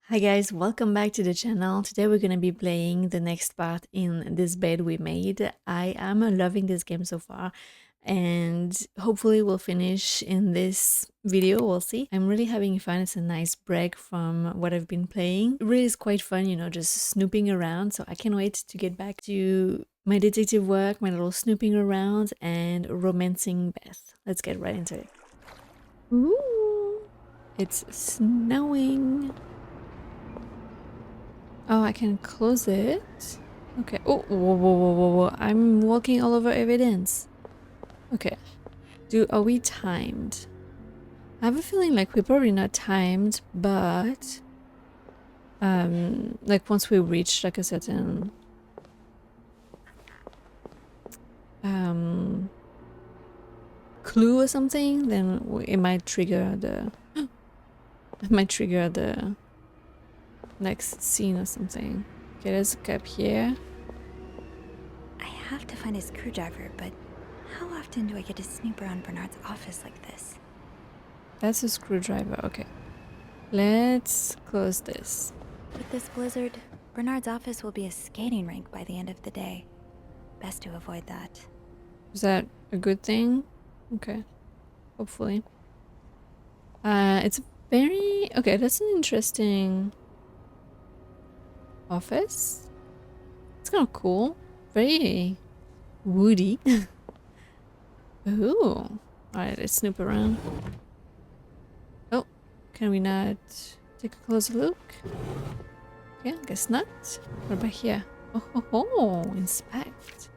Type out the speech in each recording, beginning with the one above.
Hi guys, welcome back to the channel. Today we're gonna be playing the next part in this bed we made. I am loving this game so far and hopefully we'll finish in this video, we'll see. I'm really having fun. It's a nice break from what I've been playing. It really is quite fun, just snooping around, so I can't wait to get back to my detective work, my little snooping around and romancing Beth. Let's get right into it. Ooh, it's snowing. Oh, I can close it. Okay. Oh, whoa, whoa, whoa, whoa, whoa. I'm walking all over evidence. Okay. Are we timed? I have a feeling like we're probably not timed, but like once we reach like a certain clue or something, then it might trigger the it might trigger the next scene or something. Okay, there's a cup here. I have to find a screwdriver, but how often do I get to snoop around Bernard's office like this? That's a screwdriver. Okay. Let's close this. With this blizzard, Bernard's office will be a skating rink by the end of the day. Best to avoid that. Is that a good thing? Okay. Hopefully. It's very... Okay, that's an interesting office. It's kind of cool. Very woody. Ooh. Alright, let's snoop around. Oh, can we not take a closer look? Okay, I guess not. What about here? Oh, ho, ho. Inspect.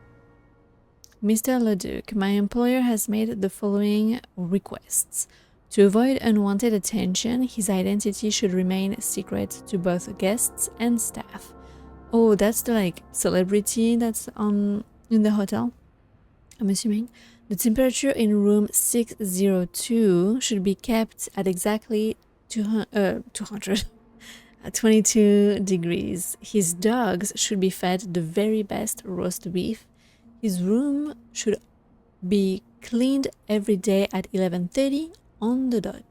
Mr. Leduc, my employer has made the following requests. To avoid unwanted attention, his identity should remain secret to both guests and staff. Oh, that's the like celebrity that's in the hotel, I'm assuming. The temperature in room 602 should be kept at exactly 22 degrees. His dogs should be fed the very best roast beef. His room should be cleaned every day at 11:30 on the dot.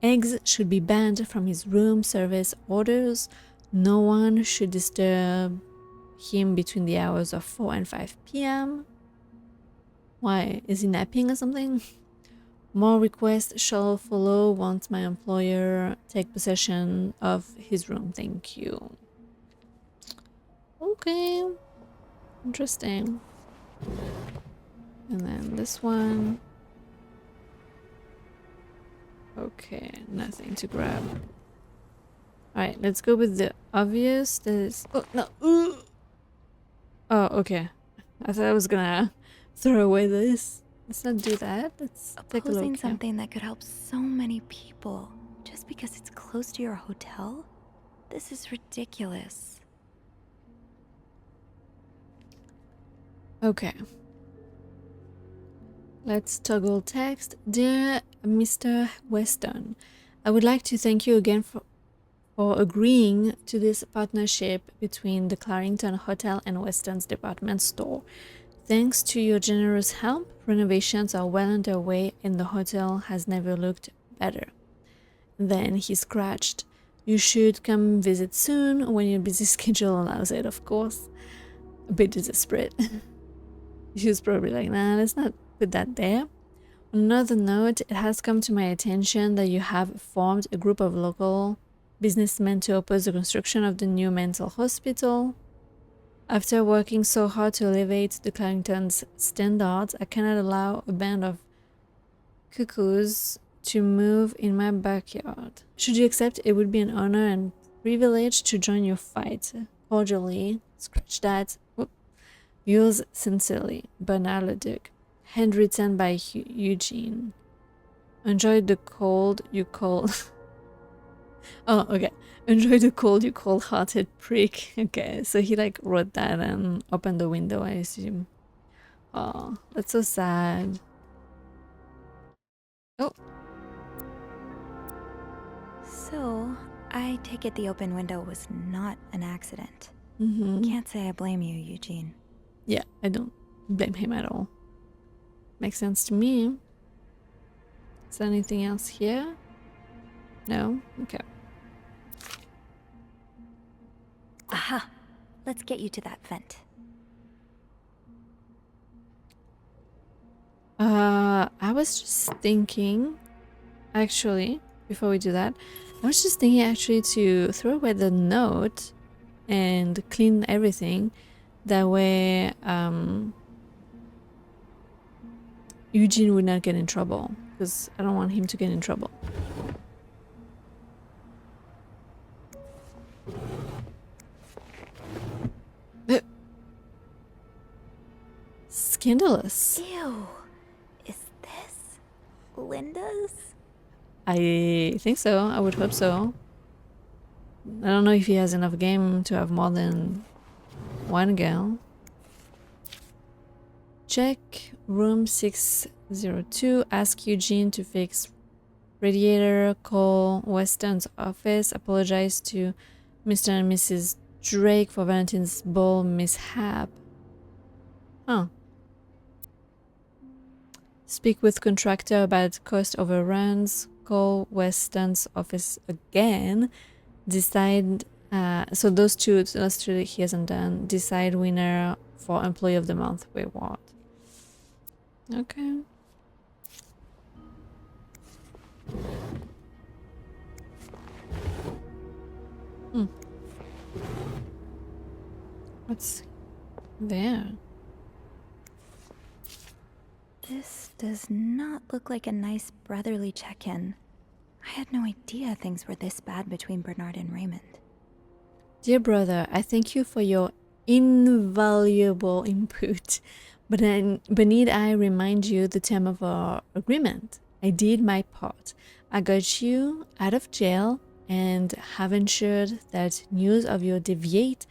Eggs should be banned from his room service orders. No one should disturb him between the hours of 4 and 5 p.m. Why? Is he napping or something? More requests shall follow once my employer take possession of his room. Thank you. Okay. Interesting. And then this one. Okay, nothing to grab. Alright, let's go with the obvious. There's... Oh, no. Ooh. Oh, okay. I thought I was gonna throw away this. Let's not do that. Let's take a look. Opposing something that could help so many people just because it's close to your hotel? This is ridiculous. Okay. Let's toggle text. Dear Mr. Weston, I would like to thank you again for agreeing to this partnership between the Clarendon Hotel and Weston's department store. Thanks to your generous help, renovations are well underway and the hotel has never looked better. Then he scratched. You should come visit soon when your busy schedule allows it, of course. A bit desperate. She was probably like, nah, let's not put that there. On another note, it has come to my attention that you have formed a group of local businessmen to oppose the construction of the new mental hospital. After working so hard to elevate the Clarendon's standards, I cannot allow a band of cuckoos to move in my backyard. Should you accept, it would be an honor and privilege to join your fight. Cordially, scratch that. Whoop. Yours sincerely, Bernard Leduc. Handwritten by Eugene. Enjoy the cold you call... Oh, okay. Enjoy the cold you cold-hearted prick. Okay, so he like wrote that and opened the window, I assume. Oh, that's so sad. Oh. So, I take it the open window was not an accident. Mm-hmm. Can't say I blame you, Eugene. Yeah, I don't blame him at all. Makes sense to me. Is there anything else here? No? Okay. Aha! Let's get you to that vent. I was just thinking, actually, before we do that, I was just thinking actually to throw away the note and clean everything. That way, Eugene would not get in trouble, because I don't want him to get in trouble. Scandalous. Ew. Is this Linda's? I think so. I would hope so. I don't know if he has enough game to have more than one girl. Check room 602. Ask Eugene to fix radiator. Call Weston's office. Apologize to Mr. and Mrs. Drake for Valentine's ball mishap. Oh. Speak with contractor about cost overruns. Call Weston's office again. Decide. So those two that he hasn't done. Decide winner for employee of the month. Wait, what? Okay. What's there? This does not look like a nice brotherly check-in. I had no idea things were this bad between Bernard and Raymond. Dear brother, I thank you for your invaluable input, but need I remind you the term of our agreement? I did my part. I got you out of jail and have ensured that news of your deviate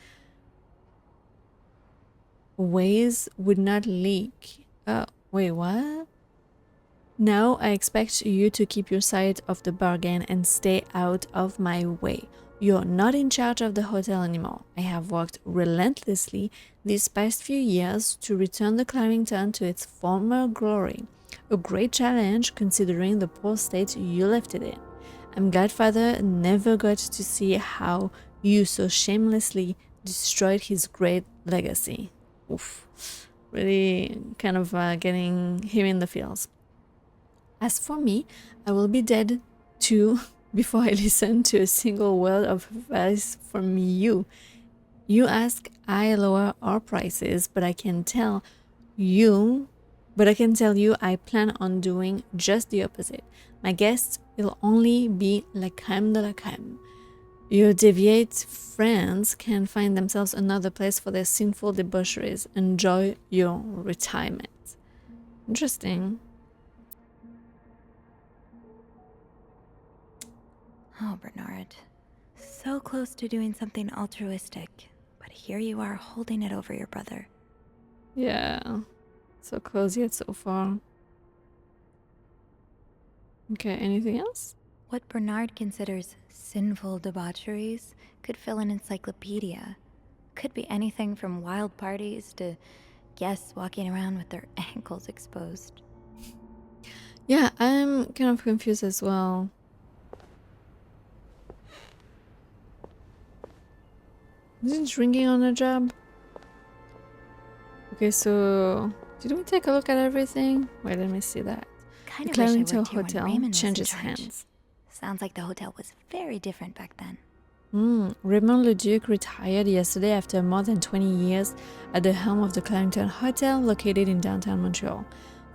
ways would not leak. Wait, what? Now I expect you to keep your side of the bargain and stay out of my way. You're not in charge of the hotel anymore. I have worked relentlessly these past few years to return the Clarington to its former glory. A great challenge considering the poor state you left it in. I'm glad Father never got to see how you so shamelessly destroyed his great legacy. Oof. Really kind of getting him in the feels. As for me, I will be dead too before I listen to a single word of advice from you. You ask I lower our prices, but I can tell you I plan on doing just the opposite. My guests will only be la crème de la crème. Your deviate friends can find themselves another place for their sinful debaucheries. Enjoy your retirement. Interesting. Oh, Bernard. So close to doing something altruistic, but here you are holding it over your brother. Yeah. So close yet so far. Okay, anything else? What Bernard considers sinful debaucheries could fill an encyclopedia. Could be anything from wild parties to guests walking around with their ankles exposed. Yeah, I'm kind of confused as well. Isn't drinking on a job? Okay, so did we take a look at everything? Wait, let me see that. Kind The of wish I Clarington worked here when Hotel Raymond was in changes charge. hands. Sounds like the hotel was very different back then. Raymond Leduc retired yesterday after more than 20 years at the helm of the Clarington Hotel located in downtown Montreal.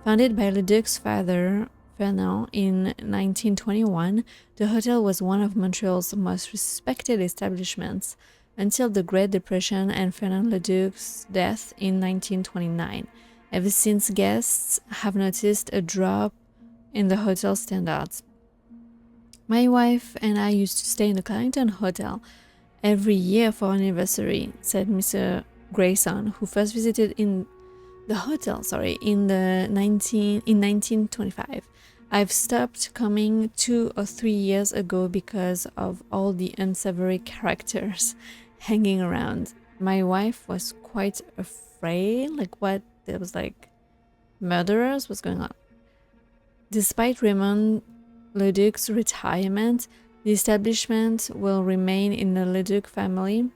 Founded by Leduc's father, Fernand, in 1921, the hotel was one of Montreal's most respected establishments until the Great Depression and Fernand Leduc's death in 1929. Ever since, guests have noticed a drop in the hotel standards. My wife and I used to stay in the Clarington Hotel every year for our anniversary, said Mr. Grayson, who first visited in the hotel, in 1925. I've stopped coming 2 or 3 years ago because of all the unsavory characters hanging around. My wife was quite afraid, what, there was murderers, what's going on? Despite Raymond Leduc's retirement, the establishment will remain in the Leduc family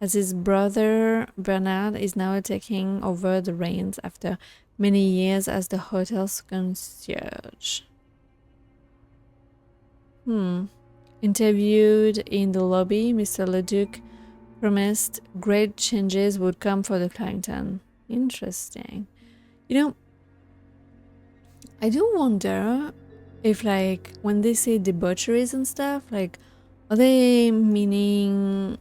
as his brother Bernard is now taking over the reins after many years as the hotel's concierge. Interviewed in the lobby, Mr. Leduc promised great changes would come for the Clarington. Interesting. You know, I do wonder if, like, when they say debaucheries and stuff, like, are they meaning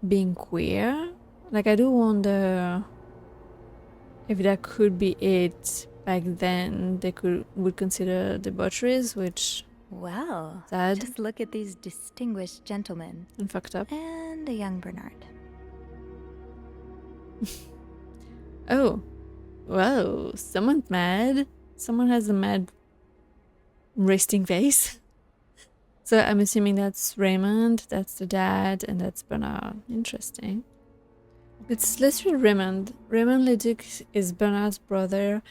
being queer? Like, I do wonder if that could be it. Back then, they would consider debaucheries, which Well, sad just look at these distinguished gentlemen. and fucked up. And a young Bernard. Oh, whoa! Someone's mad. Someone has a mad resting face. So I'm assuming that's Raymond, that's the dad, and that's Bernard. Interesting. Let's read Raymond. Raymond Leduc is Bernard's brother.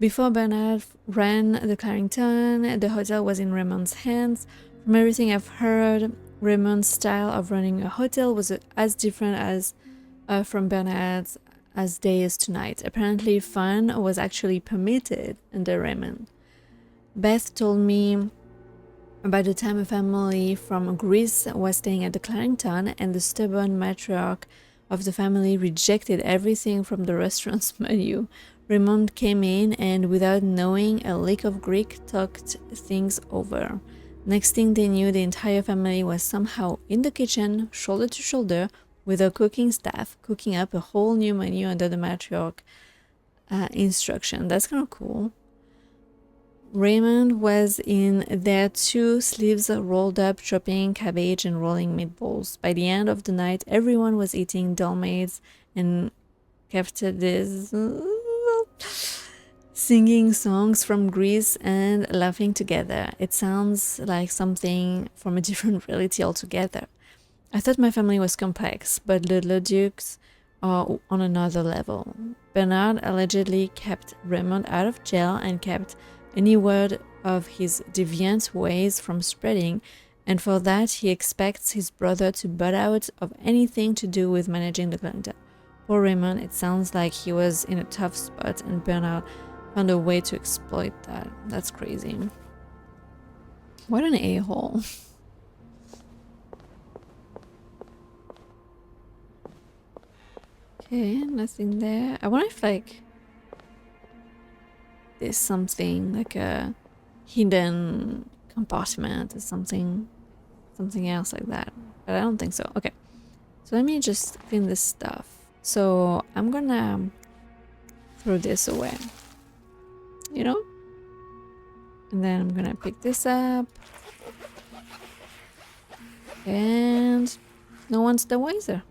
Before Bernard ran the Clarington, the hotel was in Raymond's hands. From everything I've heard, Raymond's style of running a hotel was as different as from Bernard's as day is to night. Apparently fun was actually permitted under Raymond. Beth told me about the time a family from Greece was staying at the Clarington and the stubborn matriarch of the family rejected everything from the restaurant's menu. Raymond came in and, without knowing a lick of Greek, talked things over. Next thing they knew, the entire family was somehow in the kitchen, shoulder to shoulder, with a cooking staff, cooking up a whole new menu under the matriarch instruction. That's kind of cool. Raymond was in there too, sleeves rolled up, chopping cabbage and rolling meatballs. By the end of the night, everyone was eating dolmades and keftedes, singing songs from Greece and laughing together. It sounds like something from a different reality altogether. I thought my family was complex, but the Leducs are on another level. Bernard allegedly kept Raymond out of jail and kept any word of his deviant ways from spreading, and for that he expects his brother to butt out of anything to do with managing the Clarington. Poor Raymond, it sounds like he was in a tough spot and Bernard found a way to exploit that. That's crazy. What an a-hole. Okay, nothing there. I wonder if, like, there's something, like a hidden compartment or something else like that. But I don't think so. Okay, so let me just clean this stuff. So I'm gonna throw this away, you know? And then I'm gonna pick this up. And no one's the wiser.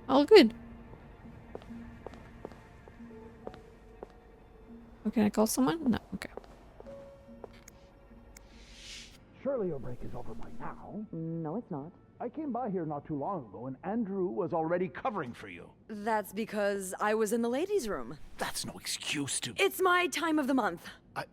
All good. Oh, can I call someone? No, okay. Surely your break is over by now. No, it's not. I came by here not too long ago and Andrew was already covering for you. That's because I was in the ladies' room. That's no excuse to... It's my time of the month. uh,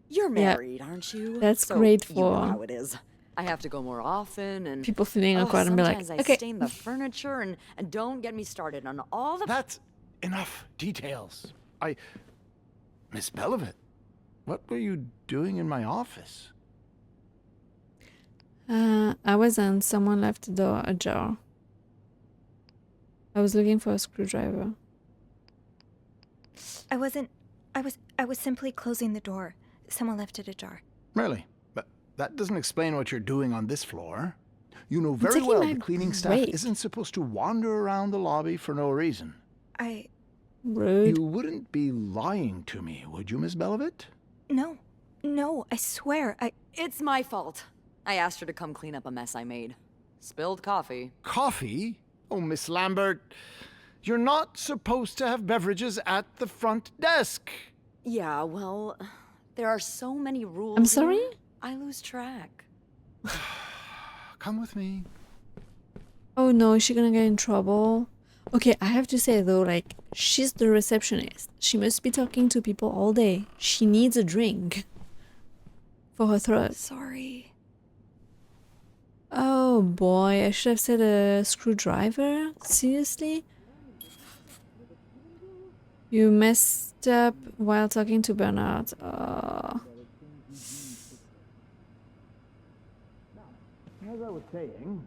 You're Yeah. married, aren't you? That's So great you know for how it is. I have to go more often, and people feeling awkward and be like, sometimes okay. I stain the furniture, and don't get me started on all the. That's enough details. Miss Belivet, what were you doing in my office? I wasn't. Someone left the door ajar. I was looking for a screwdriver. I was simply closing the door. Someone left it ajar. Really? But that doesn't explain what you're doing on this floor. You know very taking well my the cleaning staff break. isn't supposed to wander around the lobby for no reason. Rude. You wouldn't be lying to me, would you, Miss Belivet? No, I swear, It's my fault. I asked her to come clean up a mess I made. Spilled coffee. Coffee? Oh, Miss Lambert, you're not supposed to have beverages at the front desk. Yeah, well, there are so many rules. I'm sorry? here, I lose track. Come with me. Oh no, is she gonna get in trouble? Okay, I have to say though, like, she's the receptionist. She must be talking to people all day. She needs a drink. for her throat. Sorry. Oh boy, I should have said a screwdriver? Seriously? You messed up while talking to Bernard. Oh. As I was saying,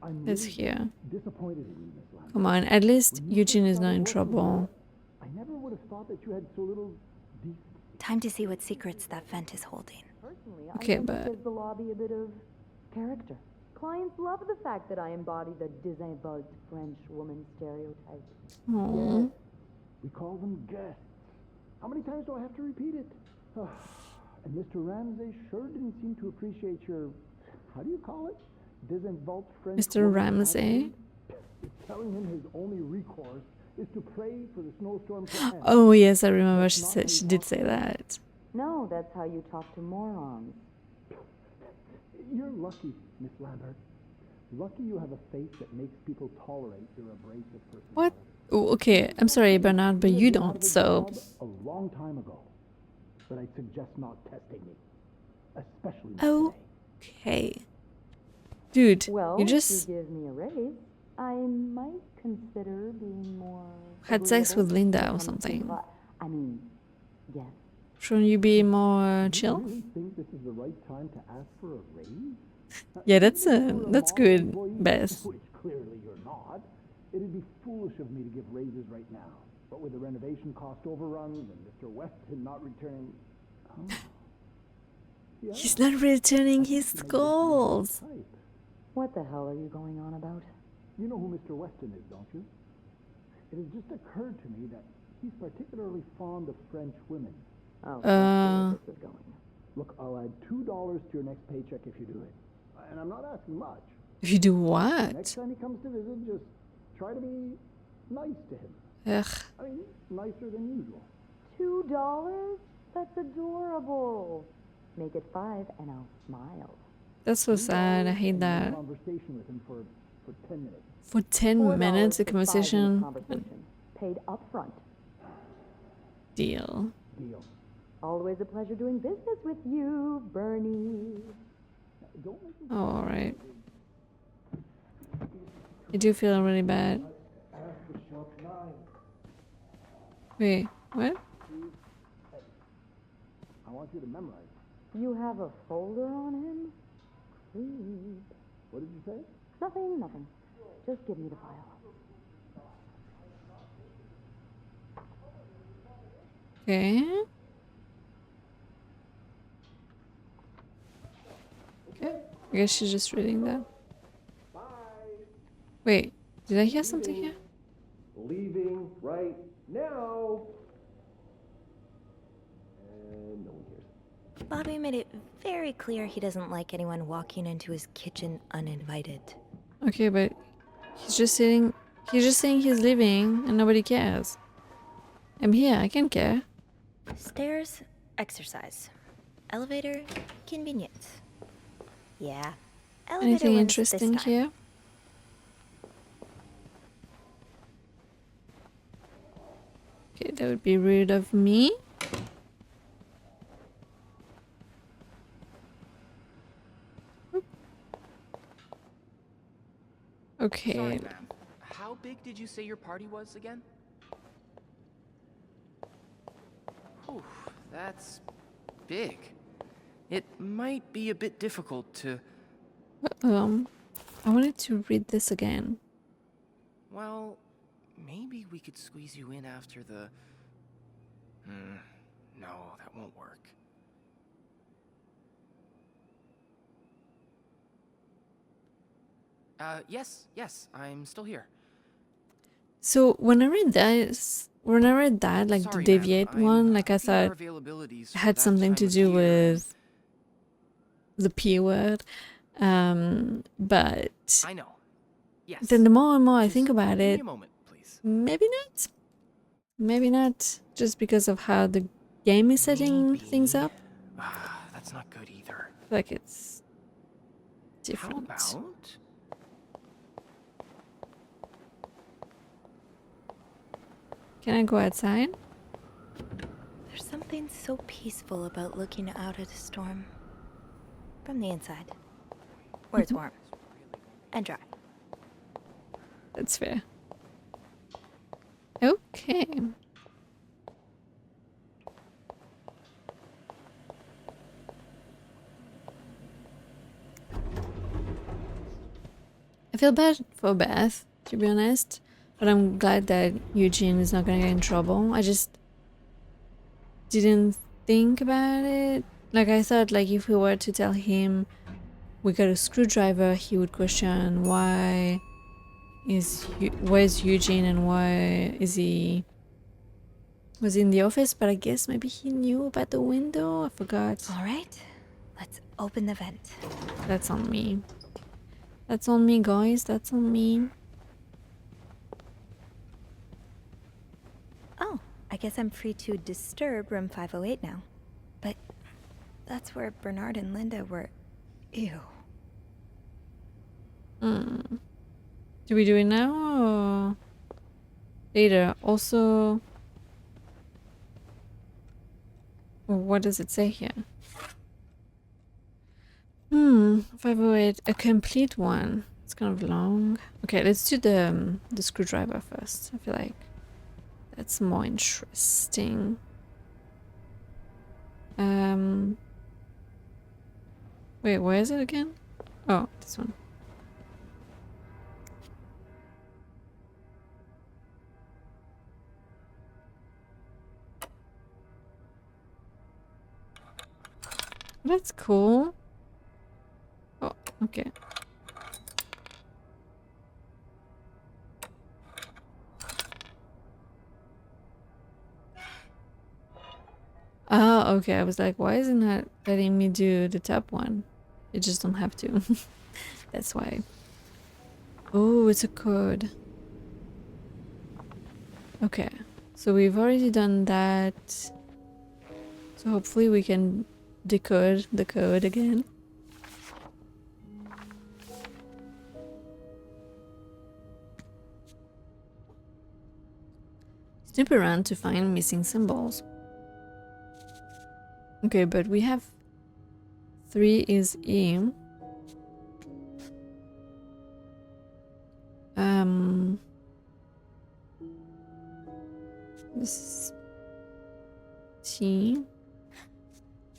I'm It's really here. disappointed in you, Miss Lambert. Come on, at least When you Eugene first is not started in working trouble. here, I never would have thought that you had so little decency. Time to see what secrets that vent is holding. Personally, Okay, I think but- it gives the lobby a bit of character. Clients love the fact that I embody the désinvolte French woman stereotype. Aww. We call them guests. How many times do I have to repeat it? And Mr. Ramsay sure didn't seem to appreciate your, how do you call it? Désinvolte French Mr. woman Ramsay? attitude. Telling him his only recourse is to pray for the snowstorm to end. Oh yes, I remember she did say that. No, that's how you talk to morons. You're lucky, Miss Lambert. Lucky you have a face that makes people tolerate your abrasive personality. What? Oh, okay, I'm sorry, Bernard, but you don't, so... A long time ago. But I suggest not testing me. Especially not Oh. today. Okay. Dude, Well, you if just you give me a raise, I might consider being more. had sex agreeable with Linda when it or comes to something. I mean, yes. Shouldn't you be more You chill? really think this is the right time to ask for a raise? Yeah, that's If you were a that's model good, employee, Beth. which clearly you're not, it'd be foolish of me to give raises right now. But with the renovation cost overruns and Mr. Weston not returning, yeah, He's not returning his to make this calls. your type. What the hell are you going on about? You know who Mr. Weston is, don't you? It has just occurred to me that he's particularly fond of French women. Oh, let's see where this is going. Look, I'll add $2 to your next paycheck if you do it. And I'm not asking much. If you do Next what? time he comes to visit, just try to be nice to him. Ugh. I mean, nicer than usual. $2? That's adorable. Make it 5 and I'll smile. That's so sad. I hate And have a that. conversation with him for 10 minutes. For 10 $4 minutes, a for 5 minute conversation. conversation. Paid up front. Deal. Deal. Always a pleasure doing business with you, Bernie. Don't make me Oh, alright. I do feel really bad. Wait, what? I want you to memorize. You have a folder on him? Creep. What did you say? Nothing. Just give me the file. Okay. Okay. I guess she's just reading that. Wait, did I hear something here? Leaving right now. And no one cares. Bobby made it very clear he doesn't like anyone walking into his kitchen uninvited. Okay, but he's just saying he's leaving and nobody cares. I'm here, I can care. Stairs, exercise. Elevator, convenience. Yeah. Elevator Anything wins this interesting time. here? Okay, that would be rude of me. Oop. Okay. Sorry, ma'am. How big did you say your party was again? Whew, that's big. It might be a bit difficult to... I wanted to read this again. Well, maybe we could squeeze you in after the... no, that won't work. Yes, I'm still here. So when I read that, like Sorry, the ma'am, deviate I'm one, like I seeing our thought availabilities it for had that something time to of do year, and with the P word. But I know. Yes. then the more and more I Just think about give me it, a moment, please. maybe not. Maybe not. Just because of how the game is setting things Maybe. up. That's not good either. Like it's How different. about... Can I go outside? There's something so peaceful about looking out at a storm. From the inside. Where it's warm. And dry. That's fair. Okay. I feel bad for Beth, to be honest, but I'm glad that Eugene is not gonna get in trouble. I just didn't think about it. Like, I thought, like, if we were to tell him we got a screwdriver, he would question where's Eugene and why was he in the office, but I guess maybe he knew about the window. I forgot. All right, let's open the vent. That's on me. That's on me, guys. That's on me. Oh, I guess I'm free to disturb room 508 now. But that's where Bernard and Linda were. Ew. Do we do it now or later? Also, what does it say here? 508, a complete one. It's kind of long. Okay, let's do the screwdriver first. I feel like that's more interesting. Wait, where is it again? Oh, this one. That's cool. Oh, okay. Oh, okay. I was like, why isn't that letting me do the top one? You just don't have to. That's why. Oh, it's a code. Okay. So we've already done that. So hopefully we can decode the code again. Snoop around to find missing symbols. Okay, but we have 3 is E. This is T.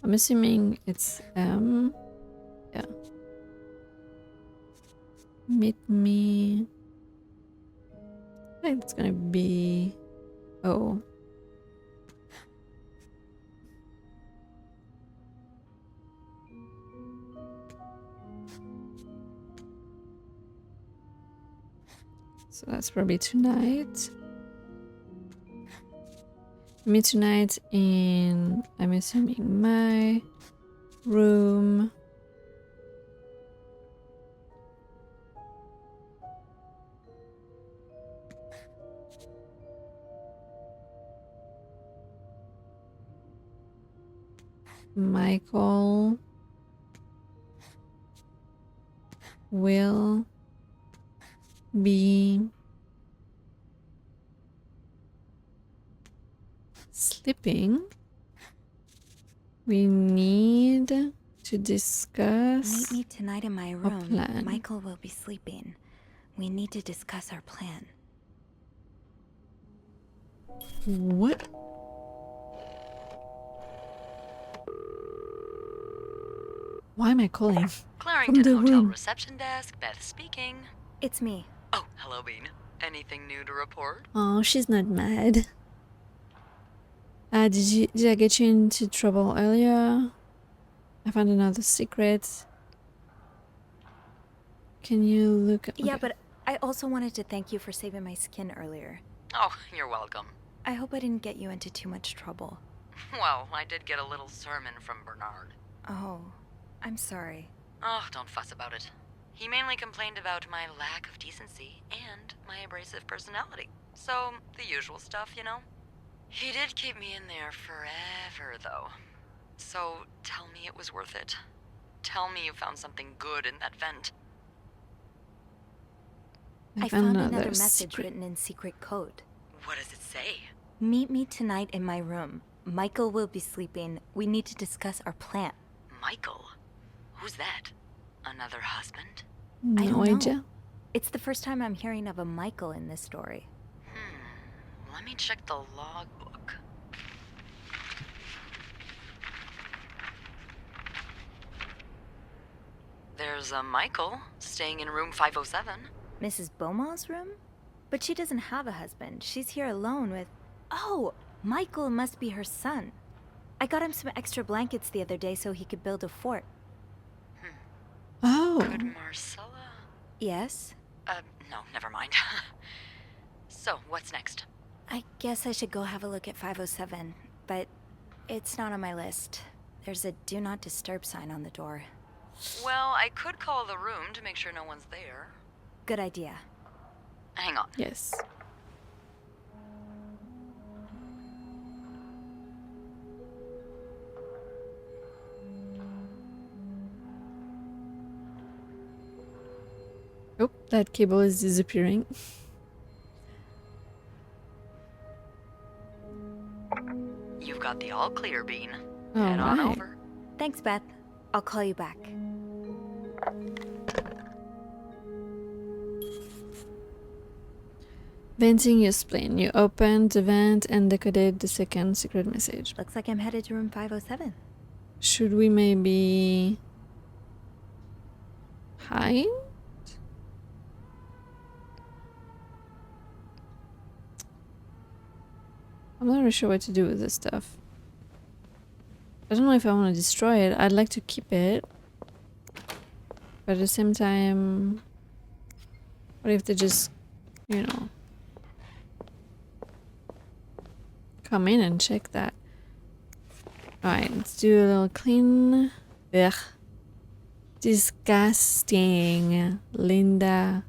I'm assuming it's M. Yeah. Meet me. I think it's gonna be O. So that's probably tonight. Meet tonight in, I'm assuming, my room. Michael will be sleeping. We need to discuss. Meet me tonight in my room. plan. Michael will be sleeping. We need to discuss our plan. What? Why am I calling? Clarington the Hotel room. reception desk, Beth speaking. It's me. Oh, hello, Bean. Anything new to report? Oh, she's not mad. Did I get you into trouble earlier? I found another secret. Can you look at... Yeah, but I also wanted to thank you for saving my skin earlier. Oh, you're welcome. I hope I didn't get you into too much trouble. Well, I did get a little sermon from Bernard. Oh, I'm sorry. Oh, don't fuss about it. He mainly complained about my lack of decency and my abrasive personality. So, the usual stuff, you know? He did keep me in there forever, though. So, tell me it was worth it. Tell me you found something good in that vent. I found another message written in secret code. What does it say? Meet me tonight in my room. Michael will be sleeping. We need to discuss our plan. Michael? Who's that? Another husband? I No don't know. idea. It's the first time I'm hearing of a Michael in this story. Let me check the logbook. There's a Michael staying in room 507. Mrs. Beaumont's room? But she doesn't have a husband. She's here alone with... Oh, Michael must be her son. I got him some extra blankets the other day so he could build a fort. Oh. Could Marcella? Yes? No, never mind. So, what's next? I guess I should go have a look at 507, but it's not on my list. There's a do not disturb sign on the door. Well, I could call the room to make sure no one's there. Good idea. Hang on. Yes. Oh, that cable is disappearing. You've got the all clear, Bean. All Head on right. over. Thanks, Beth. I'll call you back. Venting your spleen. You opened the vent and decoded the second secret message. Looks like I'm headed to room 507. Should we maybe hide? I'm not really sure what to do with this stuff. I don't know if I want to destroy it. I'd like to keep it. But at the same time, what if they just, you know, come in and check that? Alright, let's do a little clean. Ugh. Disgusting. Linda.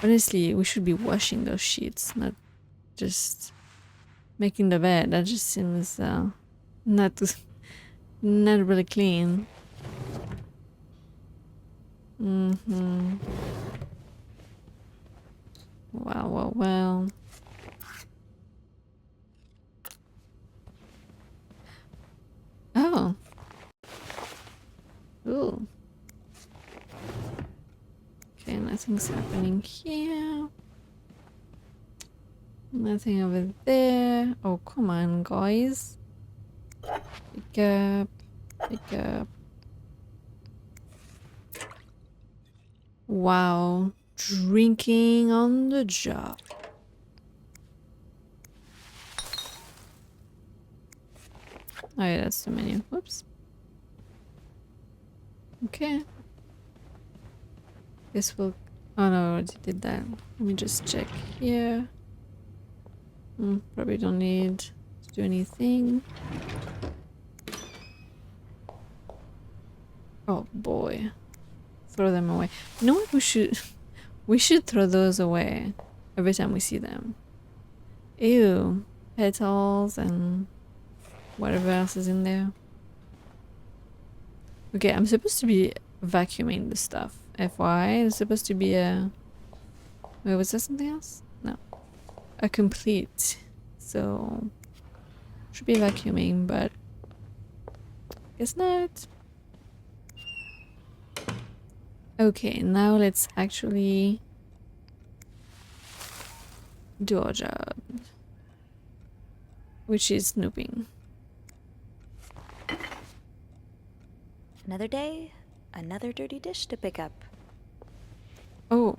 Honestly, we should be washing those sheets, not just making the bed. That just seems not not really clean. Well. Oh. Ooh. Okay, nothing's happening here. Nothing over there. Oh, come on, guys. Pick up. Pick up. Wow. Drinking on the job. Oh yeah, that's the menu. Whoops. Okay. Guess we'll... Oh no, I already did that. Let me just check here. Probably don't need to do anything. Oh boy. Throw them away. You know what we should... we should throw those away every time we see them. Ew. Petals and whatever else is in there. Okay, I'm supposed to be vacuuming the stuff. FYI, it's supposed to be a... Wait, was there something else? No. A complete. So... Should be vacuuming, but... Guess not. Okay, now let's actually... do our job. Which is snooping. Another day, another dirty dish to pick up. Oh,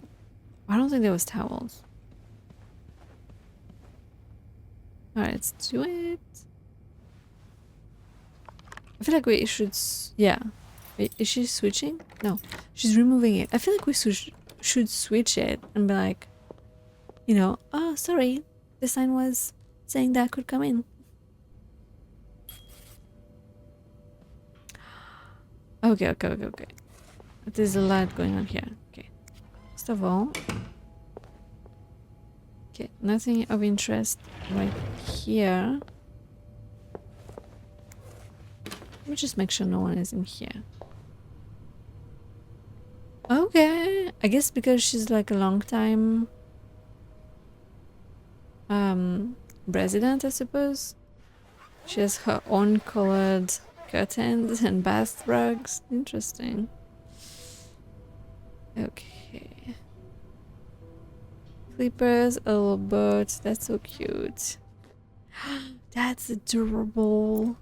I don't think there was towels. Alright, let's do it. I feel like we should... yeah. Wait, is she switching? No, she's removing it. I feel like we should switch it and be like, you know, oh, sorry, the sign was saying that I could come in. Okay. There's a lot going on here. Okay. First of all... Okay, nothing of interest right here. Let me just make sure no one is in here. Okay. I guess because she's like a long time... resident, I suppose. She has her own colored curtains and bath rugs. Interesting. Okay. Clippers, a little boat. That's so cute. That's adorable.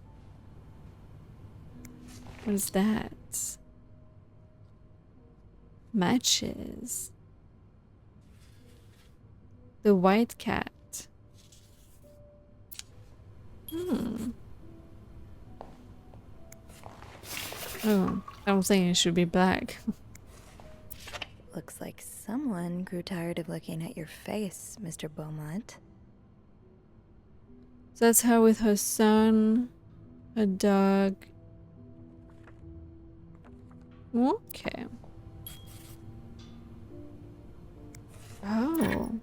What is that? Matches. The white cat. Oh, I was saying it should be black. Looks like someone grew tired of looking at your face, Mr. Beaumont. So that's her with her son, a dog. Okay. Oh.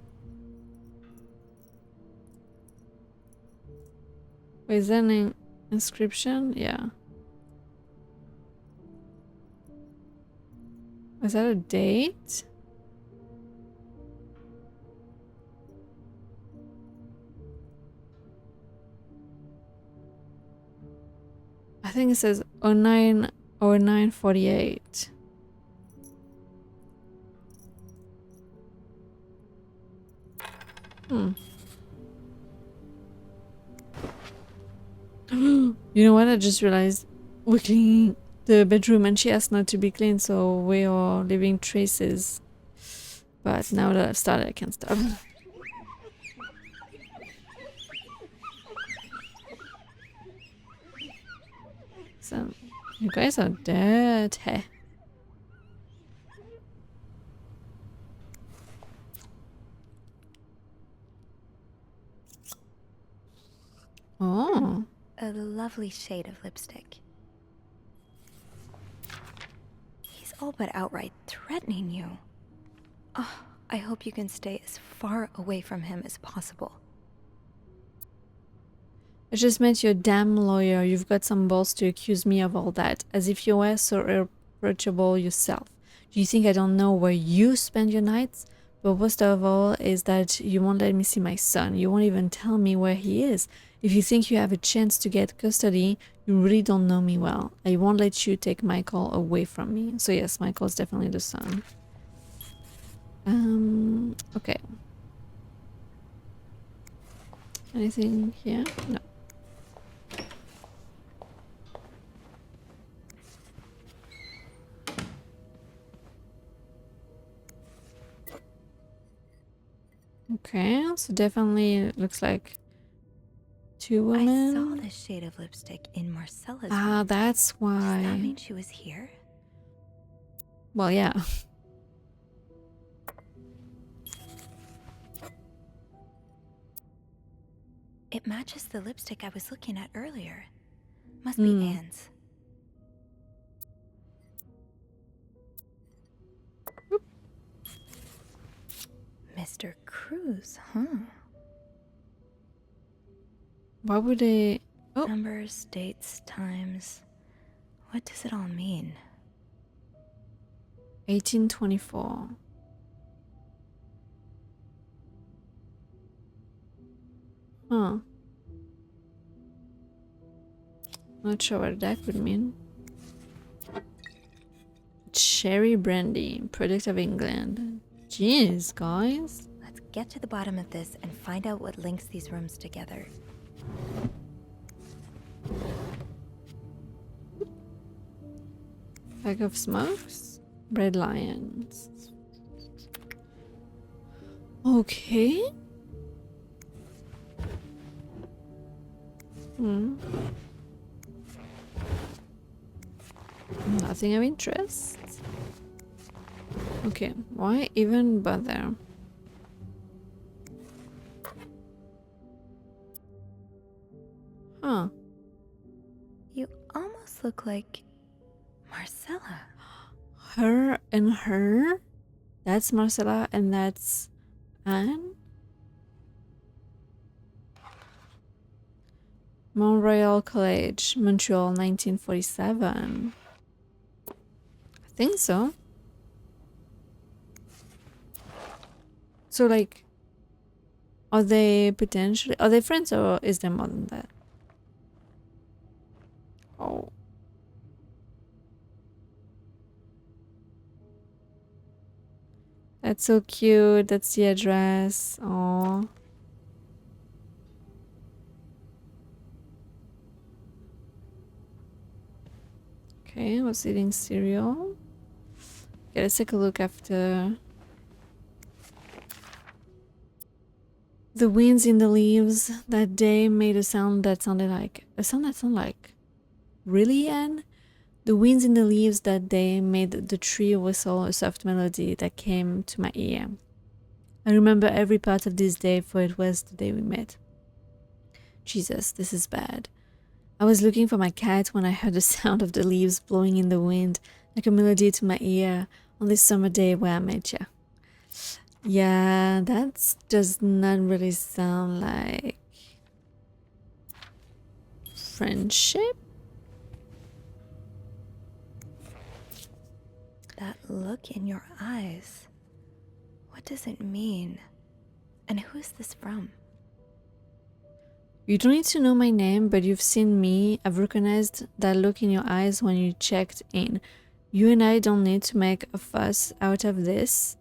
Wait, is that an inscription? Yeah. Is that a date? I think it says 09/09/48. You know what? I just realized we're cleaning the bedroom and she asked not to be clean, so we are leaving traces. But now that I've started, I can't stop. So, you guys are dirty. Oh. A lovely shade of lipstick. He's all but outright threatening you. Oh, I hope you can stay as far away from him as possible. I just met your damn lawyer. You've got some balls to accuse me of all that, as if you were so irreproachable yourself. Do you think I don't know where you spend your nights? But worst of all is that you won't let me see my son. You won't even tell me where he is. If you think you have a chance to get custody, you really don't know me well. I won't let you take Michael away from me. So yes, Michael is definitely the son. Okay. Anything here? No. Okay, so definitely looks like two women. I saw this shade of lipstick in Marcella's Ah, room. that's why. Does that mean she was here? Well, yeah. It matches the lipstick I was looking at earlier. Must be Anne's. Mr. Cruz, huh? Why would they... Oh. Numbers, dates, times. What does it all mean? 1824. Huh. Not sure what that would mean. Cherry brandy, product of England. Jeez, guys. Let's get to the bottom of this and find out what links these rooms together. Bag of smokes. Bread lions. Okay. Nothing of interest. Okay, why even bother? Huh. You almost look like Marcella. Her and her? That's Marcella and that's Anne? Mont Royal College, Montreal, 1947. I think so. So, like, are they friends or is there more than that? That's so cute. That's the address. Aww. Okay, I was eating cereal. Okay, let's take a look after. The winds in the leaves that day made a sound that sounded like really, Anne? The winds in the leaves that day made the tree whistle a soft melody that came to my ear. I remember every part of this day, for it was the day we met. Jesus, this is bad. I was looking for my cat when I heard the sound of the leaves blowing in the wind, like a melody to my ear, on this summer day where I met you. Yeah, that does not really sound like friendship. That look in your eyes. What does it mean? And who is this from? You don't need to know my name, but you've seen me. I've recognized that look in your eyes when you checked in. You and I don't need to make a fuss out of this.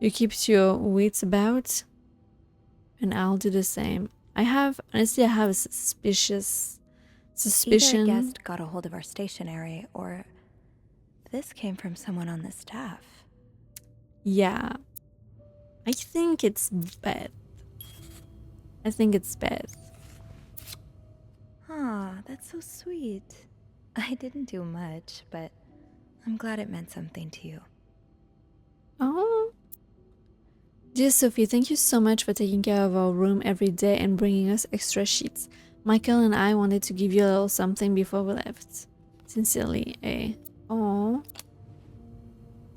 You keep your wits about, and I'll do the same. Honestly, I have a suspicion. Either a guest got a hold of our stationery, or this came from someone on the staff. Yeah. I think it's Beth. Ah, that's so sweet. I didn't do much, but I'm glad it meant something to you. Oh. Dear Sophie, thank you so much for taking care of our room every day and bringing us extra sheets. Michael and I wanted to give you a little something before we left. Sincerely, A. Oh.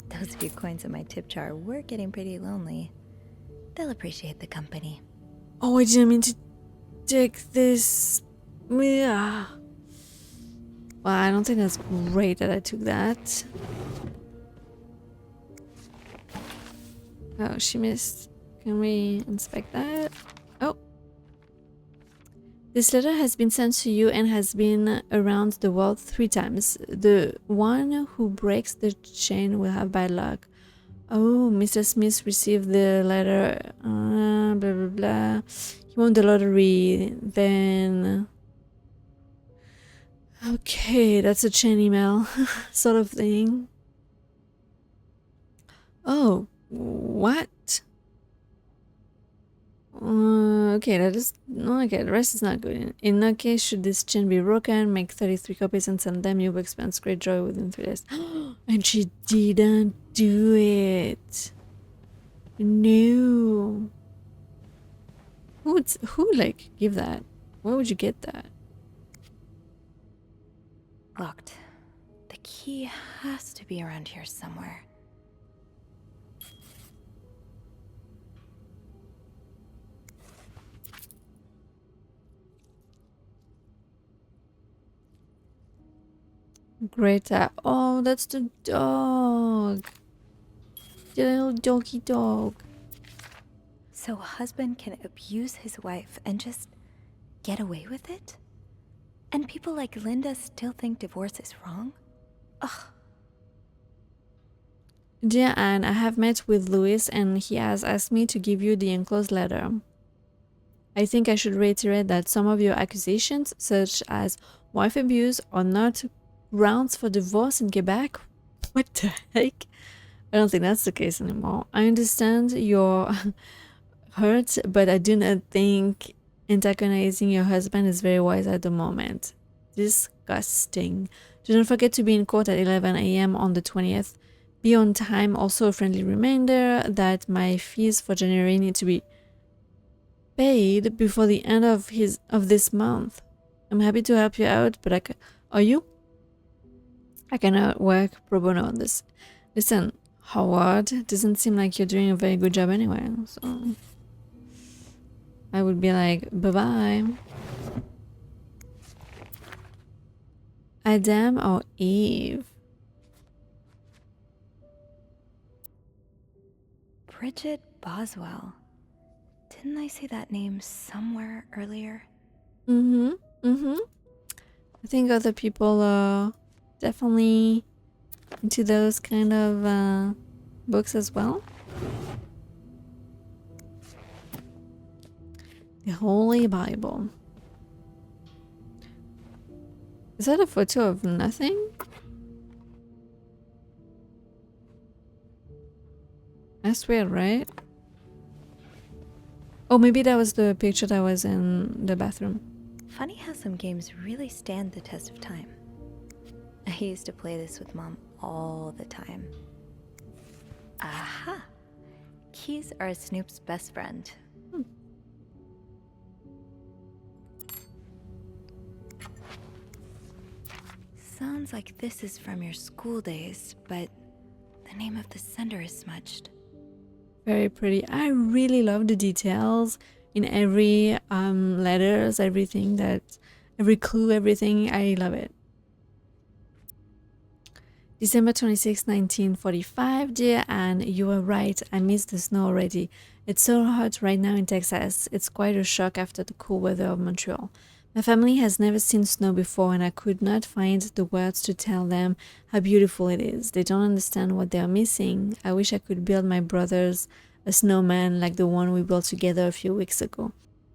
Those few coins in my tip jar were getting pretty lonely. They'll appreciate the company. Oh, I didn't mean to take this. Yeah. Well, I don't think that's great that I took that. Oh, she missed. Can we inspect that? Oh. This letter has been sent to you and has been around the world 3 times. The one who breaks the chain will have bad luck. Oh, Mr. Smith received the letter. Blah, blah, blah. He won the lottery. Then... Okay, that's a chain email sort of thing. Oh, what? Okay, that is okay. The rest is not good. In no case should this chain be broken. Make 33 copies and send them. You will experience great joy within 3 days. And she didn't do it. No. Who like give that? Where would you get that? Locked. The key has to be around here somewhere. Greta. Oh, that's the dog. The little doggy dog. So a husband can abuse his wife and just get away with it? And people like Linda still think divorce is wrong? Ugh. Dear Anne, I have met with Louis and he has asked me to give you the enclosed letter. I think I should reiterate that some of your accusations, such as wife abuse, are not grounds for divorce in Quebec. What the heck? I don't think that's the case anymore. I understand your hurt, but I do not think antagonizing your husband is very wise at the moment. Disgusting. Do not forget to be in court at 11 a.m. on the 20th. Be on time. Also a friendly reminder that my fees for January need to be paid before the end of this month. I'm happy to help you out, but are you? I cannot work pro bono on this. Listen, Howard, it doesn't seem like you're doing a very good job anyway, so I would be like, bye-bye. Adam or Eve? Bridget Boswell. Didn't I see that name somewhere earlier? I think other people are definitely into those kind of books as well. The Holy Bible. Is that a photo of nothing? I swear, right? Oh, maybe that was the picture that was in the bathroom. Funny how some games really stand the test of time. I used to play this with Mom all the time. Aha! Keys are Snoop's best friend. Sounds like this is from your school days, but the name of the sender is smudged. Very pretty. I really love the details in every letters, everything every clue, everything. I love it. December 26, 1945. Dear Anne, you were right. I miss the snow already. It's so hot right now in Texas. It's quite a shock after the cool weather of Montreal. My family has never seen snow before, and I could not find the words to tell them how beautiful it is. They don't understand what they are missing. I wish I could build my brothers a snowman like the one we built together a few weeks ago.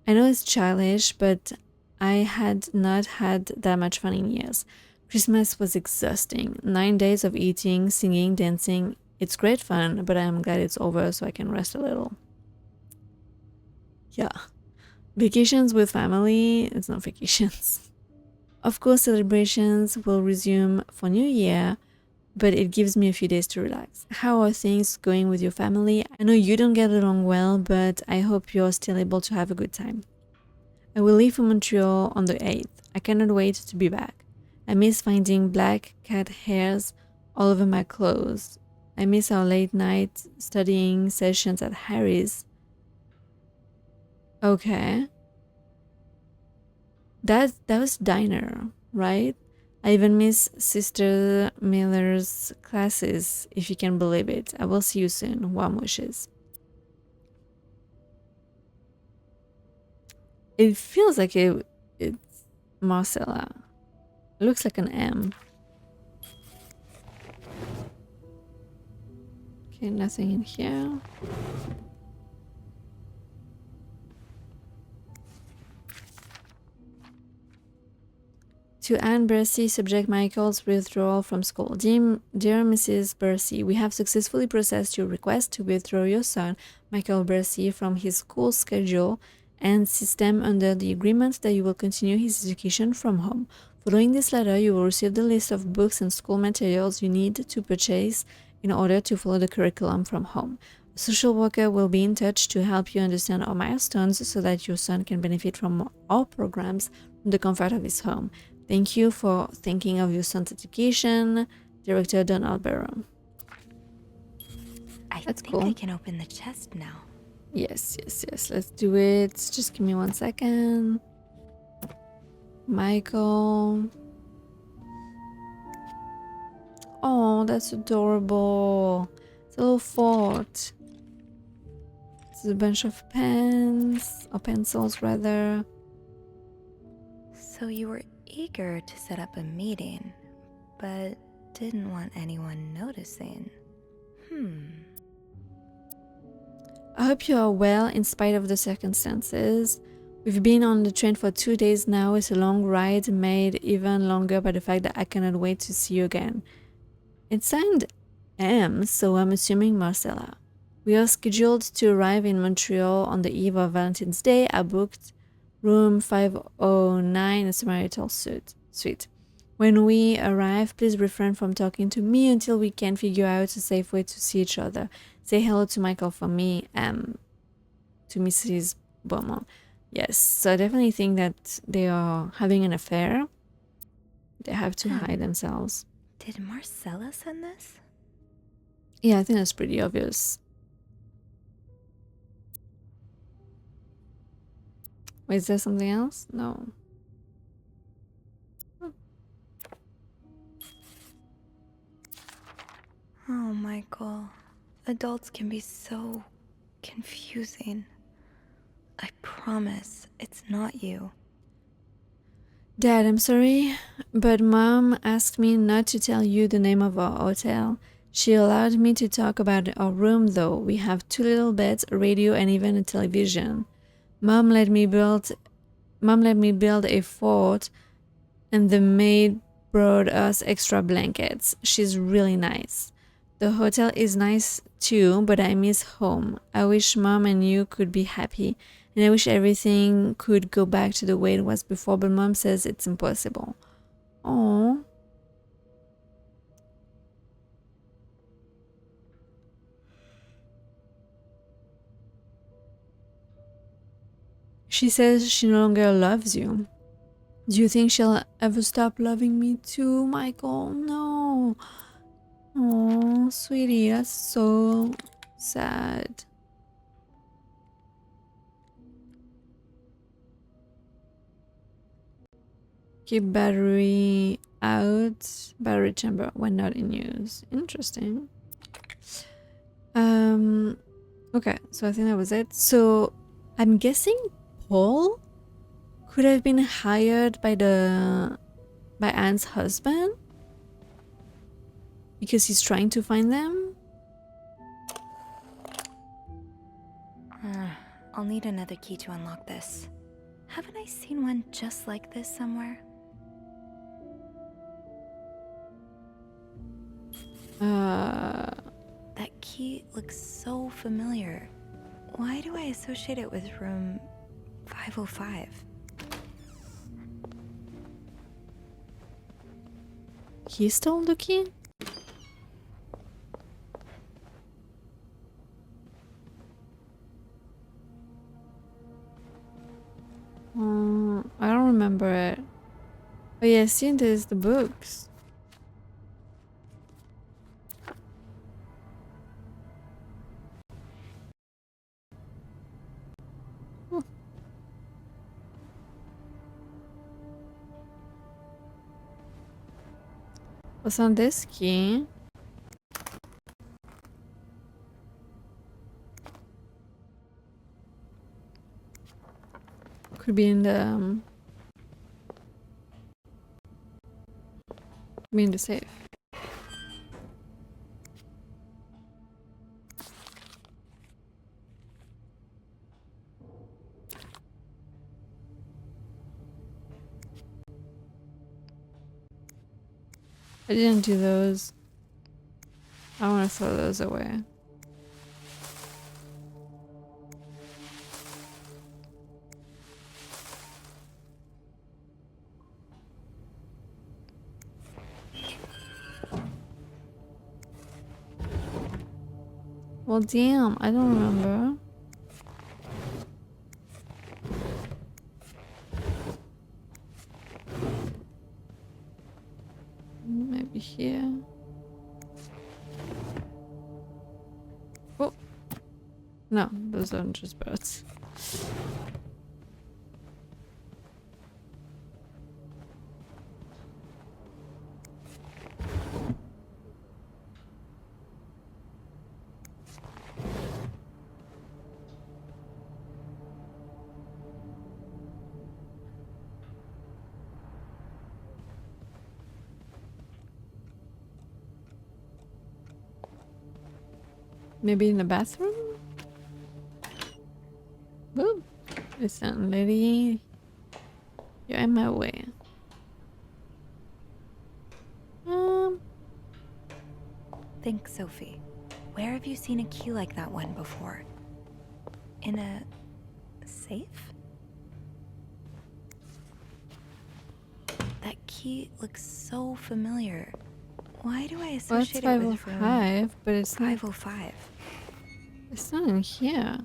I know it's childish, but I had not had that much fun in years. Christmas was exhausting. 9 days of eating, singing, dancing. It's great fun, but I'm glad it's over so I can rest a little. Yeah. Vacations with family, it's not vacations. Of course, celebrations will resume for New Year, but it gives me a few days to relax. How are things going with your family? I know you don't get along well, but I hope you're still able to have a good time. I will leave for Montreal on the 8th. I cannot wait to be back. I miss finding black cat hairs all over my clothes. I miss our late night studying sessions at Harry's. Okay. That was diner, right? I even miss Sister Miller's classes, if you can believe it. I will see you soon. Warm wishes. It feels like it's Marcella. It looks like an M. Okay, nothing in here. To Anne Bercy, subject Michael's withdrawal from school. Dear Mrs. Bercy, we have successfully processed your request to withdraw your son, Michael Bercy, from his school schedule and system under the agreement that you will continue his education from home. Following this letter, you will receive the list of books and school materials you need to purchase in order to follow the curriculum from home. A social worker will be in touch to help you understand our milestones so that your son can benefit from our programs from the comfort of his home. Thank you for thinking of your son's education, Director Donald Barrow. That's cool. I can open the chest now. Yes. Let's do it. Just give me 1 second. Michael. Oh, that's adorable. It's a little fort. It's a bunch of pens, or pencils rather. So you were eager to set up a meeting, but didn't want anyone noticing. I hope you are well in spite of the circumstances. We've been on the train for 2 days now. It's a long ride, made even longer by the fact that I cannot wait to see you again. It signed M, so I'm assuming Marcella. We are scheduled to arrive in Montreal on the eve of Valentine's Day. I booked room 509, a marital suite. When we arrive, please refrain from talking to me until we can figure out a safe way to see each other. Say hello to Michael for me, to Mrs. Beaumont. Yes, so I definitely think that they are having an affair. They have to hide themselves. Did Marcella send this? Yeah, I think that's pretty obvious. Wait, is there something else? No. Oh, Michael. Adults can be so confusing. I promise it's not you. Dad, I'm sorry, but Mom asked me not to tell you the name of our hotel. She allowed me to talk about our room though. We have 2 little beds, a radio, and even a television. Mom let me build a fort, and the maid brought us extra blankets. She's really nice. The hotel is nice too, but I miss home. I wish Mom and you could be happy, and I wish everything could go back to the way it was before, but Mom says it's impossible. Oh. She says she no longer loves you. Do you think she'll ever stop loving me too, Michael? No. Oh, sweetie, that's so sad. Keep battery out. Battery chamber when not in use. Interesting. Okay, so I think that was it. So I'm guessing Paul could have been hired by Anne's husband because he's trying to find them. I'll need another key to unlock this. Haven't I seen one just like this somewhere? That key looks so familiar. Why do I associate it with room 505? He stole the key? I don't remember it. Oh yeah, see, there's the books. Oh. What's on this key? Could be in the safe. I didn't do those. I want to throw those away. Well, damn, I don't remember. Maybe here. Oh. No, those aren't just birds. Maybe in the bathroom? Woo! Listen, lady. You're in my way. Think, Sophie. Where have you seen a key like that one before? In a safe? That key looks so familiar. Why do I associate it with room 505, but it's 505? It's not in here.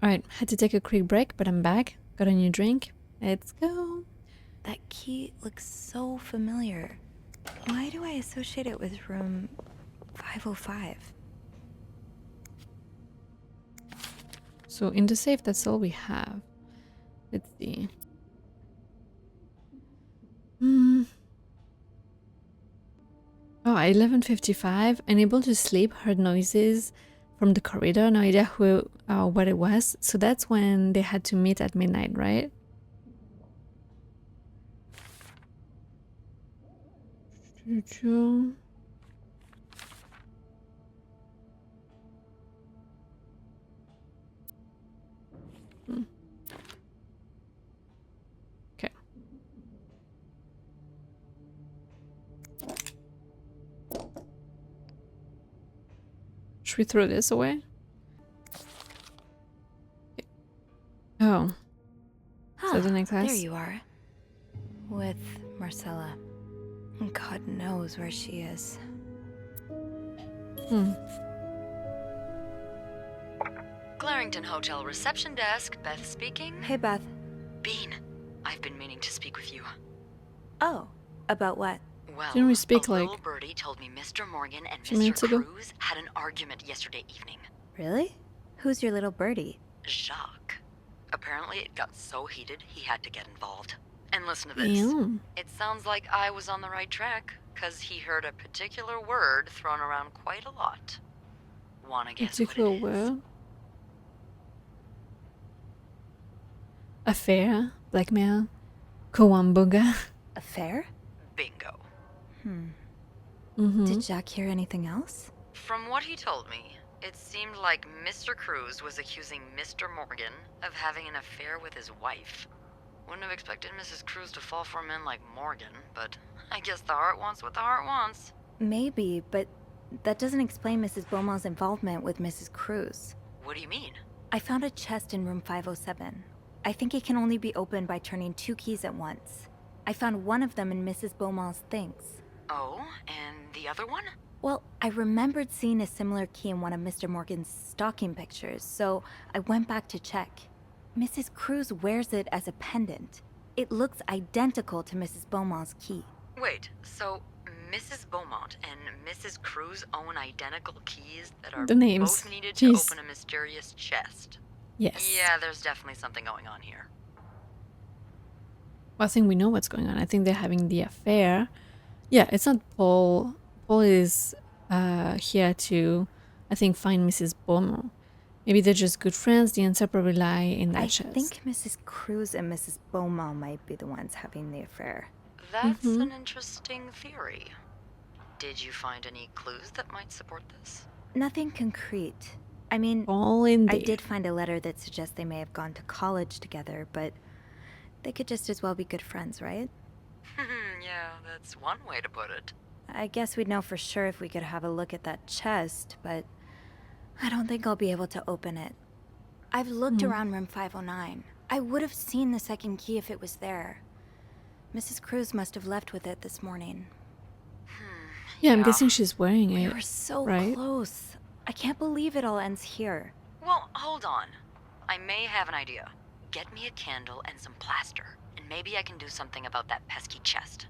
Alright, had to take a quick break, but I'm back. Got a new drink. Let's go. That key looks so familiar. Why do I associate it with room 505? So in the safe, that's all we have. Let's see. Oh, 11:55. Unable to sleep, heard noises from the corridor. No idea who, what it was. So that's when they had to meet at midnight, right? Should we throw this away? Oh. So the necklace? There you are. With Marcella. God knows where she is. Clarington Hotel reception desk, Beth speaking. Hey, Beth. Bean, I've been meaning to speak with you. Oh, about what? Well, Didn't we speak, a like, little birdie told me Mr. Morgan and few minutes Mr. ago? Cruz had an argument yesterday evening. Really? Who's your little birdie? Jacques. Apparently it got so heated he had to get involved. And listen to this. Damn. It sounds like I was on the right track, because he heard a particular word thrown around quite a lot. Wanna guess Particular what it is? word? Affair? Blackmail? Kowambuga? Affair? Bingo. Mm-hmm. Did Jack hear anything else? From what he told me, it seemed like Mr. Cruz was accusing Mr. Morgan of having an affair with his wife. Wouldn't have expected Mrs. Cruz to fall for a man like Morgan, but I guess the heart wants what the heart wants. Maybe, but that doesn't explain Mrs. Beaumont's involvement with Mrs. Cruz. What do you mean? I found a chest in room 507. I think it can only be opened by turning 2 keys at once. I found one of them in Mrs. Beaumont's things. Oh, and the other one? Well, I remembered seeing a similar key in one of Mr. Morgan's stocking pictures, so I went back to check. Mrs. Cruz wears it as a pendant. It looks identical to Mrs. Beaumont's key. Wait, so Mrs. Beaumont and Mrs. Cruz own identical keys that are The names. both needed Jeez. to open a mysterious chest? Yes. Yeah, there's definitely something going on here. Well, I think we know what's going on. I think they're having the affair. Yeah, it's not Paul. Paul is here to, I think, find Mrs. Beaumont. Maybe they're just good friends. The answer probably lie in that I chest. think Mrs. Cruz and Mrs. Beaumont might be the ones having the affair. That's an interesting theory. Did you find any clues that might support this? Nothing concrete. I mean, All in there. I did find a letter that suggests they may have gone to college together, but they could just as well be good friends, right? Yeah, that's one way to put it. I guess we'd know for sure if we could have a look at that chest, but I don't think I'll be able to open it. I've looked around room 509. I would have seen the second key if it was there. Mrs. Cruz must have left with it this morning. Yeah, I'm guessing she's wearing We it. were so right? close. I can't believe it all ends here. Well, hold on. I may have an idea. Get me a candle and some plaster, and maybe I can do something about that pesky chest.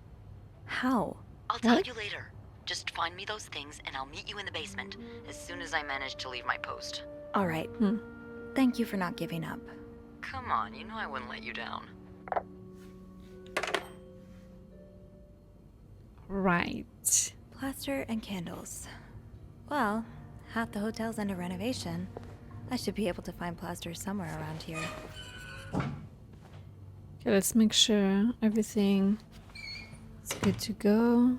How? I'll tell What? you later. Just find me those things, and I'll meet you in the basement as soon as I manage to leave my post. All right. Thank you for not giving up. Come on, you know I wouldn't let you down. Right. Plaster and candles. Well, half the hotel's under renovation. I should be able to find plaster somewhere around here. Okay, let's make sure everything is good to go.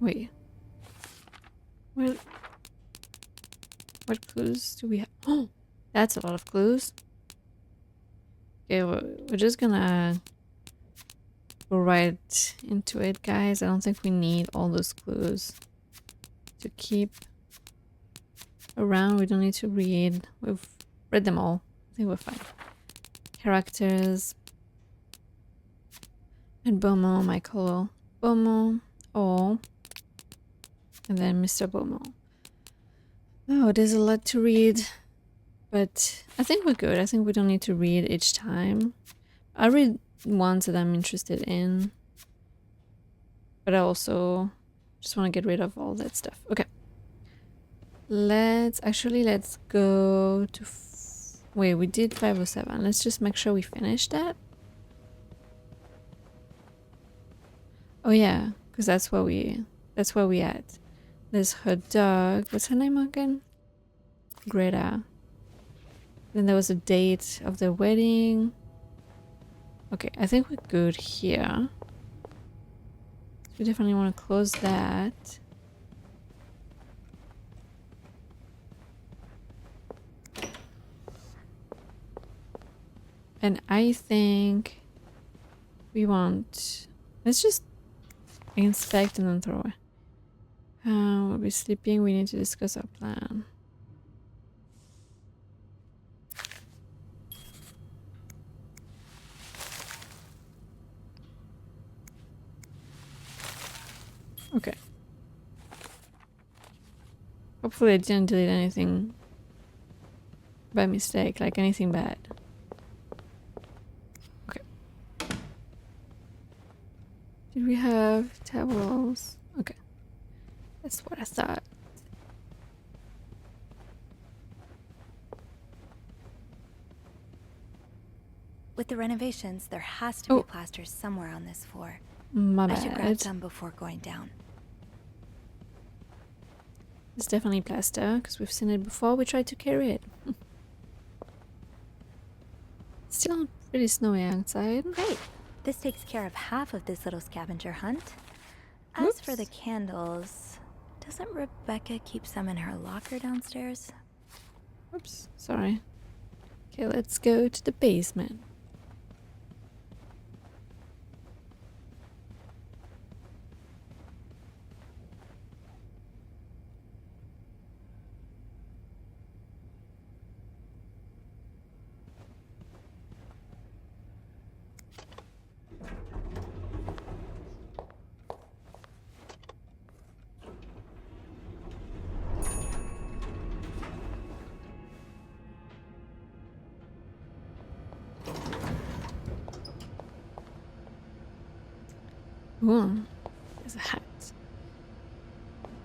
Wait. What clues do we have? Oh, that's a lot of clues. Okay, we're just gonna go right into it, guys. I don't think we need all those clues to keep around. We don't need to read. We've read them all. I think we're fine. Characters. And Beaumont, Michael Beaumont. Oh. And then Mr. Beaumont. Oh, there's a lot to read. But I think we're good. I think we don't need to read each time. I read ones that I'm interested in. But I also just want to get rid of all that stuff. Okay. Let's go to... Wait, we did 507. Let's just make sure we finish that. Oh yeah, because that's where we at. There's her dog. What's her name again? Greta. Then there was a date of the wedding. Okay, I think we're good here. We definitely want to close that. And I think we want... Let's just Inspect and then throw away. We'll be sleeping. We need to discuss our plan. Okay. Hopefully I didn't delete anything by mistake, like anything bad. Okay. Did we have towels? Okay. That's what I thought. With the renovations, there has to be plaster somewhere on this floor. My I should grab bad. some before going down. It's definitely plaster, because we've seen it before. We tried to carry it. Still pretty snowy outside. Great. This takes care of half of this little scavenger hunt. As for the Oops. candles, doesn't Rebecca keep some in her locker downstairs? Oops, sorry. Okay, let's go to the basement. Ooh, there's a hat.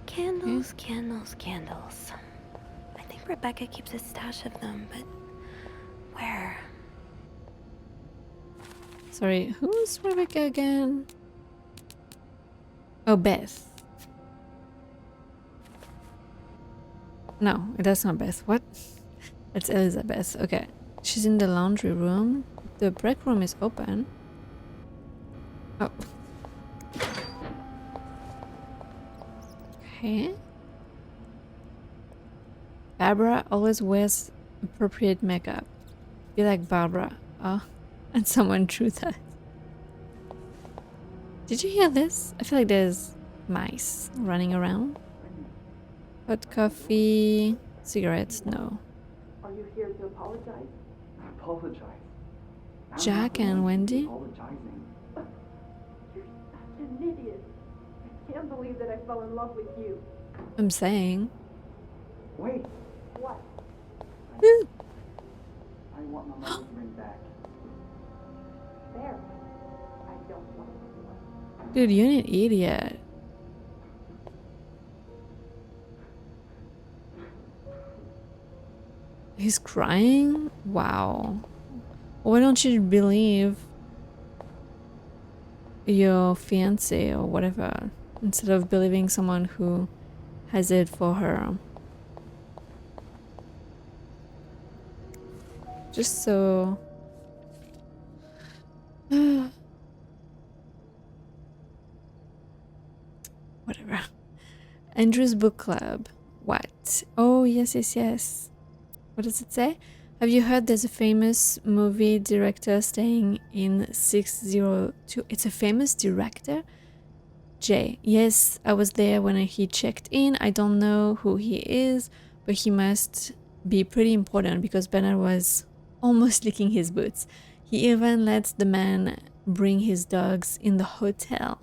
Candles, candles, candles. I think Rebecca keeps a stash of them, but where? Sorry, who's Rebecca again? Oh, Beth. No, that's not Beth. What? That's Elizabeth. Okay. She's in the laundry room. The break room is open. Oh. Okay. Barbara always wears appropriate makeup. Be like Barbara. Oh, and someone drew that. Did you hear this? I feel like there's mice running around. Hot coffee, cigarettes, no. Are you here to apologize? Apologize. I'm Jack not the and one Wendy? apologizing. You're such an idiot. I can't believe that I fell in love with you. I'm saying. Wait, What? I want my mother's ring back. There. I don't want it. Dude, you're an idiot. He's crying? Wow. Why don't you believe your fiance or whatever instead of believing someone who has it for her? Just so... whatever. Andrew's book club. What? Oh, yes, yes, yes. What does it say? Have you heard there's a famous movie director staying in 602? It's a famous director? Jay. Yes, I was there when he checked in. I don't know who he is, but he must be pretty important because Bernard was almost licking his boots. He even lets the man bring his dogs in the hotel.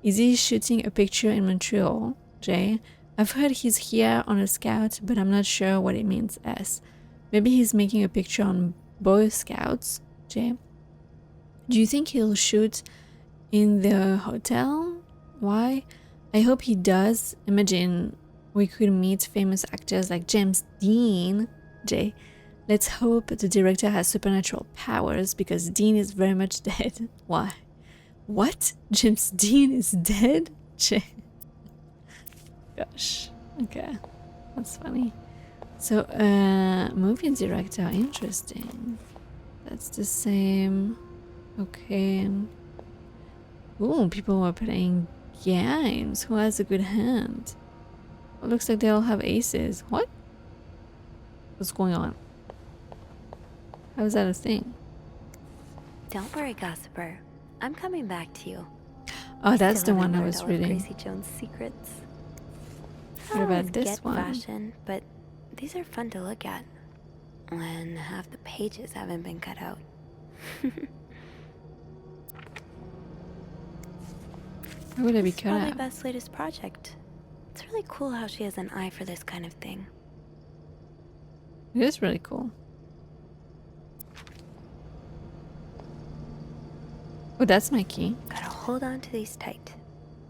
Is he shooting a picture in Montreal, Jay? I've heard he's here on a scout, but I'm not sure what it means as. Maybe he's making a picture on Boy Scouts, Jay. Do you think he'll shoot in the hotel? Why? I hope he does. Imagine we could meet famous actors like James Dean, Jay. Let's hope the director has supernatural powers because Dean is very much dead. Why? What? James Dean is dead? Jay. Gosh. Okay. That's funny. So, movie director. Interesting. That's the same. Okay. Ooh, people were playing games. Who has a good hand? It looks like they all have aces. What? What's going on? How is that a thing? Don't worry, gossiper. I'm coming back to you. Oh, that's Still the one haven't I learned was all of reading. Gracie Jones' secrets. What I about always this get one? fashion, but these are fun to look at. When half the pages haven't been cut out. Why would I be This is cut probably out? Beth's latest project. It's really cool how she has an eye for this kind of thing. It is really cool. Oh, that's my key. Gotta hold on to these tight.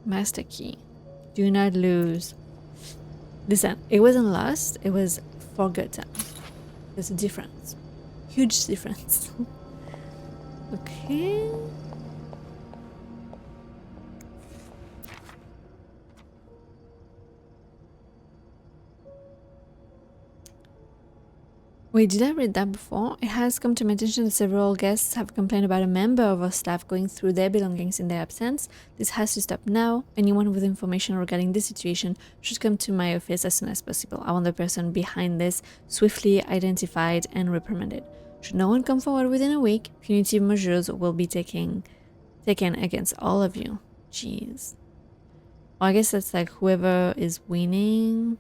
Master key. Do not lose. Listen, it wasn't lost, it was forgotten. There's a difference. Huge difference. Okay. Wait, did I read that before? It has come to my attention that several guests have complained about a member of our staff going through their belongings in their absence. This has to stop now. Anyone with information regarding this situation should come to my office as soon as possible. I want the person behind this swiftly identified and reprimanded. Should no one come forward within a week, punitive measures will be taken against all of you. Jeez. Well, I guess that's like whoever is winning.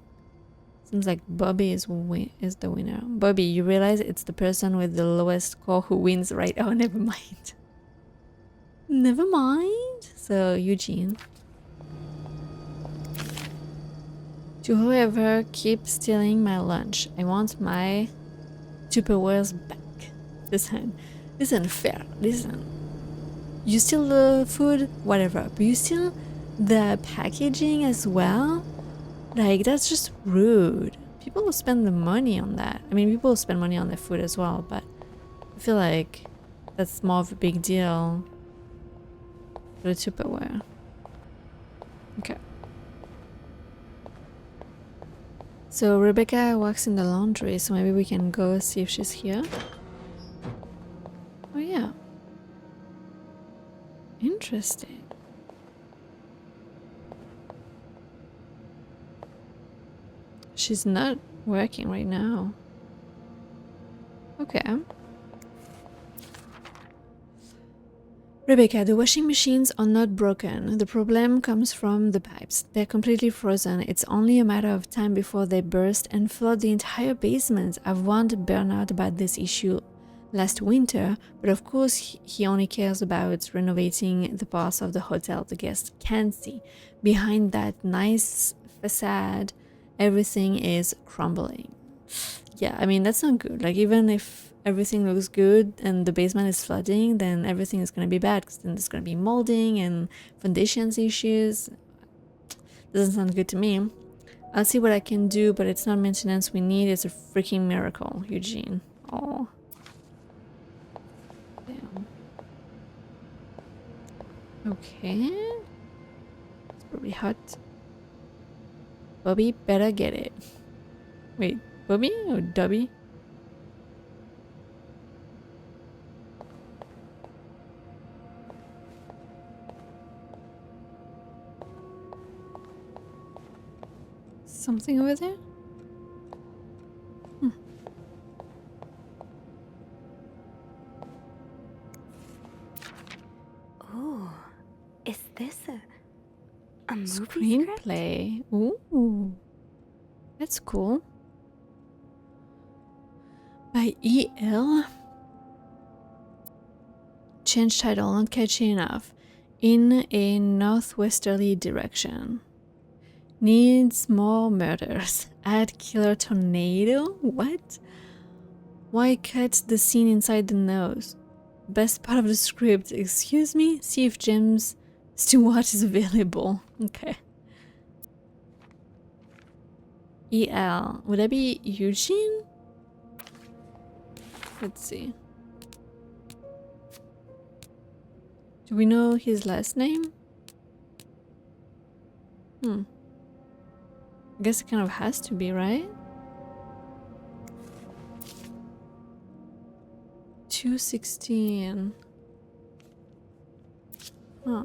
Seems like Bobby is the winner. Bobby, you realize it's the person with the lowest score who wins, right? Oh, never mind. Never mind. So, Eugene. To whoever keeps stealing my lunch, I want my Tupperwares back. This unfair. Listen. You steal the food, whatever, but you steal the packaging as well? Like, that's just rude. People will spend the money on that. I mean, people will spend money on their food as well, but I feel like that's more of a big deal for the Tupperware. Okay. So Rebecca works in the laundry, so maybe we can go see if she's here. Oh yeah. Interesting. She's not working right now. Okay. Rebecca, the washing machines are not broken. The problem comes from the pipes. They're completely frozen. It's only a matter of time before they burst and flood the entire basement. I've warned Bernard about this issue last winter, but of course he only cares about renovating the parts of the hotel the guests can see. Behind that nice facade, everything is crumbling. Yeah, I mean, that's not good. Like, even if everything looks good and the basement is flooding, then everything is going to be bad, because then there's going to be molding and foundations issues. Doesn't sound good to me. I'll see what I can do, but it's not maintenance we need. It's a freaking miracle, Eugene. Oh. Damn. Okay. It's probably hot. Bobby better get it. Wait, Bobby or Dobby? Something over there? Ooh, is this a movie script? Screenplay. Ooh. That's cool. By E.L. Change title, not catchy enough. In a northwesterly direction. Needs more murders. Add killer tornado? What? Why cut the scene inside the nose? Best part of the script. Excuse me? See if James Stewart is available. Okay. E.L. Would that be Eugene? Let's see. Do we know his last name? I guess it kind of has to be, right? 216. Huh.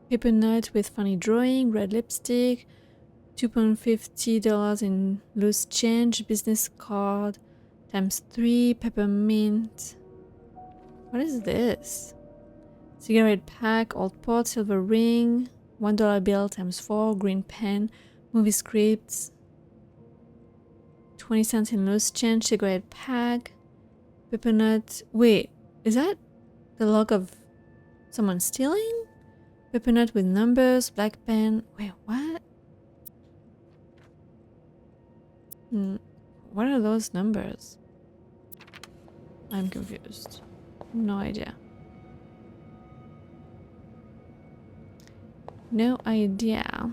Paper nut with funny drawing, red lipstick, $2.50 in loose change, business card, times 3, peppermint. What is this? Cigarette pack, old pot, silver ring, $1 bill times 4, green pen, movie scripts, 20 cents in loose change, cigarette pack, peppermint. Wait, is that the log of someone stealing? Peppermint with numbers, black pen. Wait, what? What are those numbers? I'm confused. No idea. No idea.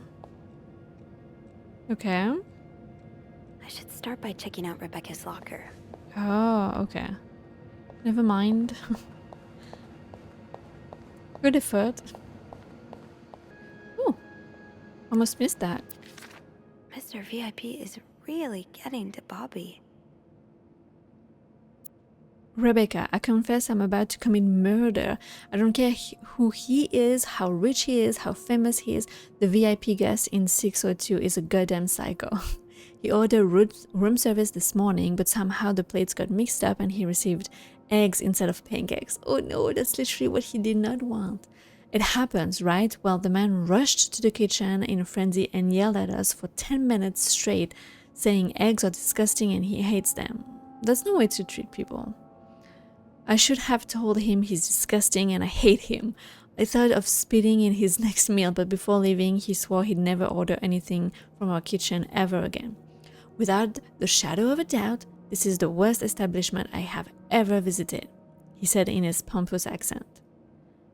Okay. I should start by checking out Rebecca's locker. Oh, okay. Never mind. Good effort. Oh, almost missed that. Mr. VIP is really getting to Bobby. Rebecca, I confess I'm about to commit murder. I don't care who he is, how rich he is, how famous he is. The VIP guest in 602 is a goddamn psycho. He ordered room service this morning, but somehow the plates got mixed up and he received eggs instead of pancakes. Oh no, that's literally what he did not want. It happens, right? Well, the man rushed to the kitchen in a frenzy and yelled at us for 10 minutes straight, saying eggs are disgusting and he hates them. That's no way to treat people. I should have told him he's disgusting and I hate him. I thought of spitting in his next meal, but before leaving, he swore he'd never order anything from our kitchen ever again. Without the shadow of a doubt, this is the worst establishment I have ever visited, he said in his pompous accent.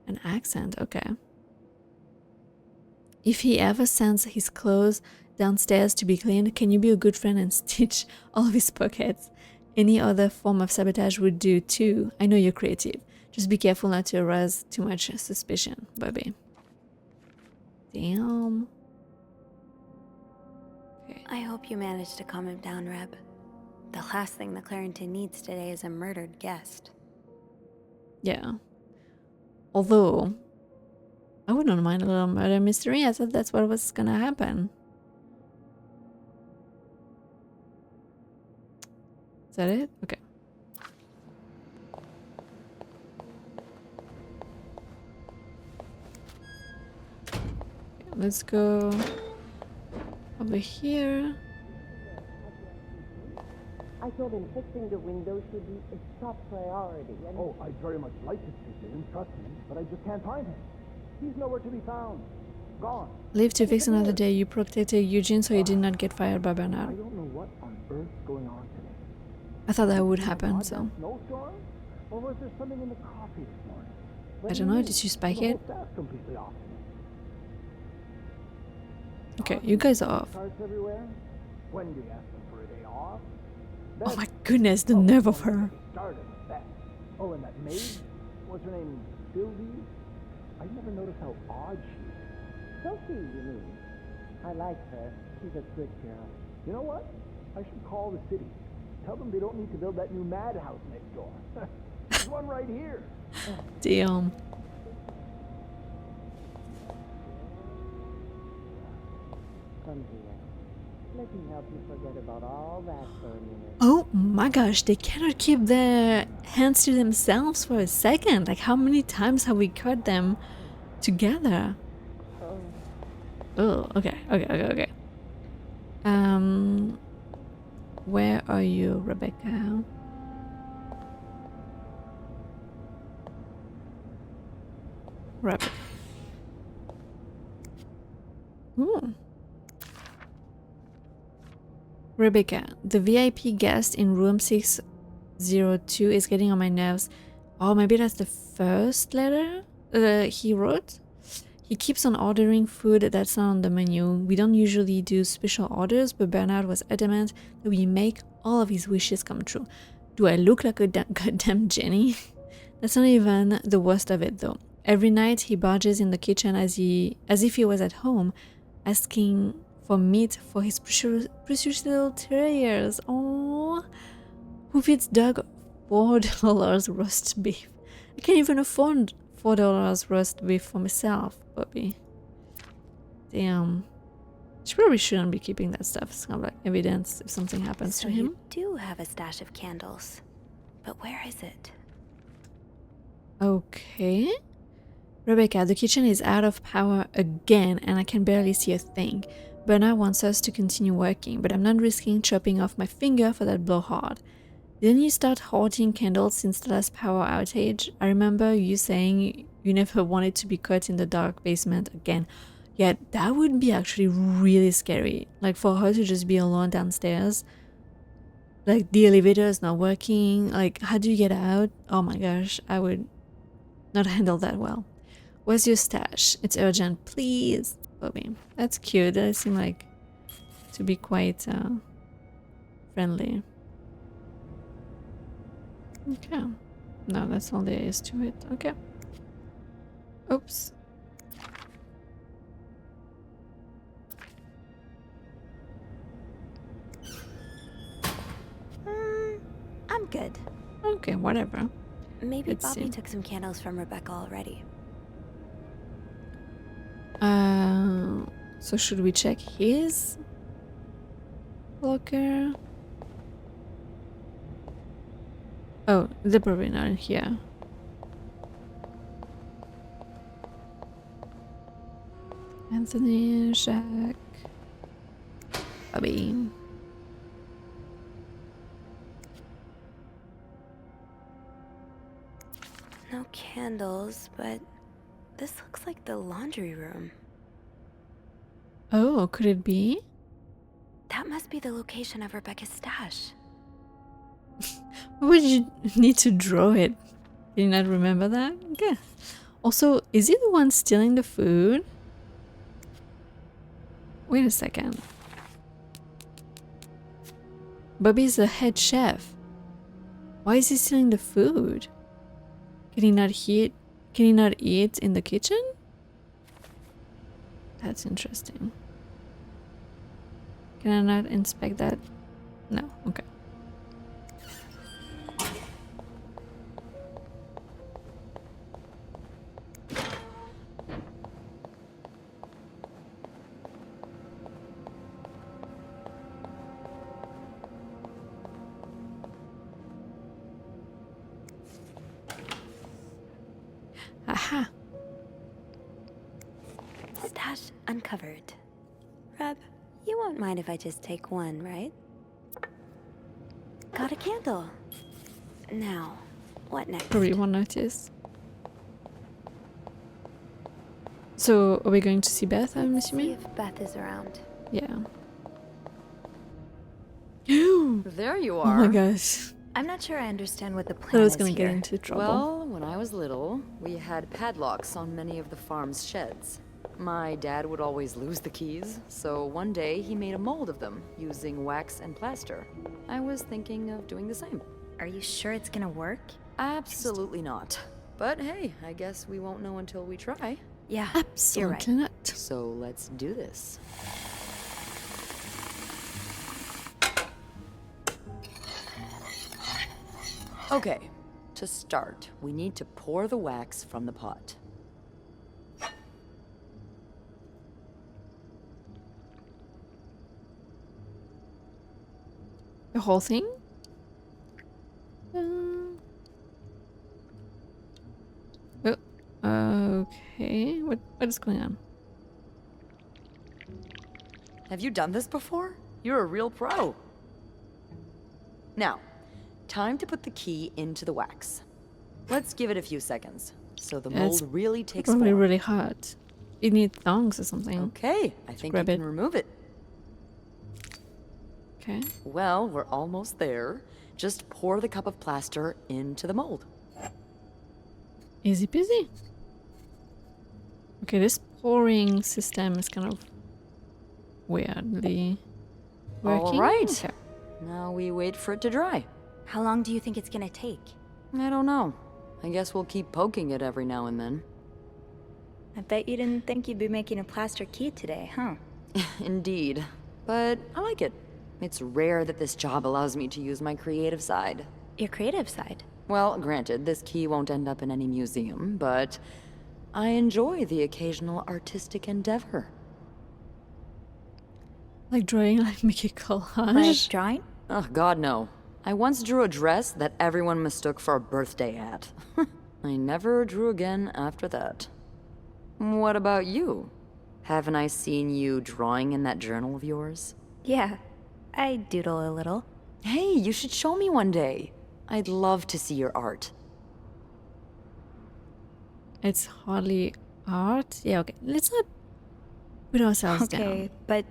An accent, okay. If he ever sends his clothes downstairs to be cleaned, can you be a good friend and stitch all of his pockets? Any other form of sabotage would do too. I know you're creative. Just be careful not to arouse too much suspicion, Bobby. Damn. Okay. I hope you managed to calm him down, Reb. The last thing the Clarington needs today is a murdered guest. Yeah. Although, I wouldn't mind a little murder mystery. I thought that's what was gonna happen. Is that it? Okay. Let's go over here. I told him fixing the window should be a top priority. And Oh, I'd very much like to speak to him, trust me, but I just can't find him. He's nowhere to be found. Gone. Live to fix another day. You protected Eugene so he did not get fired by I Bernard. don't know what on earth's going on today. I thought that would happen, so. Snowstorm? Or was there something in the coffee this morning? I don't know, did you spike it? The whole staff's completely off. Okay, you guys are off. Carts everywhere. Wendy asked them for a day off. Oh my goodness, the nerve of her. Started with that. Oh, and that maid? What's her name? Sylvie? I never noticed how odd she is. Sophie, you mean? I like her. She's a good girl. You know what? I should call the city. Tell them they don't need to build that new madhouse next door. There's one right here. Damn. Come here. Let me help you forget about all that for a minute. Oh my gosh, they cannot keep their hands to themselves for a second. Like, how many times have we cut them together? Oh, okay. Where are you, Rebecca? Rebecca. Ooh. Rebecca, the VIP guest in room 602 is getting on my nerves. Oh, maybe that's the first letter he wrote? He keeps on ordering food that's not on the menu. We don't usually do special orders, but Bernard was adamant that we make all of his wishes come true. Do I look like a goddamn Jenny? That's not even the worst of it, though. Every night he barges in the kitchen as if he was at home, asking for meat for his precious little terriers. Oh, who feeds Doug $4 roast beef? I can't even afford $4 roast beef for myself, Bobby. Damn. She probably shouldn't be keeping that stuff. It's kind of like evidence if something happens So to him. you do have a stash of candles. But where is it? Okay. Rebecca, the kitchen is out of power again and I can barely see a thing. Bernard wants us to continue working, but I'm not risking chopping off my finger for that blowhard. Didn't you start hoarding candles since the last power outage? I remember you saying you never wanted to be caught in the dark basement again. Yeah, that would be actually really scary. Like for her to just be alone downstairs. Like the elevator is not working. Like how do you get out? Oh my gosh, I would not handle that well. Where's your stash? It's urgent, please. Bobby. That's cute. They seem like to be quite friendly. Okay. No, that's all there is to it. Okay. Oops. I'm good. Okay, whatever. Maybe Let's Bobby see. took some candles from Rebecca already. So should we check his locker? Oh, they're probably not in here. Anthony, Jack, Bobby. No candles, but this looks like the laundry room. Oh, could it be? That must be the location of Rebecca's stash. Why would you need to draw it? Did you not remember that? Okay. Also, is he the one stealing the food? Wait a second. Bobby's the head chef. Why is he stealing the food? Can he not eat? Can he not eat in the kitchen? That's interesting. Can I not inspect that? No. Okay. Aha. Stash uncovered. Reb, you won't mind if I just take one, right? Got a candle. Now, what next? Probably won't notice. So, are we going to see Beth, I'm See assuming? if Beth is around. Yeah. There you Oh are. my gosh. I'm not sure I understand what the plan Thought I was is gonna get here. into trouble. Well, when I was little, we had padlocks on many of the farm's sheds. My dad would always lose the keys, so one day he made a mold of them using wax and plaster. I was thinking of doing the same. Are you sure it's gonna work? Absolutely not. But hey, I guess we won't know until we try. Yeah, Absolutely not. So let's do this. Okay, to start, we need to pour the wax from the pot. The whole thing? Okay. What is going on? Have you done this before? You're a real pro. Now, time to put the key into the wax. Let's give it a few seconds, so the Yeah, it's mold really takes Probably form. really hot. You need thongs or something. Okay, I think you grab can it. remove it. Okay. Well, we're almost there. Just pour the cup of plaster into the mold. Easy peasy. Okay, this pouring system is kind of weirdly working. All right. Okay. Now we wait for it to dry. How long do you think it's gonna take? I don't know. I guess we'll keep poking it every now and then. I bet you didn't think you'd be making a plaster key today, huh? Indeed. But I like it. It's rare that this job allows me to use my creative side. Your creative side. Well, granted, this key won't end up in any museum, but I enjoy the occasional artistic endeavor. Like drawing, like make a collage. Like drawing? Oh, God, no. I once drew a dress that everyone mistook for a birthday hat. I never drew again after that. What about you? Haven't I seen you drawing in that journal of yours? Yeah, I doodle a little. Hey, you should show me one day. I'd love to see your art. It's hardly art. Yeah, okay. Let's not put ourselves down. Okay, but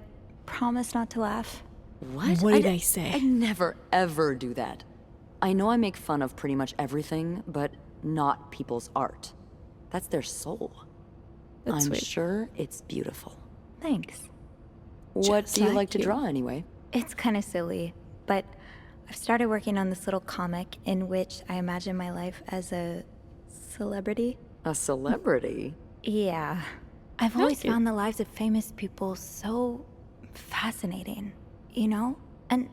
promise not to laugh. What? What did I say? I never, ever do that. I know I make fun of pretty much everything, but not people's art. That's their soul. That's I'm sweet. sure it's beautiful. Thanks. What Just do you like like to you. draw anyway? It's kind of silly, but I've started working on this little comic in which I imagine my life as a celebrity. A celebrity? Yeah. I've always cute. found the lives of famous people so fascinating, you know? And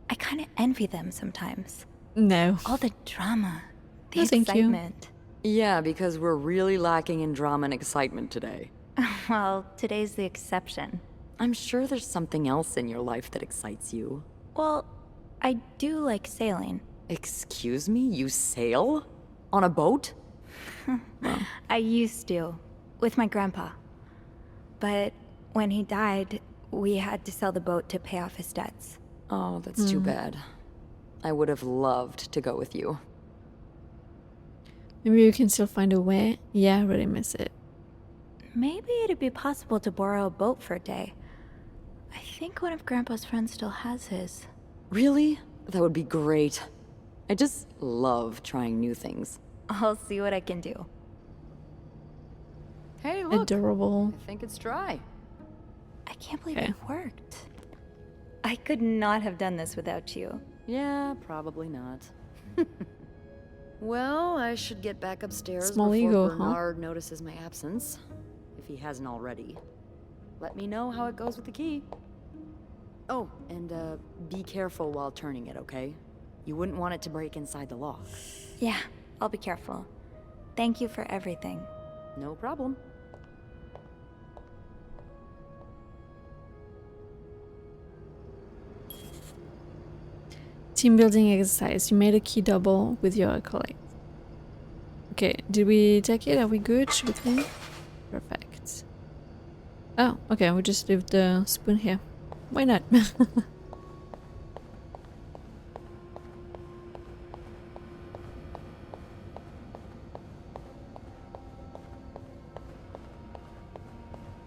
I kind of envy them sometimes. No. All the drama, the No, thank you. excitement. Yeah, because we're really lacking in drama and excitement today. Well, today's the exception. I'm sure there's something else in your life that excites you. Well, I do like sailing. Excuse me? You sail? On a boat? I used to, with my grandpa. But when he died, we had to sell the boat to pay off his debts. Oh, that's too bad. I would have loved to go with you. Maybe you can still find a way. Yeah, I really miss it. Maybe it'd be possible to borrow a boat for a day. I think one of Grandpa's friends still has his. Really? That would be great. I just love trying new things. I'll see what I can do. Hey, look. Adorable. I think it's dry. I can't believe Okay. it worked. I could not have done this without you. Yeah, probably not. Well, I should get back upstairs Small before ego, huh? Bernard notices my absence. If he hasn't already. Let me know how it goes with the key. Oh, and be careful while turning it, okay? You wouldn't want it to break inside the lock. Yeah, I'll be careful. Thank you for everything. No problem. Team building exercise. You made a key double with your acolyte. Okay, did we take it? Are we good? Should we clean? Perfect. Oh, okay, we just leave the spoon here. Why not?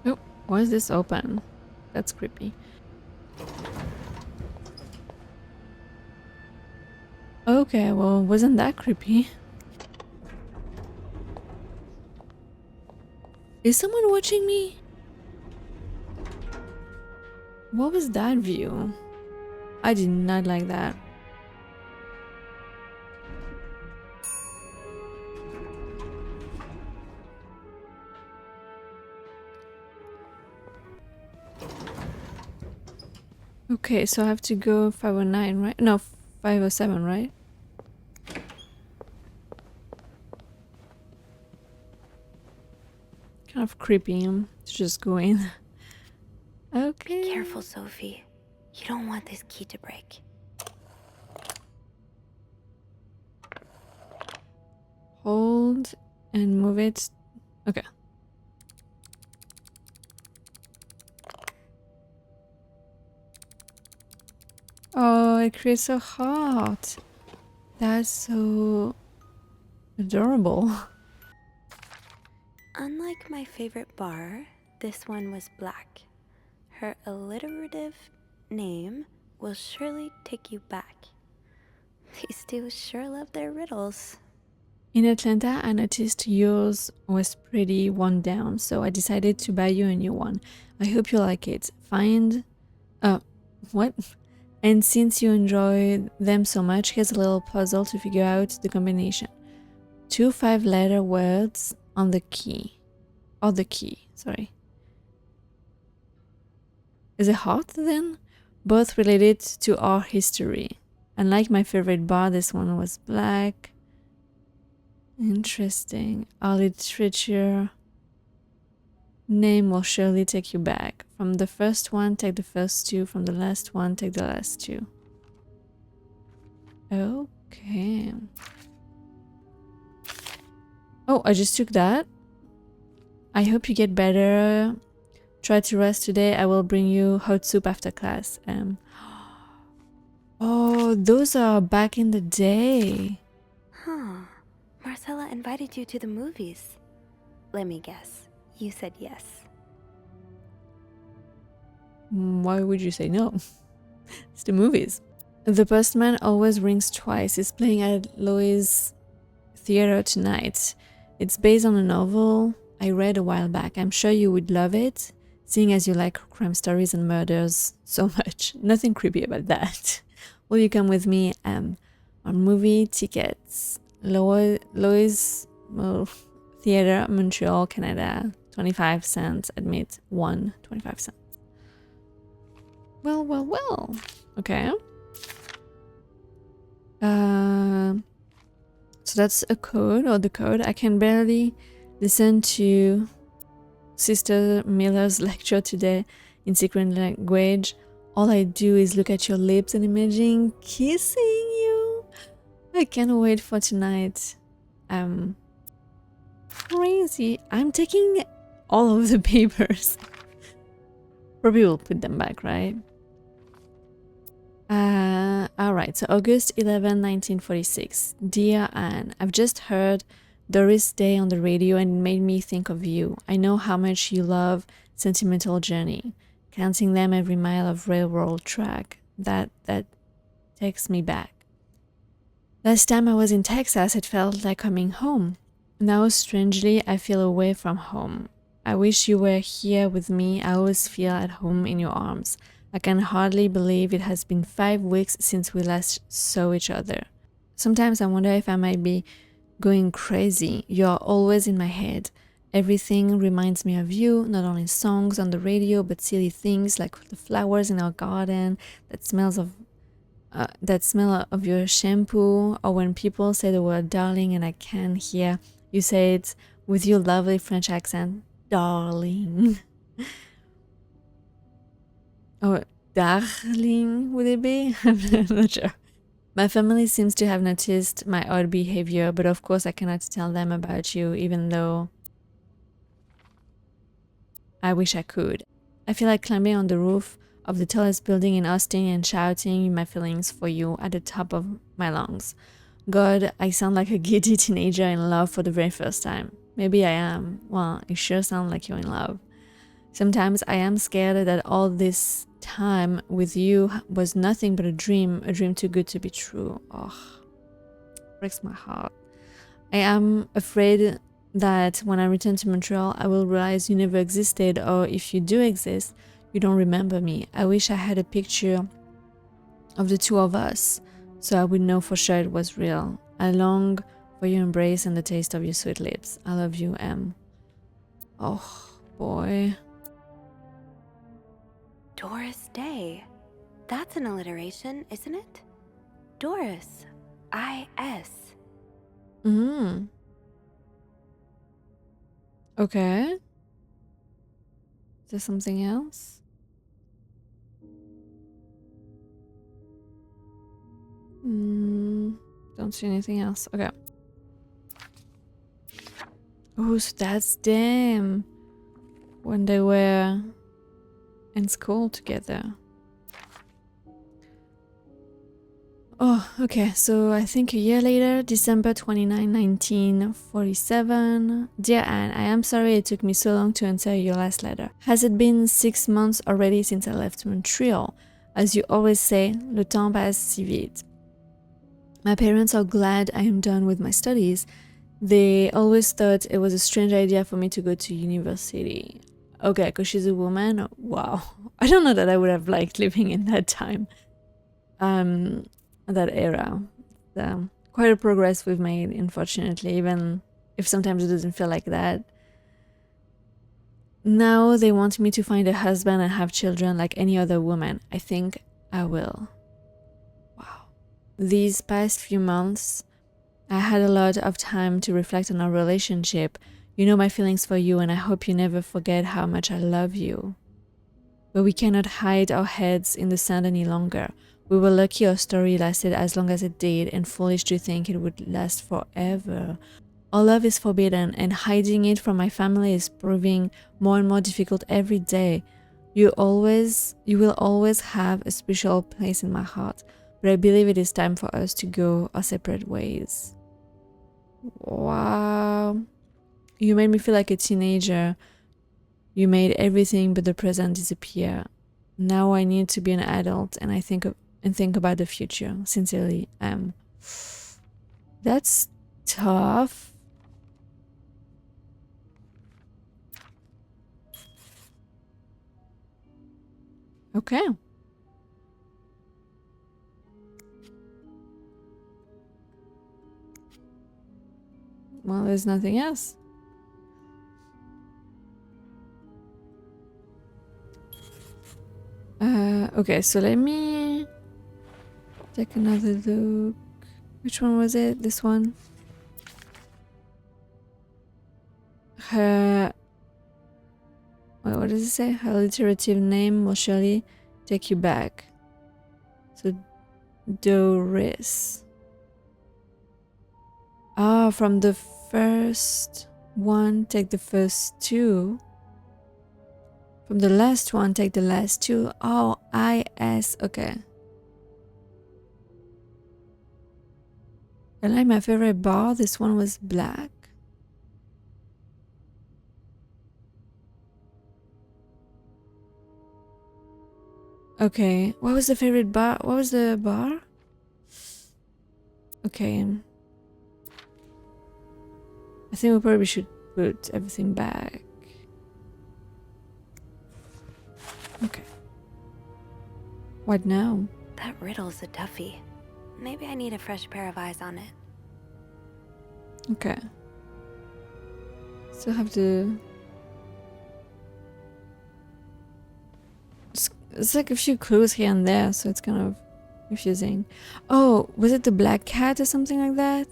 Oh, why is this open? That's creepy. Okay, well, wasn't that creepy? Is someone watching me? What was that view? I did not like that. Okay, so I have to go 509, right? No, 507, right? Kind of creepy to just go in. Okay. Be careful, Sophie. You don't want this key to break. Hold and move it. Okay. Oh, it creates a heart. That's so adorable. Unlike my favorite bar, this one was black. Her alliterative name will surely take you back. These two sure love their riddles. In Atlanta, I noticed yours was pretty worn down, so I decided to buy you a new one. I hope you like it. What? And since you enjoy them so much, here's a little puzzle to figure out the combination. 2 5-letter words on the key. Or the key, sorry. Is it heart then? Both related to our history. Unlike my favorite bar, this one was black. Interesting. Our literature. name will surely take you back. From the first one, take the first two. From the last one, take the last two. Okay. Oh, I just took that. I hope you get better. Try to rest today. I will bring you hot soup after class. Oh, those are back in the day. Huh. Marcella invited you to the movies. Let me guess. You said yes. Why would you say no? It's the movies. The Postman Always Rings Twice is playing at Loews Theatre tonight. It's based on a novel I read a while back. I'm sure you would love it, seeing as you like crime stories and murders so much. Nothing creepy about that. Will you come with me on movie tickets? Loews Theatre, Montreal, Canada. 25 cents. Admit 1. 25 cents. Well, well, well. Okay. So that's a code, or the code. I can barely listen to Sister Miller's lecture today in secret language. All I do is look at your lips and imagine kissing you. I can't wait for tonight. Crazy. I'm taking all of the papers. Probably will put them back, right? Alright, so August 11, 1946. Dear Anne, I've just heard Doris Day on the radio and it made me think of you. I know how much you love Sentimental Journey, counting them every mile of railroad track. That takes me back. Last time I was in Texas, it felt like coming home. Now, strangely, I feel away from home. I wish you were here with me. I always feel at home in your arms. I can hardly believe it has been 5 weeks since we last saw each other. Sometimes I wonder if I might be going crazy. You're always in my head. Everything reminds me of you, not only songs on the radio, but silly things like the flowers in our garden, that smell of your shampoo, or when people say the word darling and I can't hear you say it with your lovely French accent, darling. Or darling, would it be? I'm not sure. My family seems to have noticed my odd behavior, but of course I cannot tell them about you, even though I wish I could. I feel like climbing on the roof of the tallest building in Austin and shouting my feelings for you at the top of my lungs. God, I sound like a giddy teenager in love for the very first time. Maybe I am. Well, you sure sound like you're in love. Sometimes I am scared that all this time with you was nothing but a dream too good to be true. Oh, breaks my heart. I am afraid that when I return to Montreal, I will realize you never existed, or if you do exist, you don't remember me. I wish I had a picture of the two of us, so I would know for sure it was real. I long for your embrace and the taste of your sweet lips. I love you, M. Oh, boy. Doris Day. That's an alliteration, isn't it? Doris. I-S. Okay. Is there something else? Don't see anything else. Okay. Oh, so that's them. When they were in school together. Oh, okay. So I think a year later, December 29, 1947. Dear Anne, I am sorry it took me so long to answer your last letter. Has it been 6 months already since I left Montreal? As you always say, le temps passe si vite. My parents are glad I am done with my studies. They always thought it was a strange idea for me to go to university. Okay, because she's a woman? Wow. I don't know that I would have liked living in that time. That era. Quite a progress we've made, unfortunately, even if sometimes it doesn't feel like that. Now they want me to find a husband and have children like any other woman. I think I will. Wow. These past few months, I had a lot of time to reflect on our relationship. You know my feelings for you, and I hope you never forget how much I love you. But we cannot hide our heads in the sand any longer. We were lucky our story lasted as long as it did, and foolish to think it would last forever. Our love is forbidden, and hiding it from my family is proving more and more difficult every day. You will always have a special place in my heart, but I believe it is time for us to go our separate ways. Wow. You made me feel like a teenager. You made everything but the present disappear. Now I need to be an adult, and I think about the future. Sincerely, Em. That's tough. Okay. Well, there's nothing else. Okay, so let me take another look. Which one was it? This one? Her... Wait, what does it say? Her alliterative name will surely take you back. So, Doris. Ah, from the first one, take the first two. From the last one, take the last two. Oh, I-S, okay. I like my favorite bar. This one was black. Okay, what was the favorite bar? What was the bar? Okay. I think we probably should put everything back. Okay. What now? That riddle's a toughie. Maybe I need a fresh pair of eyes on it. Okay. Still have to... It's like a few clues here and there, so it's kind of confusing. Oh, was it the black cat or something like that?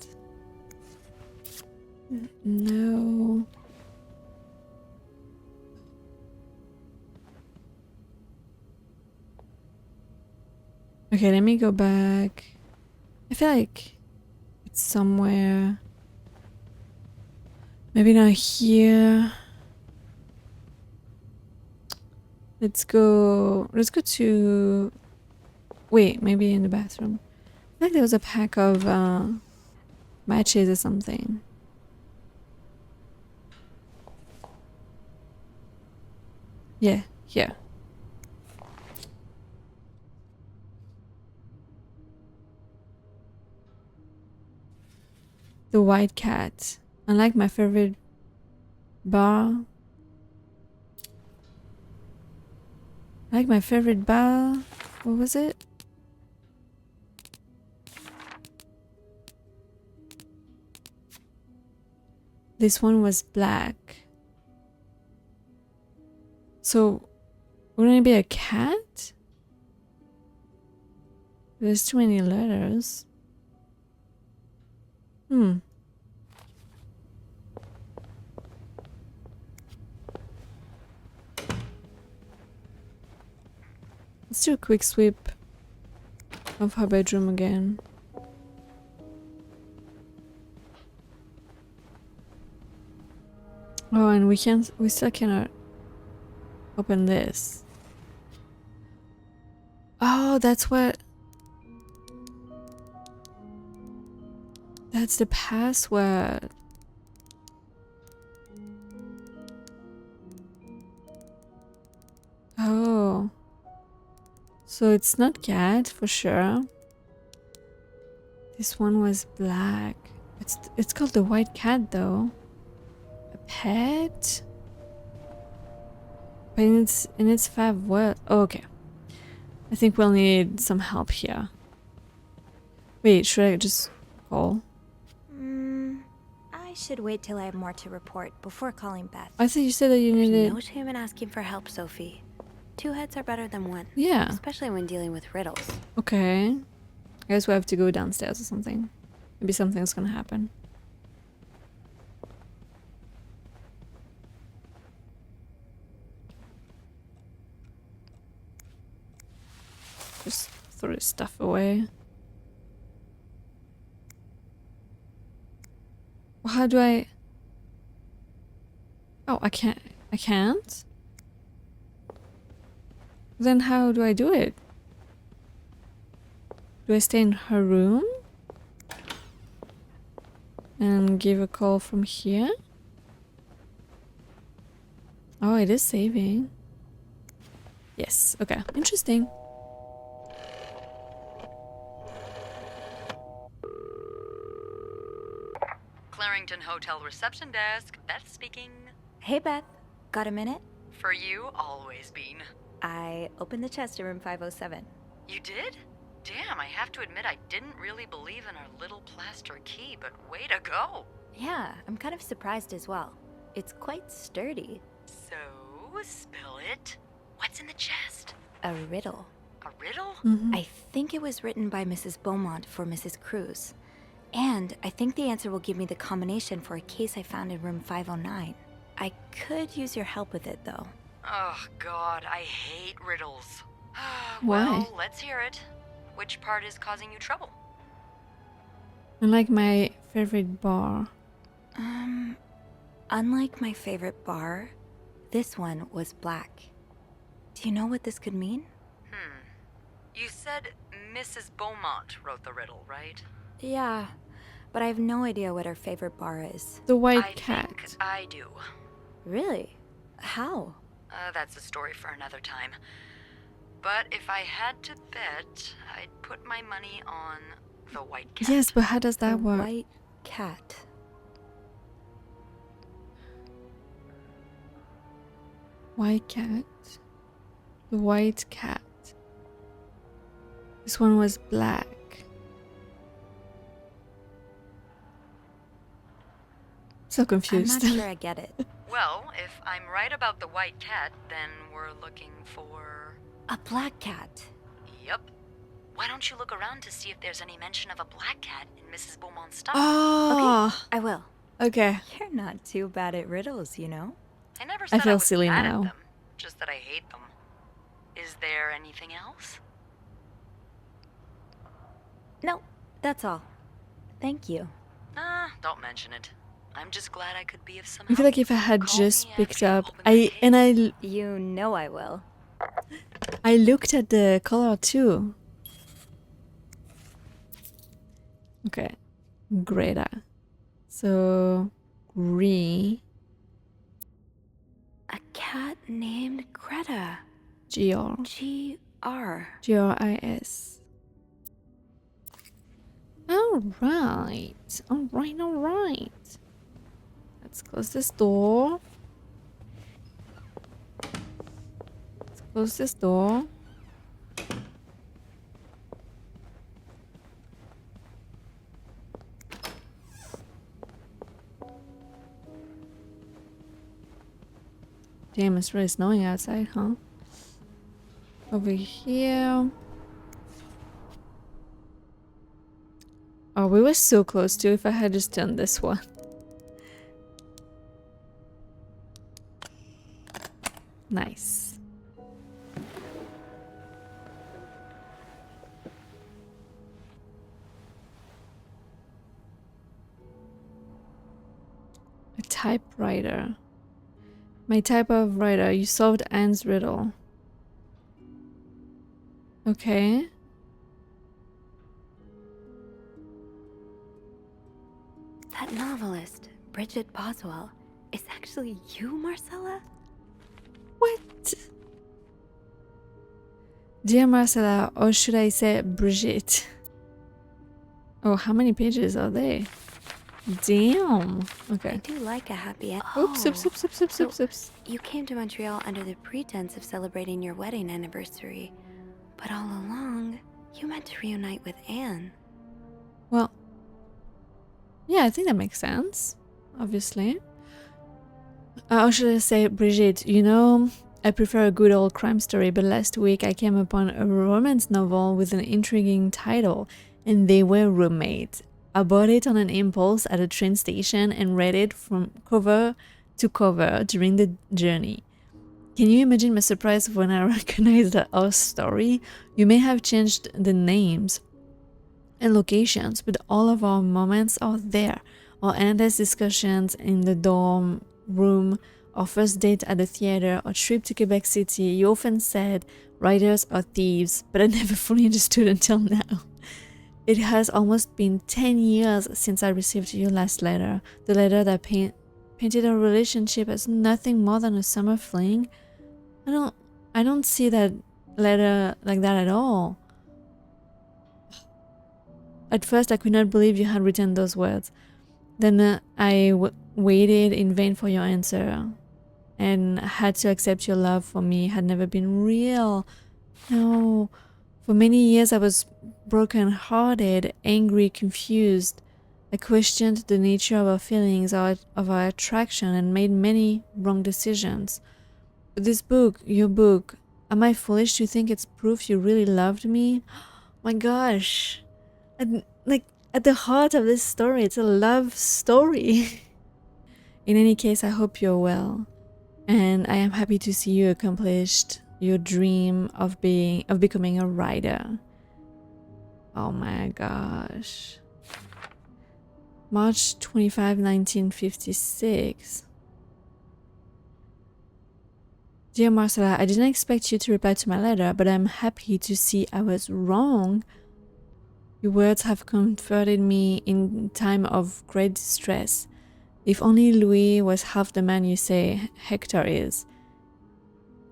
No. Okay, let me go back. I feel like it's somewhere. Maybe not here. Let's go to... Wait, maybe in the bathroom. I feel like there was a pack of matches or something. Yeah, here. The white cat. Unlike my favorite bar. Like my favorite bar. What was it? This one was black. So, wouldn't it be a cat? There's too many letters. Let's do a quick sweep of her bedroom again. Oh, and we still cannot open this. Oh, that's what... That's the password. Oh. So it's not cat for sure. This one was black. It's called the white cat though. A pet? But in its 5 words. Oh, okay. I think we'll need some help here. Wait, should I just call? I should wait till I have more to report before calling Beth. I thought you said that you needed... No shame in asking for help, Sophie. 2 heads are better than 1. Yeah. Especially when dealing with riddles. Okay. I guess we have to go downstairs or something. Maybe something's gonna happen. Just throw stuff away. Well, how do I... Oh, I can't. I can't? Then how do I do it? Do I stay in her room? And give a call from here? Oh, it is saving. Yes, okay. Interesting. Clarington Hotel reception desk. Beth speaking. Hey, Beth. Got a minute? For you, always, Bean. I opened the chest in room 507. You did? Damn, I have to admit I didn't really believe in our little plaster key, but way to go. Yeah, I'm kind of surprised as well. It's quite sturdy. So, spill it. What's in the chest? A riddle. A riddle? I think it was written by Mrs. Beaumont for Mrs. Cruz. And I think the answer will give me the combination for a case I found in room 509. I could use your help with it, though. Oh, God, I hate riddles. Why? Well, let's hear it. Which part is causing you trouble? Unlike my favorite bar. Unlike my favorite bar, this one was black. Do you know what this could mean? You said Mrs. Beaumont wrote the riddle, right? Yeah, but I have no idea what her favorite bar is. The white I cat. think I do. Really? How? That's a story for another time. But if I had to bet, I'd put my money on the white cat. Yes, but how does that The work? white cat. White cat. The white cat. This one was black. So I'm confused. not sure I get it. Well, if I'm right about the white cat, then we're looking for... A black cat. Yup. Why don't you look around to see if there's any mention of a black cat in Mrs. Beaumont's stuff? Oh, I will. okay. You're not too bad at riddles, you know? I never said I feel was silly mad now. at them, just that I hate them. Is there anything else? No, that's all. Thank you. Don't mention it. I'm just glad I could be of some I feel help. like if I had Call just me picked after you up, open that case. You know I will. I looked at the color too. Okay, Greta. So green. A cat named Greta. GR. G-R. GRIS. Alright. Alright. Let's close this door. Let's close this door. Damn, it's really snowing outside, huh? Over here. Oh, we were so close to if I had just done this one. Nice. A typewriter. My type of writer. You solved Anne's riddle. Okay. That novelist, Bridget Boswell, is actually you, Marcella? What? Dear Marcella, or should I say Brigitte? Oh, how many pages are they? Damn. I Okay. do like a happy end. Oops, oops, oops, oops, oops, oops, oops. You came to Montreal under the pretense of celebrating your wedding anniversary, but all along, you meant to reunite with Anne. Well, yeah, I think that makes sense. Obviously. Or should I say, Brigitte, you know, I prefer a good old crime story, but last week I came upon a romance novel with an intriguing title, and they were roommates. I bought it on an impulse at a train station and read it from cover to cover during the journey. Can you imagine my surprise when I recognized our story? You may have changed the names and locations, but all of our moments are there. Our endless discussions in the dorm room, our first date at the theater, our trip to Quebec City. You often said writers are thieves, but I never fully understood until now. It has almost been 10 years since I received your last letter, the letter that painted our relationship as nothing more than a summer fling. I don't see that letter like that at all. At first, I could not believe you had written those words. Then I waited in vain for your answer, and had to accept your love for me had never been real. No, for many years I was broken-hearted, angry, confused. I questioned the nature of our feelings, of our attraction, and made many wrong decisions. But this book, your book, am I foolish to think it's proof you really loved me? My gosh. At the heart of this story, it's a love story. In any case, I hope you're well, and I am happy to see you accomplished your dream of becoming a writer. Oh my gosh. March 25, 1956. Dear Marcella, I didn't expect you to reply to my letter, but I'm happy to see I was wrong. Your words have comforted me in time of great distress. If only Louis was half the man you say Hector is.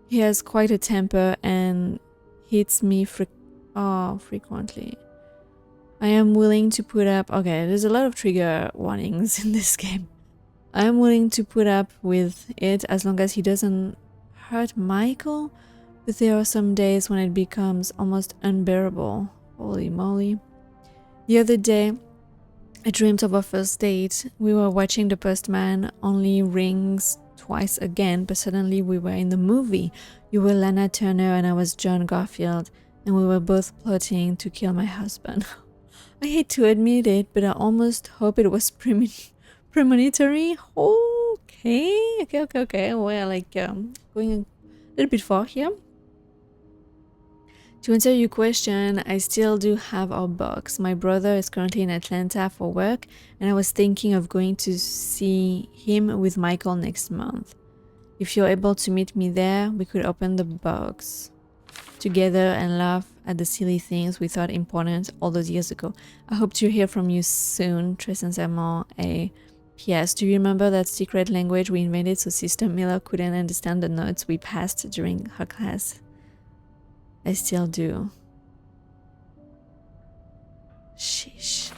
He has quite a temper and hits me frequently. I am willing to put up... Okay, there's a lot of trigger warnings in this game. I am willing to put up with it as long as he doesn't hurt Michael, but there are some days when it becomes almost unbearable. Holy moly. The other day, I dreamed of our first date. We were watching The Postman Only Rings Twice Again, but suddenly we were in the movie. You were Lana Turner and I was John Garfield, and we were both plotting to kill my husband. I hate to admit it, but I almost hope it was premonitory. Okay. We're like going a little bit far here. To answer your question, I still do have our box. My brother is currently in Atlanta for work, and I was thinking of going to see him with Michael next month. If you're able to meet me there, we could open the box together and laugh at the silly things we thought important all those years ago. I hope to hear from you soon. Très sincèrement, a P.S. Do you remember that secret language we invented so Sister Miller couldn't understand the notes we passed during her class? I still do. Sheesh.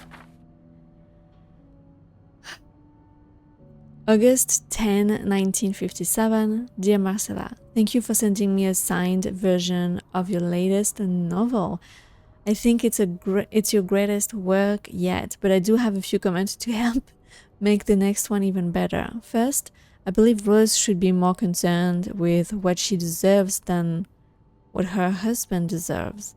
August 10, 1957. Dear Marcella, thank you for sending me a signed version of your latest novel. I think it's your greatest work yet, but I do have a few comments to help make the next one even better. First, I believe Rose should be more concerned with what she deserves than what her husband deserves.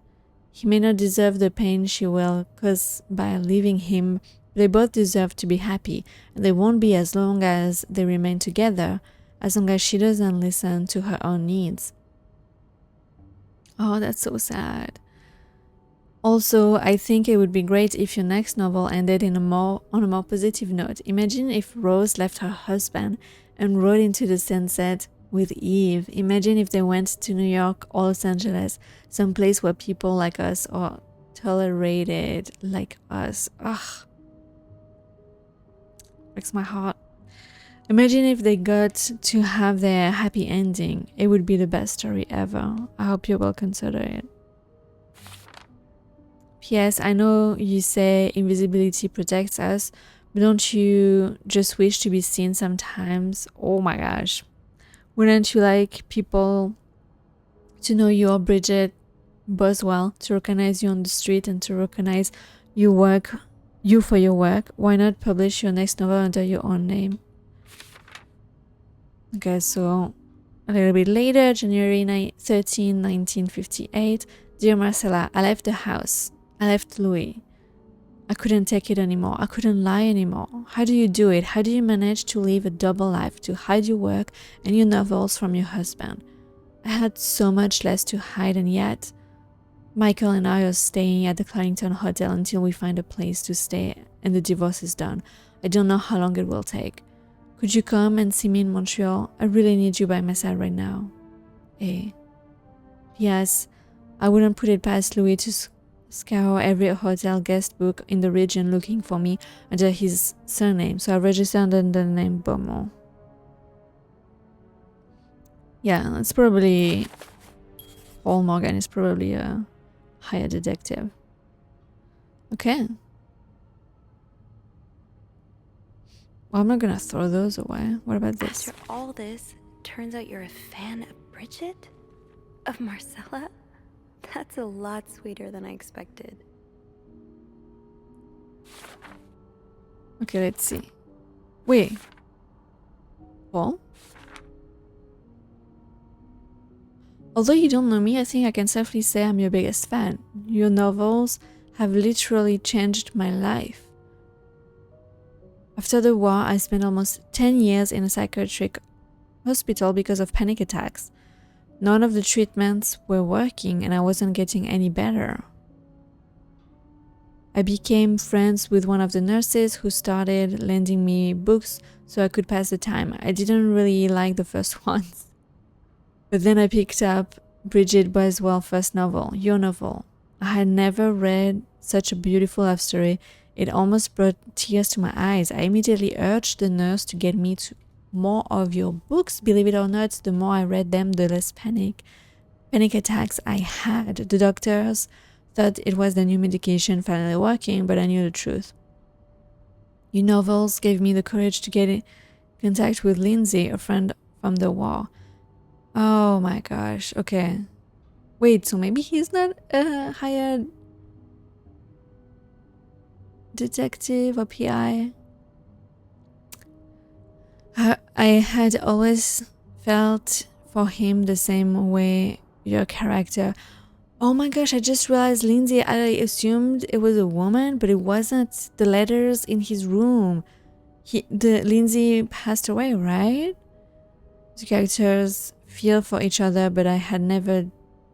He may not deserve the pain she will cause by leaving him, but they both deserve to be happy, and they won't be as long as they remain together, as long as she doesn't listen to her own needs. Oh, that's so sad. Also, I think it would be great if your next novel ended on a more positive note. Imagine if Rose left her husband and rode into the sunset with Eve. Imagine if they went to New York or Los Angeles, some place where people like us are tolerated like us. Ugh. Breaks my heart. Imagine if they got to have their happy ending. It would be the best story ever. I hope you will consider it. P.S. I know you say invisibility protects us, but don't you just wish to be seen sometimes? Oh my gosh. Wouldn't you like people to know you are Bridget Boswell, to recognize you on the street and to recognize you for your work? Why not publish your next novel under your own name? Okay, so a little bit later, January 13, 1958. Dear Marcella, I left the house. I left Louis. I couldn't take it anymore. I couldn't lie anymore. How do you do it? How do you manage to live a double life, to hide your work and your novels from your husband? I had so much less to hide, and yet Michael and I are staying at the Clarendon Hotel until we find a place to stay and the divorce is done. I don't know how long it will take. Could you come and see me in Montreal? I really need you by my side right now. A. Yes, I wouldn't put it past Louis to scour every hotel guest book in the region looking for me under his surname, so I registered under the name Beaumont. Yeah, it's probably... Paul Morgan is probably a higher detective. Okay. Well, I'm not gonna throw those away. What about this? After all this, turns out you're a fan of Bridget? Of Marcella? That's a lot sweeter than I expected. Okay, let's see. Wait. Paul? Although you don't know me, I think I can safely say I'm your biggest fan. Your novels have literally changed my life. After the war, I spent almost 10 years in a psychiatric hospital because of panic attacks. None of the treatments were working and I wasn't getting any better. I became friends with one of the nurses who started lending me books so I could pass the time. I didn't really like the first ones. But then I picked up Bridget Boswell's first novel, Your Novel. I had never read such a beautiful love story. It almost brought tears to my eyes. I immediately urged the nurse to get me to more of your books. Believe it or not, the more I read them, the less panic attacks I had. The doctors thought it was the new medication finally working, but I knew the truth. Your novels gave me the courage to get in contact with Lindsay, a friend from the war. Oh my gosh, okay. Wait, so maybe he's not a hired detective or PI? I had always felt for him the same way your character. Oh my gosh, I just realized Lindsay, I assumed it was a woman, but it wasn't. The letters in his room. Lindsay passed away, right? The characters feel for each other, but I had never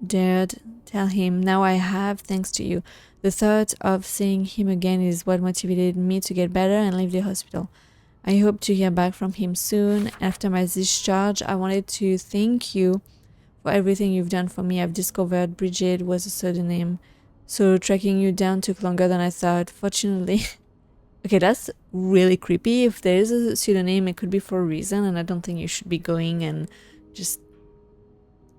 dared tell him. Now I have, thanks to you. The thought of seeing him again is what motivated me to get better and leave the hospital. I hope to hear back from him soon. After my discharge, I wanted to thank you for everything you've done for me. I've discovered Bridget was a pseudonym, so tracking you down took longer than I thought. Fortunately, okay, that's really creepy. If there is a pseudonym, it could be for a reason, and I don't think you should be going and just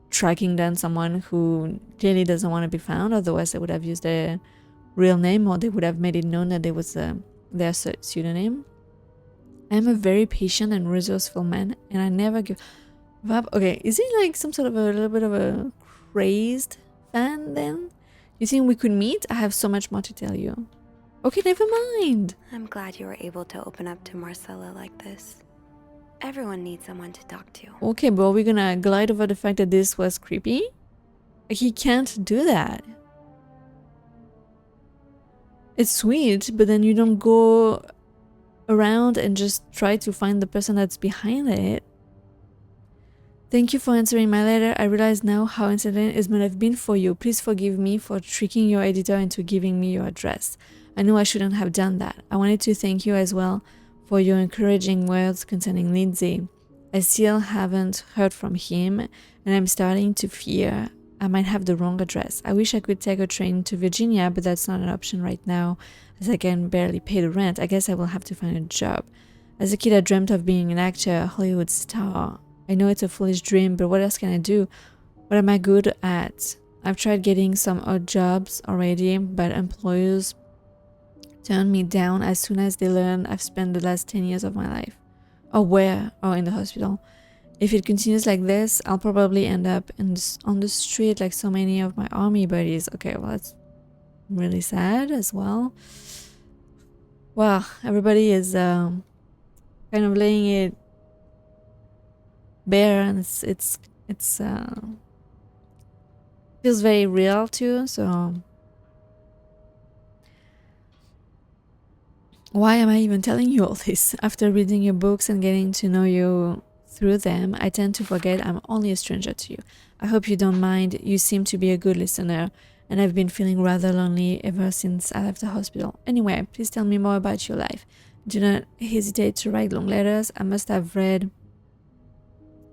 tracking down someone who clearly doesn't want to be found. Otherwise, they would have used their real name, or they would have made it known that there was their pseudonym. I'm a very patient and resourceful man, and I never give up. Okay, is he like some sort of a little bit of a crazed fan then? You think we could meet? I have so much more to tell you. Okay, never mind. I'm glad you were able to open up to Marcella like this. Everyone needs someone to talk to. Okay, but are we gonna glide over the fact that this was creepy? He can't do that. It's sweet, but then you don't go around and just try to find the person that's behind it. Thank you for answering my letter. I realize now how incident it might have been for you. Please forgive me for tricking your editor into giving me your address. I know I shouldn't have done that. I wanted to thank you as well for your encouraging words concerning Lindsay. I still haven't heard from him, and I'm starting to fear I might have the wrong address. I wish I could take a train to Virginia, but that's not an option right now, as I can barely pay the rent. I guess I will have to find a job. As a kid, I dreamt of being an actor, a Hollywood star. I know it's a foolish dream, but what else can I do? What am I good at? I've tried getting some odd jobs already, but employers turn me down as soon as they learn I've spent the last 10 years of my life. Or where? Or in the hospital. If it continues like this, I'll probably end up on the street like so many of my army buddies. Okay, well, that's really sad as well. Well, everybody is kind of laying it bare, and it's feels very real too. So why am I even telling you all this? After reading your books and getting to know you through them, I tend to forget I'm only a stranger to you. I hope you don't mind. You seem to be a good listener, and I've been feeling rather lonely ever since I left the hospital. Anyway, please tell me more about your life. Do not hesitate to write long letters. I must have read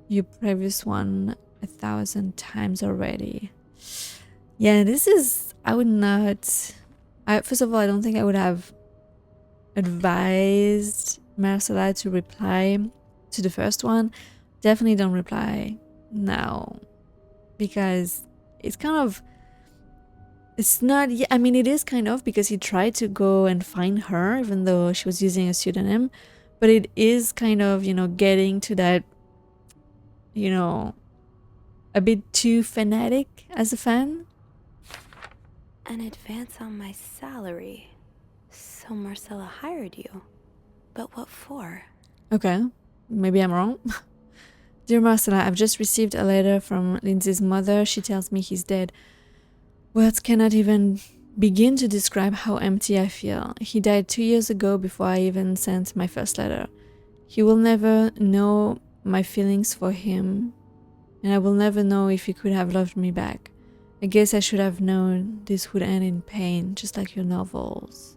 your previous one 1,000 times already. Yeah, this is... I would not... first of all, I don't think I would have advised Marcella to reply to the first one. Definitely don't reply now, because it's kind of... It's not... I mean, it is kind of, because he tried to go and find her, even though she was using a pseudonym. But it is kind of, you know, getting to that, you know, a bit too fanatic as a fan. An advance on my salary. So Marcella hired you. But what for? Okay, maybe I'm wrong. Dear Marcella, I've just received a letter from Lindsay's mother. She tells me he's dead. Words cannot even begin to describe how empty I feel. He died 2 years ago before I even sent my first letter. He will never know my feelings for him, and I will never know if he could have loved me back. I guess I should have known this would end in pain, just like your novels.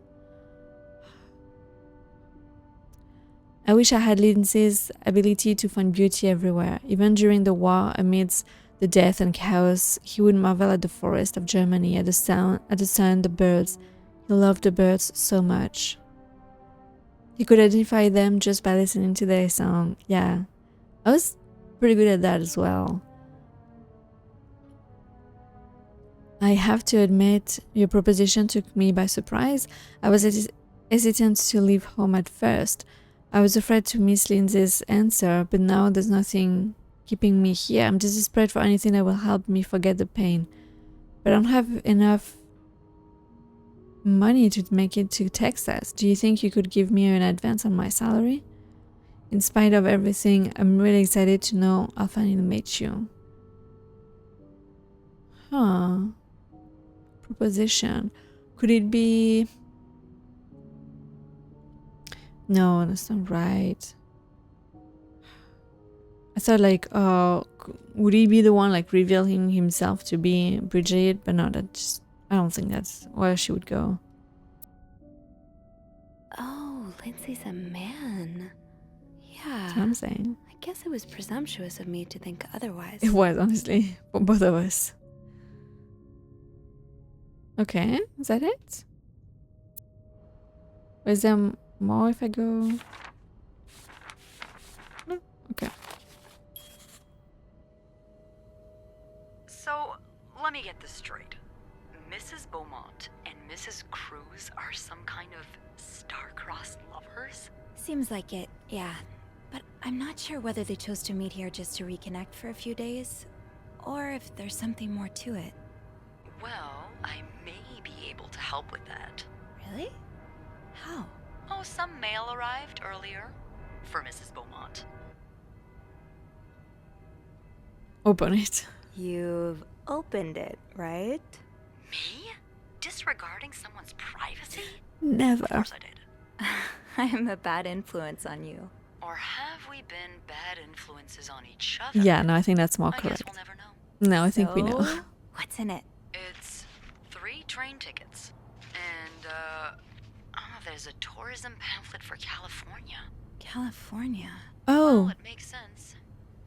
I wish I had Lindsay's ability to find beauty everywhere. Even during the war, amidst the death and chaos, he would marvel at the forest of Germany, at the sun, the birds. He loved the birds so much. He could identify them just by listening to their song. Yeah, I was pretty good at that as well. I have to admit, your proposition took me by surprise. I was hesitant to leave home at first. I was afraid to miss Lindsay's answer, but now there's nothing keeping me here. I'm just desperate for anything that will help me forget the pain. But I don't have enough money to make it to Texas. Do you think you could give me an advance on my salary? In spite of everything, I'm really excited to know I'll finally meet you. Huh. Proposition. Could it be... No, that's not right. I thought like, would he be the one like revealing himself to be Bridget? But no, I don't think that's where she would go. Oh, Lindsay's a man. Yeah. That's what I'm saying. I guess it was presumptuous of me to think otherwise. It was, honestly, for both of us. Okay, is that it? Or is there more if I go? No? Okay. So, let me get this straight. Mrs. Beaumont and Mrs. Cruz are some kind of star-crossed lovers? Seems like it, yeah. But I'm not sure whether they chose to meet here just to reconnect for a few days, or if there's something more to it. Well, I may be able to help with that. Really? How? Oh, some mail arrived earlier for Mrs. Beaumont. Open it. You've opened it, right? Me? Disregarding someone's privacy? Never. Of course I did. I'm a bad influence on you. Or have we been bad influences on each other? Yeah, no, I think that's more I correct. guess we'll never know. No, I think we know. So, what's in it? It's 3 train tickets. And, there's a tourism pamphlet for California. California. Oh. Well, it makes sense.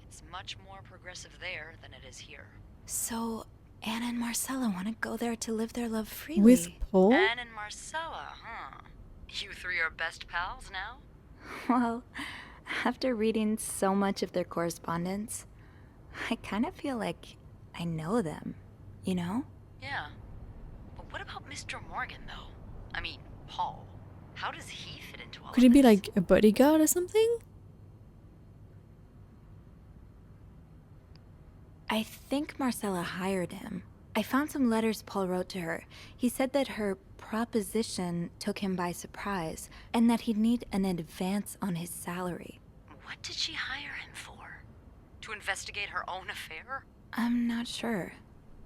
It's much more progressive there than it is here. So, Anna and Marcella want to go there to live their love freely. With Paul? Anne and Marcella, huh? You 3 are best pals now? Well, after reading so much of their correspondence, I kind of feel like I know them, you know? Yeah. But what about Mr. Morgan, though? I mean, Paul. How does he fit into all Could he of be this? like a bodyguard or something? I think Marcella hired him. I found some letters Paul wrote to her. He said that her proposition took him by surprise, and that he'd need an advance on his salary. What did she hire him for? To investigate her own affair? I'm not sure.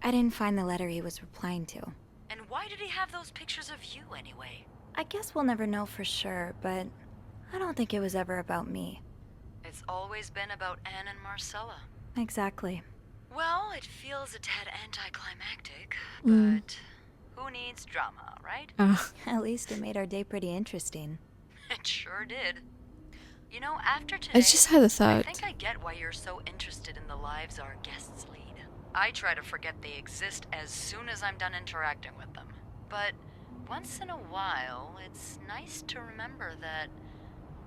I didn't find the letter he was replying to. And why did he have those pictures of you anyway? I guess we'll never know for sure, but I don't think it was ever about me. It's always been about Anne and Marcella. Exactly. Well, it feels a tad anticlimactic, Mm. but who needs drama, right? Ah, At least it made our day pretty interesting. It sure did. You know, after I today, just had a I thought. think I get why you're so interested in the lives our guests lead. I try to forget they exist as soon as I'm done interacting with them. But once in a while, it's nice to remember that,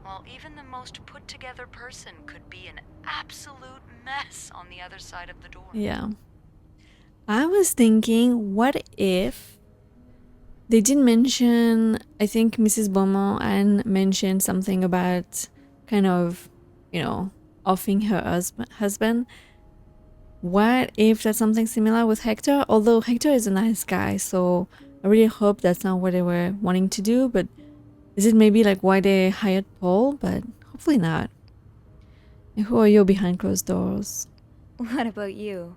well, even the most put-together person could be an absolute mess on the other side of the door. Yeah. I was thinking, what if they did mention, I think Mrs. Beaumont and mentioned something about kind of, offing her husband. What if that's something similar with Hector? Although Hector is a nice guy, so I really hope that's not what they were wanting to do, but is it maybe like why they hired Paul? But hopefully not. And who are you behind closed doors? What about you?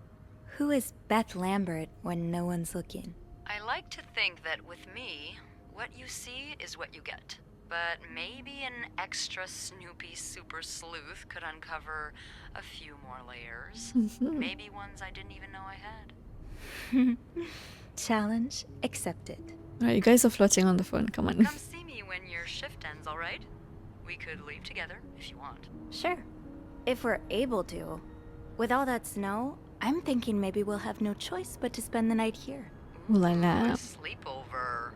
Who is Beth Lambert when no one's looking? I like to think that with me, what you see is what you get. But maybe an extra Snoopy super sleuth could uncover a few more layers. Maybe ones I didn't even know I had. Challenge accepted. Alright, you guys are flirting on the phone, come on. Come see me when your shift ends, alright? We could leave together if you want. Sure. If we're able to. With all that snow, I'm thinking maybe we'll have no choice but to spend the night here. Ooh la A la. sleepover.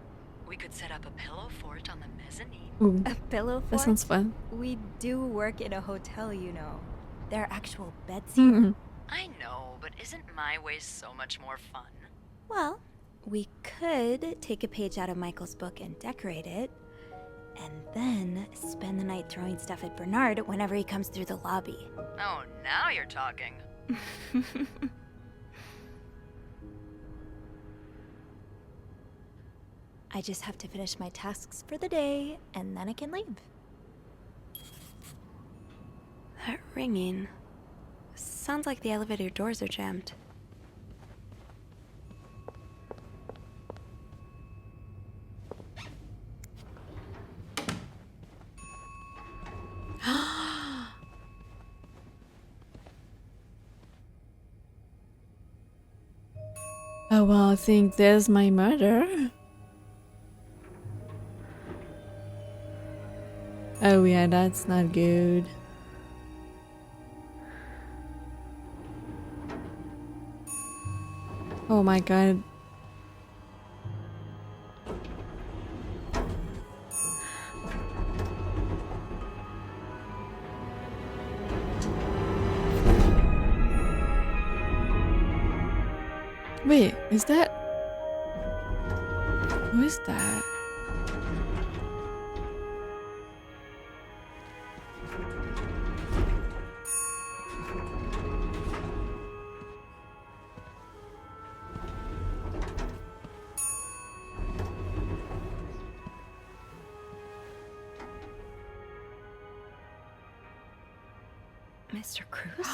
We could set up a pillow fort on the mezzanine. Ooh, A pillow that fort? sounds fun. We do work in a hotel, you know. There are actual beds here. Mhm. I know, but isn't my way so much more fun? Well, we could take a page out of Michael's book and decorate it, and then spend the night throwing stuff at Bernard whenever he comes through the lobby. Oh, now you're talking. I just have to finish my tasks for the day, and then I can leave. That ringing sounds like the elevator doors are jammed. Oh well, I think there's my murder. Oh yeah, that's not good. Oh my god. Wait, is that... Who is that? Mr. Cruz?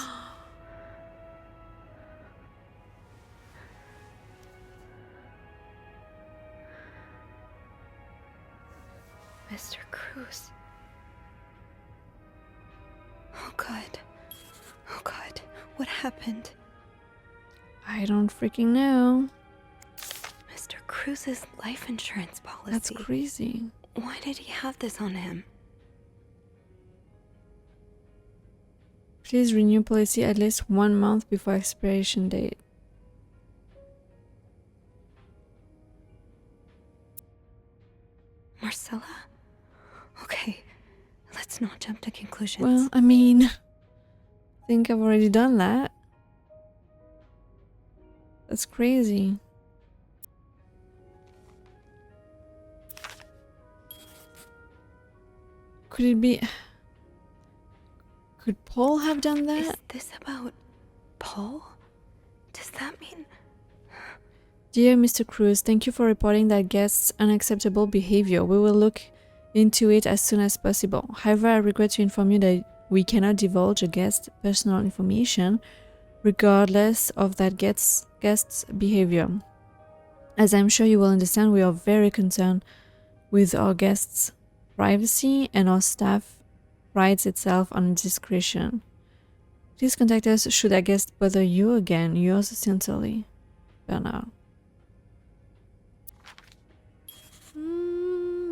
Mr. Cruz. Oh God. Oh God. What happened? I don't freaking know. Mr. Cruz's life insurance policy. That's crazy. Why did he have this on him? Please renew policy at least 1 month before expiration date. Marcella? Okay, let's not jump to conclusions. Well, I mean, I think I've already done that. That's crazy. Could it be... Could Paul have done Is that? this about Paul? Does that mean... Dear Mr. Cruz, thank you for reporting that guest's unacceptable behavior. We will look into it as soon as possible. However, I regret to inform you that we cannot divulge a guest's personal information regardless of that guest's behavior. As I'm sure you will understand, we are very concerned with our guests' privacy and our staff prides itself on discretion. Please contact us should I guess bother you again. Yours sincerely, Bernard.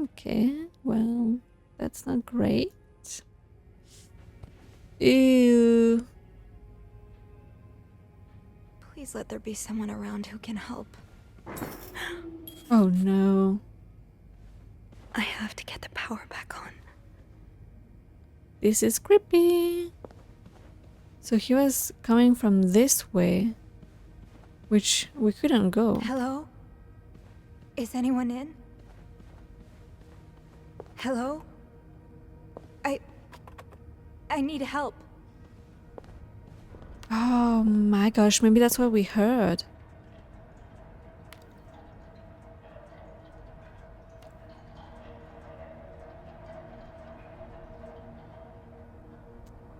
Okay, well, that's not great. Ew. Please let there be someone around who can help. Oh no. I have to get the power back on. This is creepy. So he was coming from this way, which we couldn't go. Hello? Is anyone in? Hello? I need help. Oh my gosh, maybe that's what we heard.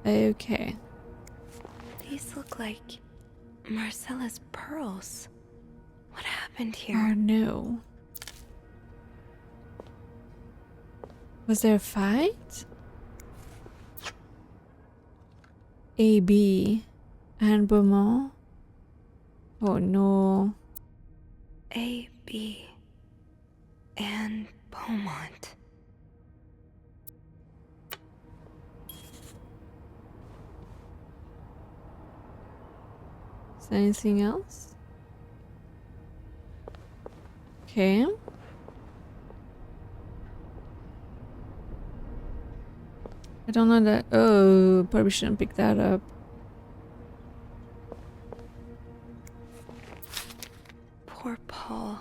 Okay. These look like Marcella's pearls. What happened here? Oh no. Was there a fight? AB and Beaumont? Oh no. A.B. and Beaumont. Is there anything else? Okay. I don't know that. Oh, probably shouldn't pick that up. Poor Paul.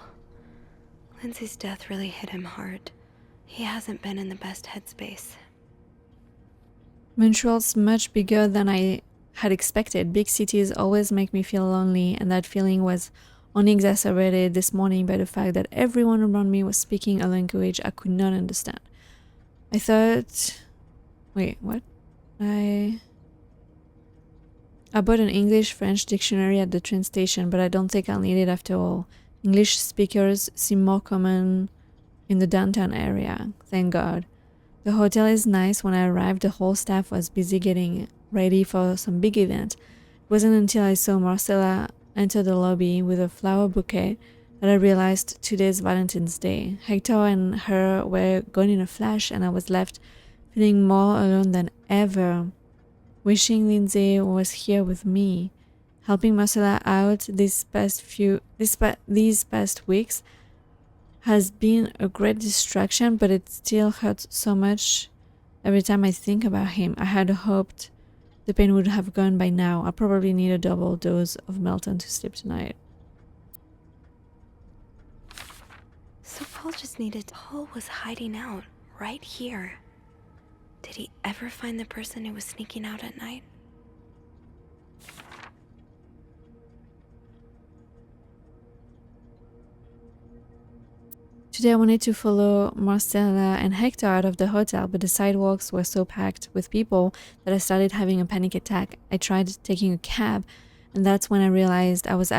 Lindsay's death really hit him hard. He hasn't been in the best headspace. Montreal's much bigger than I had expected. Big cities always make me feel lonely, and that feeling was only exacerbated this morning by the fact that everyone around me was speaking a language I could not understand. I thought... Wait, what? I bought an English-French dictionary at the train station, but I don't think I'll need it after all. English speakers seem more common in the downtown area, thank God. The hotel is nice. When I arrived, the whole staff was busy getting ready for some big event. It wasn't until I saw Marcella enter the lobby with a flower bouquet that I realized today's Valentine's Day. Hector and her were gone in a flash, and I was left feeling more alone than ever, wishing Lindsay was here with me. Helping Marcella out these past weeks has been a great distraction, but it still hurts so much every time I think about him. I had hoped the pain would have gone by now. I probably need a double dose of Melton to sleep tonight. So Paul was hiding out right here. Did he ever find the person who was sneaking out at night? Today I wanted to follow Marcella and Hector out of the hotel, but the sidewalks were so packed with people that I started having a panic attack. I tried taking a cab, and that's when I realized I was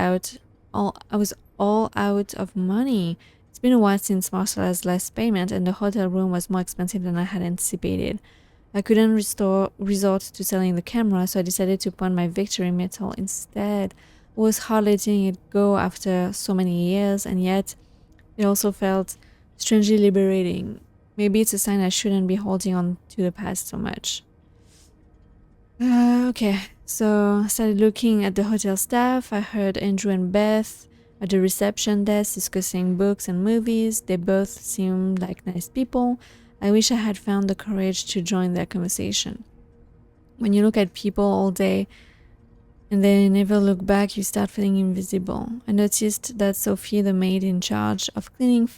all out of money. It's been a while since Marcella's last payment, and the hotel room was more expensive than I had anticipated. I couldn't resort to selling the camera, so I decided to pawn my victory medal instead. It was hard letting it go after so many years, and yet it also felt strangely liberating. Maybe it's a sign I shouldn't be holding on to the past so much. Okay, so I started looking at the hotel staff. I heard Andrew and Beth at the reception desk discussing books and movies. They both seemed like nice people. I wish I had found the courage to join their conversation. When you look at people all day and they never look back, you start feeling invisible. I noticed that Sophie, the maid in charge of cleaning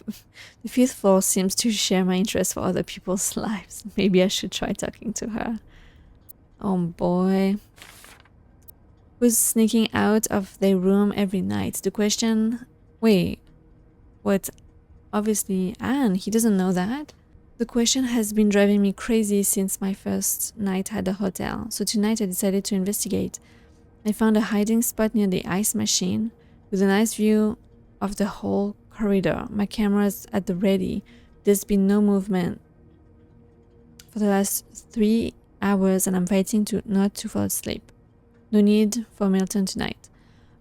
the fifth floor, seems to share my interest for other people's lives. Maybe I should try talking to her. Oh boy. Who's sneaking out of their room every night? The question... Wait. What? Obviously Anne. He doesn't know that. The question has been driving me crazy since my first night at the hotel. So tonight I decided to investigate. I found a hiding spot near the ice machine with a nice view of the whole corridor. My camera's at the ready. There's been no movement for the last 3 hours and I'm fighting not to fall asleep. No need for Milton tonight.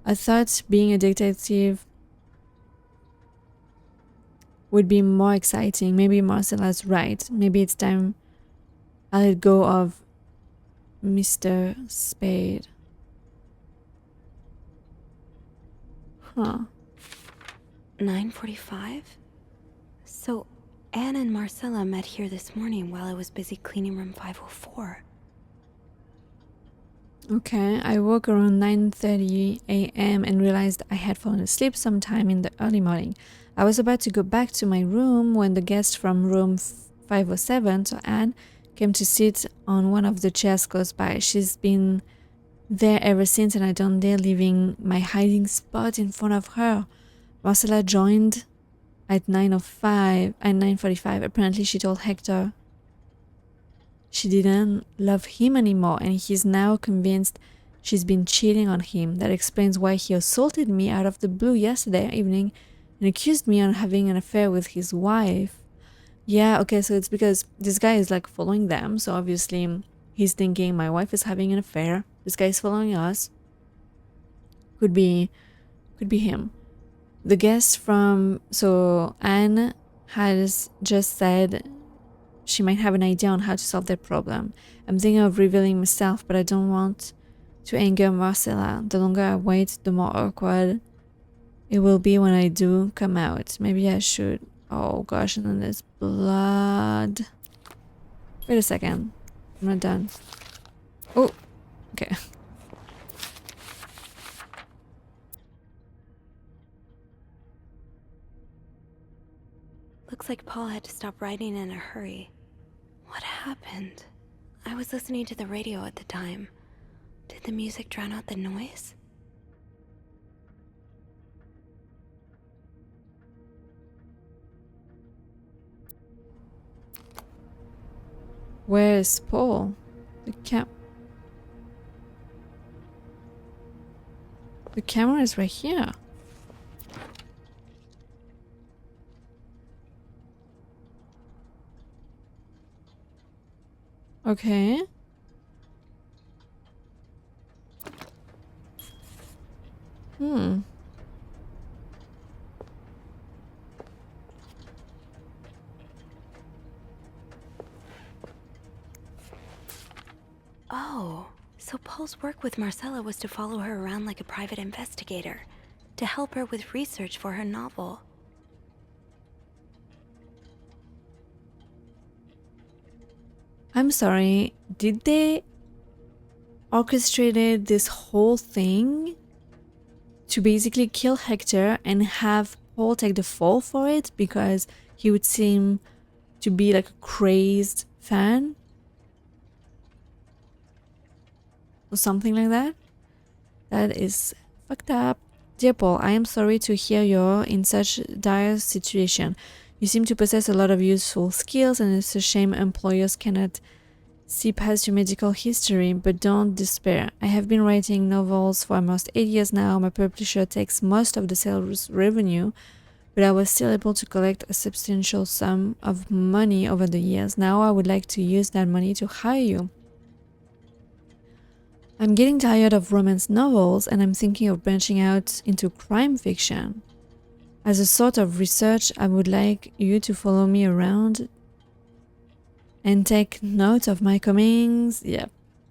I thought being a detective would be more exciting. Maybe Marcella's right. Maybe it's time I let go of Mr. Spade. Huh. 9:45? So Anne and Marcella met here this morning while I was busy cleaning room 504. Okay, I woke around 9:30 a.m. and realized I had fallen asleep sometime in the early morning. I was about to go back to my room when the guest from room 507, so Anne, came to sit on one of the chairs close by. She's been there ever since and I don't dare leaving my hiding spot in front of her. Marcella joined at 9:45. Apparently she told Hector she didn't love him anymore and he's now convinced she's been cheating on him. That explains why he assaulted me out of the blue yesterday evening and accused me of having an affair with his wife. Yeah, okay, so it's because this guy is like following them, so obviously he's thinking my wife is having an affair. This guy is following us. Could be him. The guest so Anne has just said she might have an idea on how to solve that problem. I'm thinking of revealing myself, but I don't want to anger Marcella. The longer I wait, the more awkward it will be when I do come out. Maybe I should. Oh gosh, and then there's blood. Wait a second. I'm not done. Oh, okay. Looks like Paul had to stop writing in a hurry. What happened? I was listening to the radio at the time. Did the music drown out the noise? Where is Paul? The camera is right here. Okay. Oh, so Paul's work with Marcella was to follow her around like a private investigator, to help her with research for her novel. I'm sorry, did they orchestrated this whole thing to basically kill Hector and have Paul take the fall for it because he would seem to be like a crazed fan? Or something like that? That is fucked up. Dear Paul, I am sorry to hear you're in such dire situation. You seem to possess a lot of useful skills and it's a shame employers cannot see past your medical history, but don't despair. I have been writing novels for almost 8 years now. My publisher takes most of the sales revenue, but I was still able to collect a substantial sum of money over the years. Now I would like to use that money to hire you. I'm getting tired of romance novels and I'm thinking of branching out into crime fiction. As a sort of research, I would like you to follow me around and take note of my comings,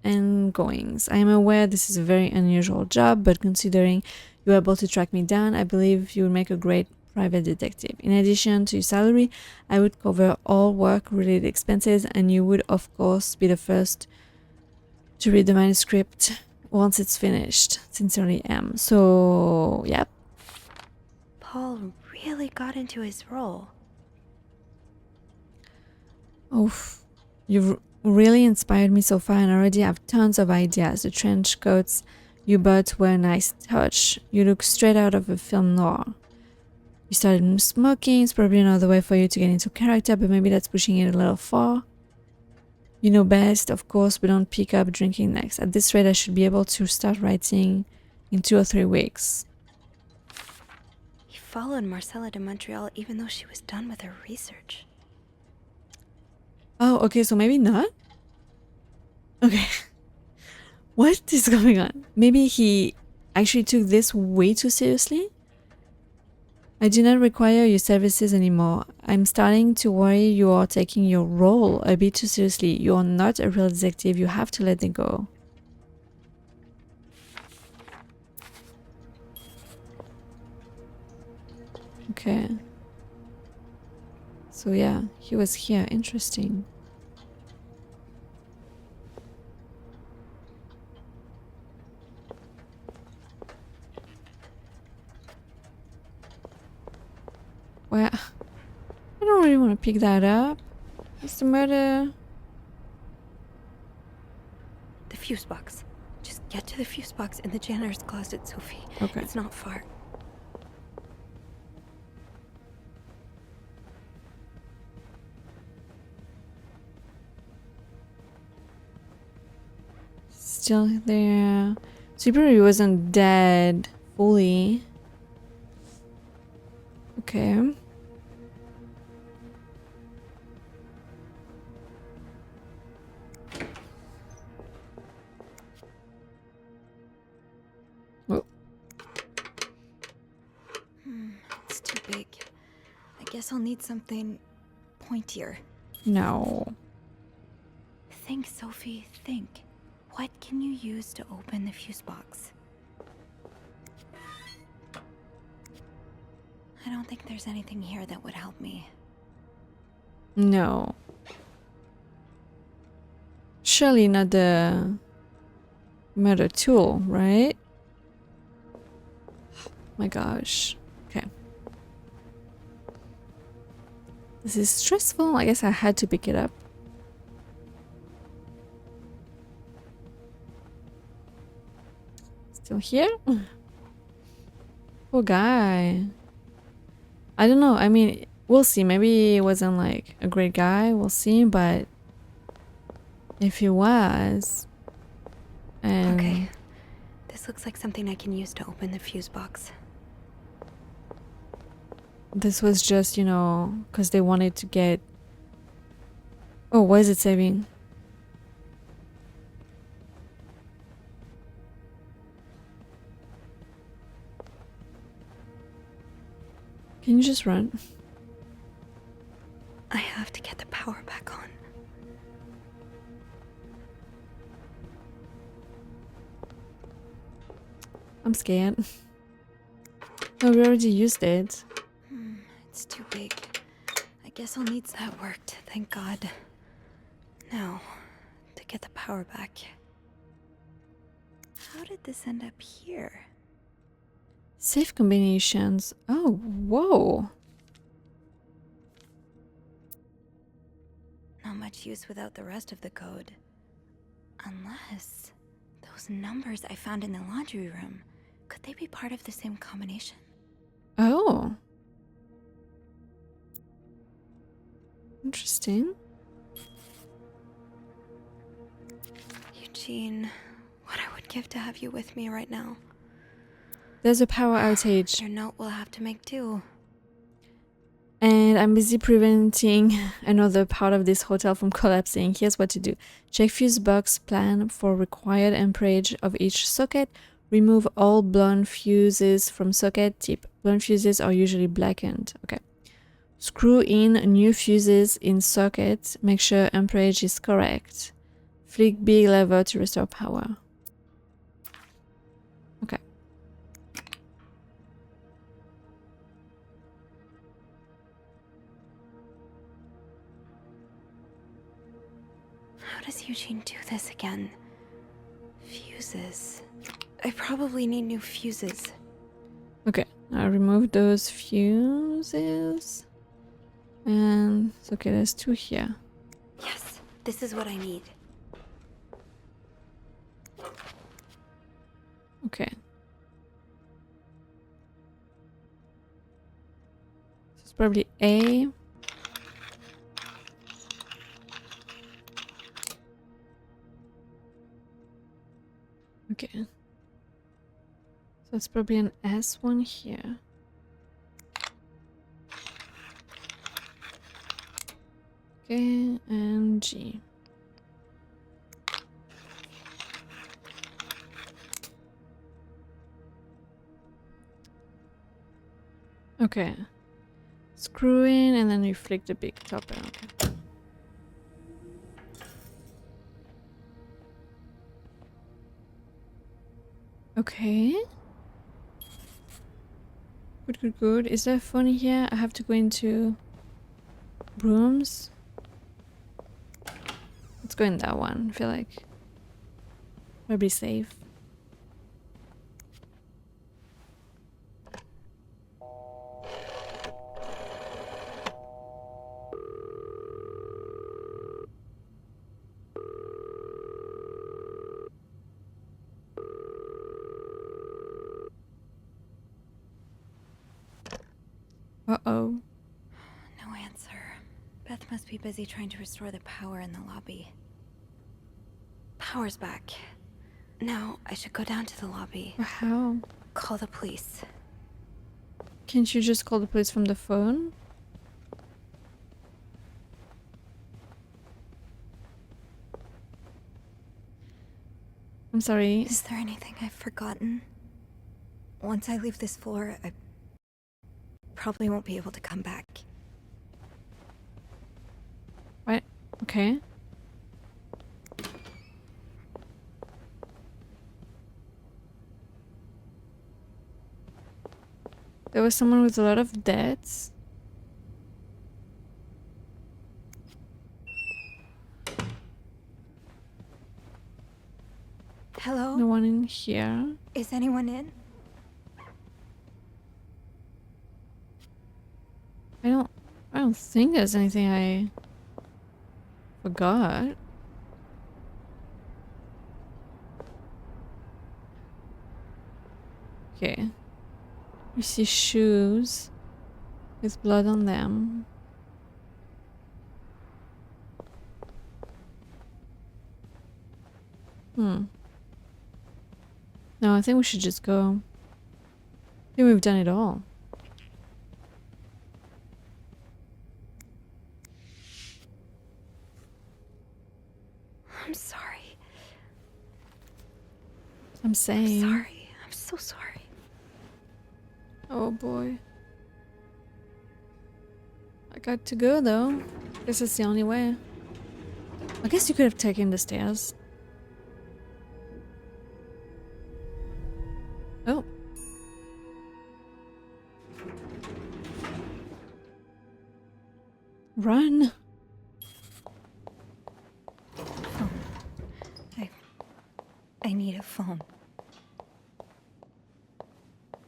and goings. I am aware this is a very unusual job, but considering you're able to track me down, I believe you would make a great private detective. In addition to your salary, I would cover all work-related expenses, and you would, of course, be the first to read the manuscript once it's finished. Sincerely, M. So, yep. Paul really got into his role. Oof. You've really inspired me so far and I already have tons of ideas. The trench coats you bought were a nice touch. You look straight out of a film noir. You started smoking. It's probably another way for you to get into character, but maybe that's pushing it a little far. You know best, of course, but don't pick up drinking next. At this rate, I should be able to start writing in 2 or 3 weeks. He followed Marcella to Montreal even though she was done with her research. Oh, okay, so maybe not? Okay. What is going on? Maybe he actually took this way too seriously? I do not require your services anymore. I'm starting to worry you are taking your role a bit too seriously. You are not a real detective. You have to let it go. Okay. So yeah, he was here. Interesting. Well, I don't really want to pick that up. What's the matter? The fuse box. Just get to the fuse box in the janitor's closet, Sophie. Okay. It's not far. Still there. So he probably wasn't dead fully. Okay. Oh, It's too big. I guess I'll need something pointier. no. Think, Sophie, think. What can you use to open the fuse box? I don't think there's anything here that would help me. No. Surely not the murder tool, right? My gosh. Okay. This is stressful. I guess I had to pick it up. Still here? Poor guy. I don't know. I mean, we'll see. Maybe he wasn't like a great guy. We'll see. But if he was, and Okay. This looks like something I can use to open the fuse box. this was just, you know, because they wanted to get. Oh, what is it saving? Can you just run? I have to get the power back on. I'm scared. No, we already used it. It's too big. I guess I'll need that worked, thank God. Now, to get the power back. How did this end up here? Safe combinations. Oh, whoa. Not much use without the rest of the code. Unless those numbers I found in the laundry room, could they be part of the same combination? Oh. Interesting. Eugene, what I would give to have you with me right now. There's a power outage. Your note will have to make do. And I'm busy preventing another part of this hotel from collapsing. Here's what to do. Check fuse box plan for required amperage of each socket. Remove all blown fuses from socket. Tip. Blown fuses are usually blackened. Okay. Screw in new fuses in socket. Make sure amperage is correct. Flick big lever to restore power. Okay. How does Eugene do this again? Fuses. I probably need new fuses. Okay. Now remove those fuses. And okay, there's two here. Yes, this is what I need. Okay. So it's probably A. Okay. So it's probably an S one here. Okay, and G. Okay. Screw in and then you flick the big topper. Okay. Okay. Good, good, good. Is there a phone here? I have to go into rooms. Let's go in that one. I feel like I'll be safe. Uh-oh. No answer. Beth must be busy trying to restore the power in the lobby. Power's back. Now I should go down to the lobby. How? Call the police. Can't you just call the police from the phone? I'm sorry. Is there anything I've forgotten? Once I leave this floor, I probably won't be able to come back. What? Okay. There was someone with a lot of debts. Hello? No one in here. Is anyone in? I don't think there's anything I forgot. Okay. We see shoes with blood on them. No, I think we should just go. I think we've done it all. I'm sorry. I'm saying. Sorry. I'm so sorry. Oh boy. I got to go though. Guess it's the only way. I guess you could have taken the stairs. Oh. Run. I need a phone.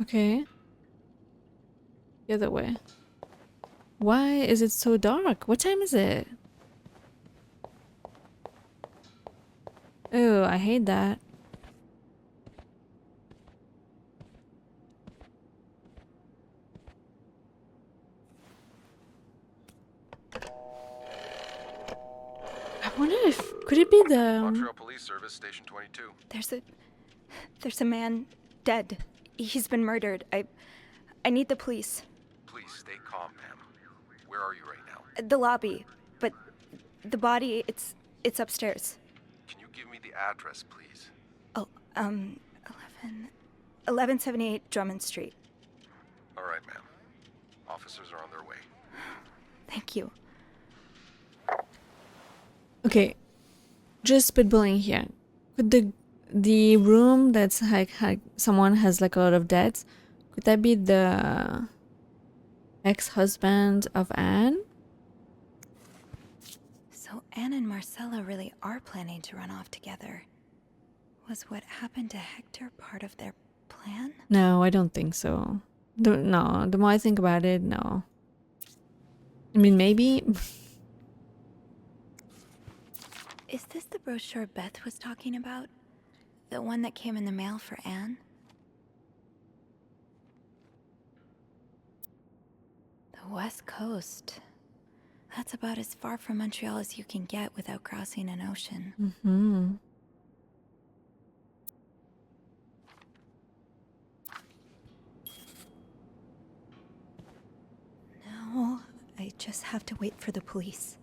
Okay. The other way. Why is it so dark? What time is it? Oh, I hate that. I wonder if could it be the Montreal Police Service, Station 22. There's a man dead. He's been murdered. I need the police. Please stay calm, ma'am. Where are you right now? The lobby, but the body, it's upstairs. Can you give me the address, please? Oh, 1178 Drummond Street. All right, ma'am. Officers are on their way. Thank you. Okay, just spitballing here. Could the room that's like someone has like a lot of debts, could that be the ex-husband of Anne? So Anne and Marcella really are planning to run off together. Was what happened to Hector part of their plan? No, I don't think so. No, the more I think about it, no. I mean, maybe. Is this the brochure Beth was talking about? The one that came in the mail for Anne? The West Coast. That's about as far from Montreal as you can get without crossing an ocean. Mm-hmm. Now, I just have to wait for the police.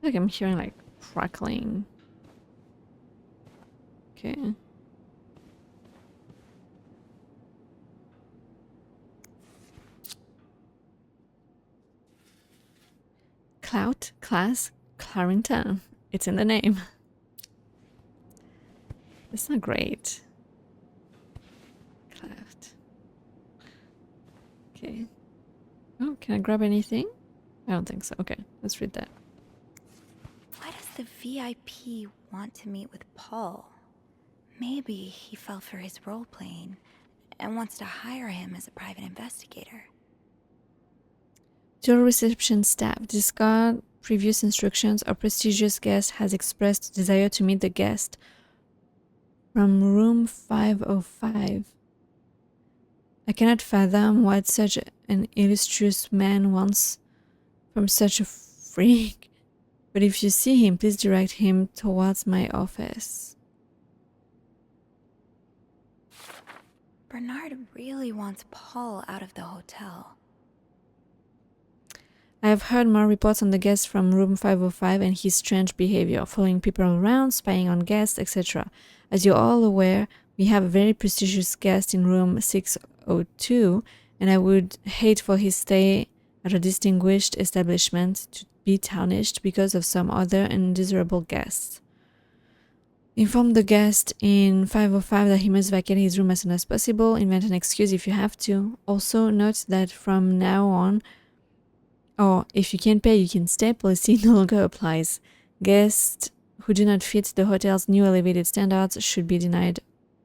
Like I'm hearing like crackling. Okay. Clout, class, Clarendon. It's in the name. It's not great. Clout. Okay. Oh, can I grab anything? I don't think so. Okay, let's read that. Why does the VIP want to meet with Paul? Maybe he fell for his role playing and wants to hire him as a private investigator. Dear reception staff, discard previous instructions. A prestigious guest has expressed desire to meet the guest from room 505. I cannot fathom what such an illustrious man wants from such a freak. But if you see him, please direct him towards my office. Bernard really wants Paul out of the hotel. I have heard more reports on the guest from room 505 and his strange behavior, following people around, spying on guests, etc. As you're all aware, we have a very prestigious guest in room 602, and I would hate for his stay at a distinguished establishment to be tarnished because of some other undesirable guests. Inform the guest in 505 that he must vacate his room as soon as possible. Invent an excuse if you have to. Also note that from now on, or if you can't pay, you can stay policy no longer applies. Guests who do not fit the hotel's new elevated standards should be denied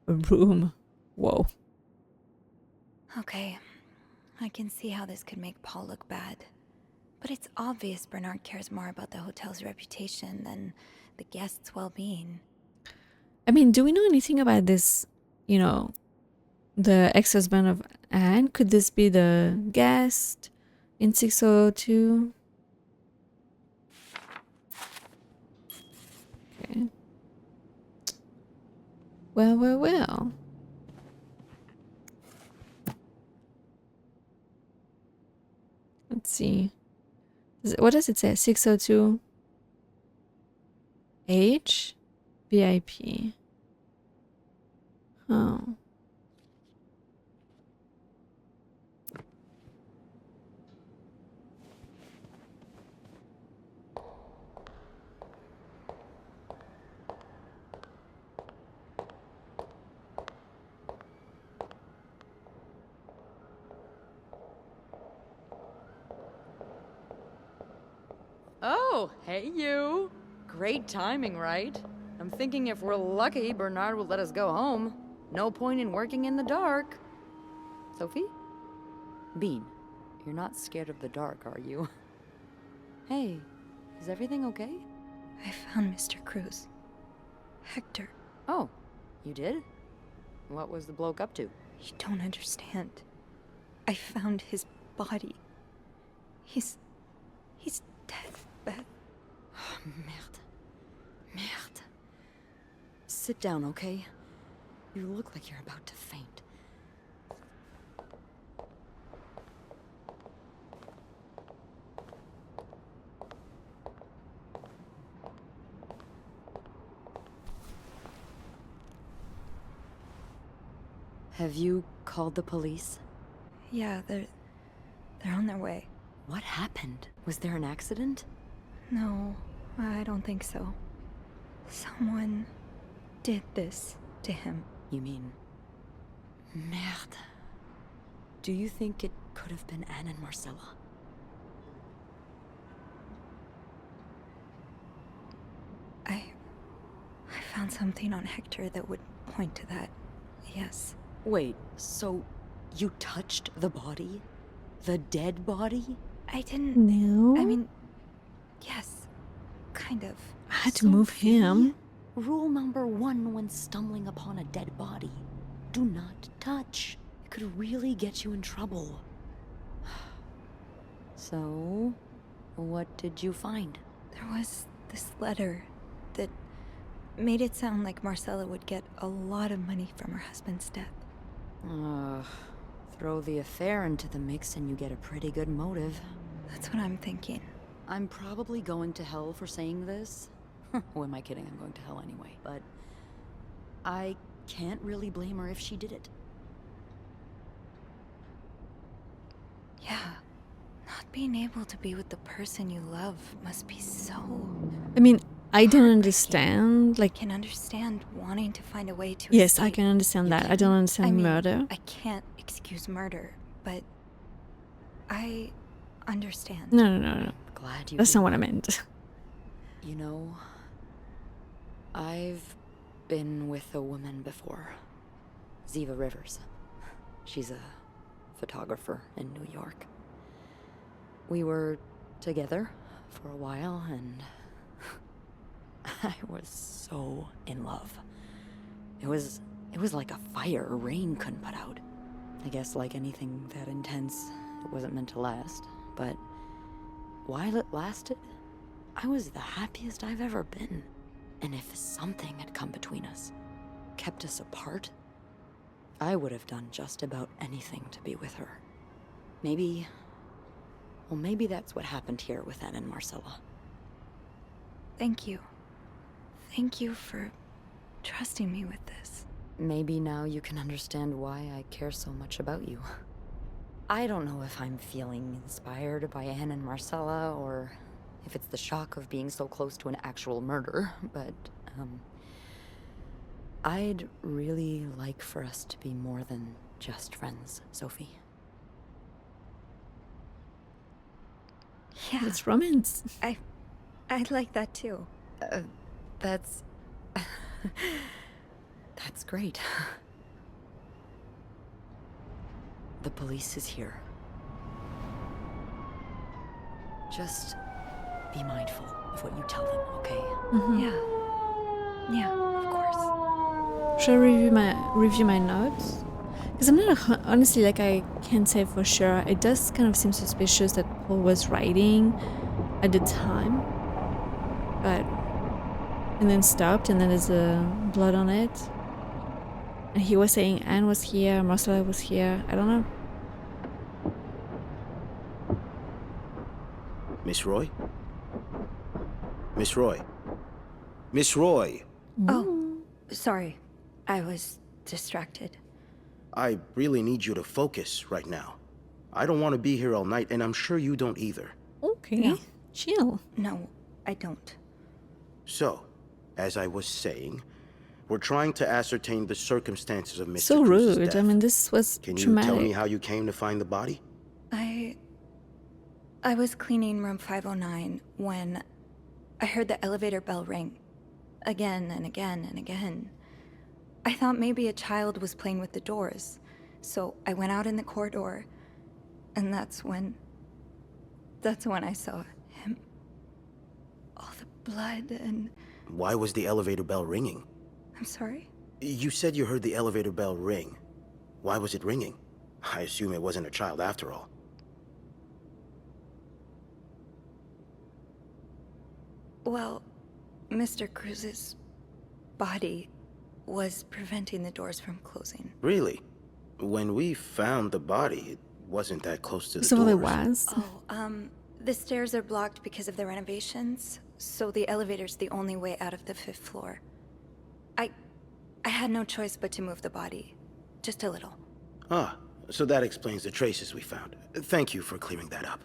a room. Whoa. Okay, I can see how this could make Paul look bad. But it's obvious Bernard cares more about the hotel's reputation than the guests' well-being. I mean, do we know anything about this, you know, the ex-husband of Anne? Could this be the guest in 602? Okay. Well. Let's see. What does it say? 602 H? VIP. Oh. Oh, hey you. Great timing, right? I'm thinking if we're lucky, Bernard will let us go home. No point in working in the dark. Sophie? Bean, you're not scared of the dark, are you? Hey, is everything okay? I found Mr. Cruz. Hector. Oh, you did? What was the bloke up to? You don't understand. I found his body. He's dead, Beth. Oh, merde. Merde. Sit down, okay? You look like you're about to faint. Have you called the police? Yeah, they're on their way. What happened? Was there an accident? No, I don't think so. Someone did this to him. You mean... Merde. Do you think it could have been Anne and Marcella? I found something on Hector that would point to that. Yes. Wait, so you touched the body? The dead body? I didn't... No. I mean, yes. Kind of. I had to move him. Rule number 1 when stumbling upon a dead body. Do not touch. It could really get you in trouble. So, what did you find? There was this letter that made it sound like Marcella would get a lot of money from her husband's death. Throw the affair into the mix and you get a pretty good motive. That's what I'm thinking. I'm probably going to hell for saying this. Who am I kidding? I'm going to hell anyway. But I can't really blame her if she did it. Yeah. Not being able to be with the person you love must be so... I mean, I don't understand, like... I can understand wanting to find a way to Yes, escape. I can understand that. I don't understand I mean, murder. I can't excuse murder, but I understand. No. Glad you That's did. not what I meant. You know, I've been with a woman before. Ziva Rivers. She's a photographer in New York. We were together for a while, and I was so in love. It was like a fire rain couldn't put out. I guess like anything that intense, it wasn't meant to last, but while it lasted, I was the happiest I've ever been. And if something had come between us, kept us apart, I would have done just about anything to be with her. Maybe that's what happened here with Anne and Marcella. Thank you. Thank you for trusting me with this. Maybe now you can understand why I care so much about you. I don't know if I'm feeling inspired by Anne and Marcella, or if it's the shock of being so close to an actual murder, but, I'd really like for us to be more than just friends, Sophie. Yeah, It's romance. I'd like that too. That's... That's great. The police is here. Just be mindful of what you tell them, okay? Yeah, of course. Should I review my notes? Because I'm not honestly, like, I can't say for sure. It does kind of seem suspicious that Paul was writing at the time, but and then stopped, and then there's blood on it, and he was saying Anne was here, Marcella was here. I don't know. Miss Roy? Miss Roy? Miss Roy! Oh, sorry. I was distracted. I really need you to focus right now. I don't want to be here all night, and I'm sure you don't either. Okay, No. chill. No, I don't. So, as I was saying, we're trying to ascertain the circumstances of Mr. So Cruz's rude. death. I mean, this was Can you traumatic. tell me how you came to find the body? I was cleaning room 509 when I heard the elevator bell ring. Again and again and again. I thought maybe a child was playing with the doors, so I went out in the corridor, and that's when I saw him. All the blood and... Why was the elevator bell ringing? I'm sorry? You said you heard the elevator bell ring. Why was it ringing? I assume it wasn't a child after all. Well, Mr. Cruz's body was preventing the doors from closing. Really? When we found the body, it wasn't that close to the So doors. it was. Oh, the stairs are blocked because of the renovations, so the elevator's the only way out of the 5th floor. I had no choice but to move the body. Just a little. Ah, so that explains the traces we found. Thank you for clearing that up.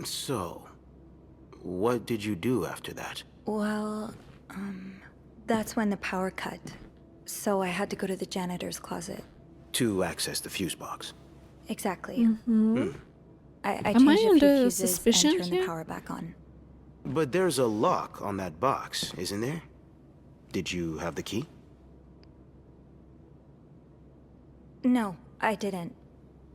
So, what did you do after that? Well, that's when the power cut. So I had to go to the janitor's closet. To access the fuse box. Exactly. I Am I changed a few under fuses suspicion and turned here? the power back on. But there's a lock on that box, isn't there? Did you have the key? No, I didn't.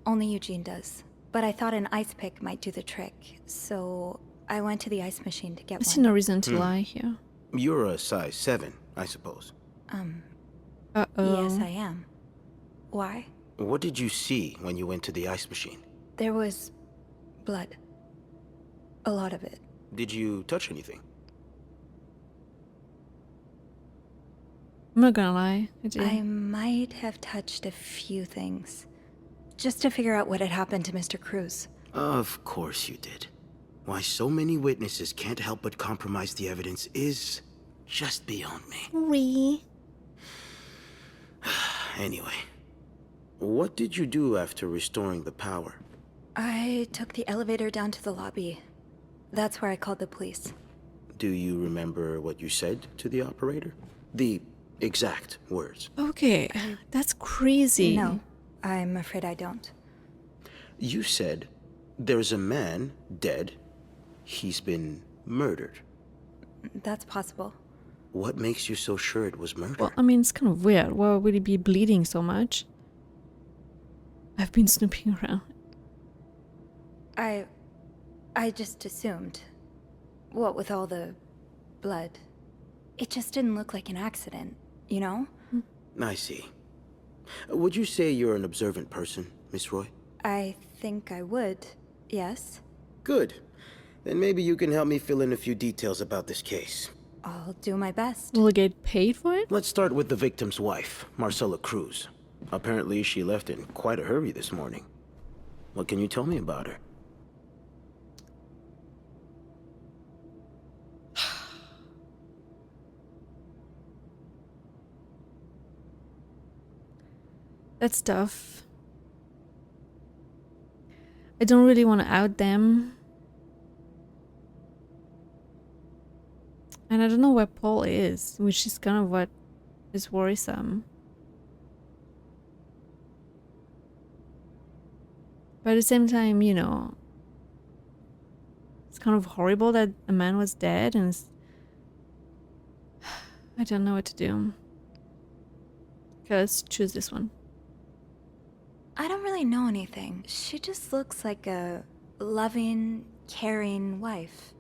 Only Eugene does. But I thought an ice pick might do the trick, so I went to the ice machine to get I see one. no reason to lie here. You're a size 7, I suppose. Uh-oh. Yes, I am. Why? What did you see when you went to the ice machine? There was blood. A lot of it. Did you touch anything? I'm not gonna lie. I did. I might have touched a few things. Just to figure out what had happened to Mr. Cruz. Of course you did. Why so many witnesses can't help but compromise the evidence is just beyond me. Anyway, what did you do after restoring the power? I took the elevator down to the lobby. That's where I called the police. Do you remember what you said to the operator? The exact words. Okay, that's crazy. No, I'm afraid I don't. You said, there's a man dead. He's been murdered. That's possible. What makes you so sure it was murder? Well, I mean, it's kind of weird. Why would he be bleeding so much? I've been snooping around. I just assumed. What with all the blood. It just didn't look like an accident, you know? I see. Would you say you're an observant person, Miss Roy? I think I would, yes. Good. Then maybe you can help me fill in a few details about this case. I'll do my best. Will he get paid for it? Let's start with the victim's wife, Marcella Cruz. Apparently she left in quite a hurry this morning. What can you tell me about her? That's tough. I don't really want to out them. And I don't know where Paul is, which is kind of what is worrisome. But at the same time, you know, it's kind of horrible that a man was dead, and I don't know what to do. Okay, let's choose this one. I don't really know anything. She just looks like a loving, caring wife.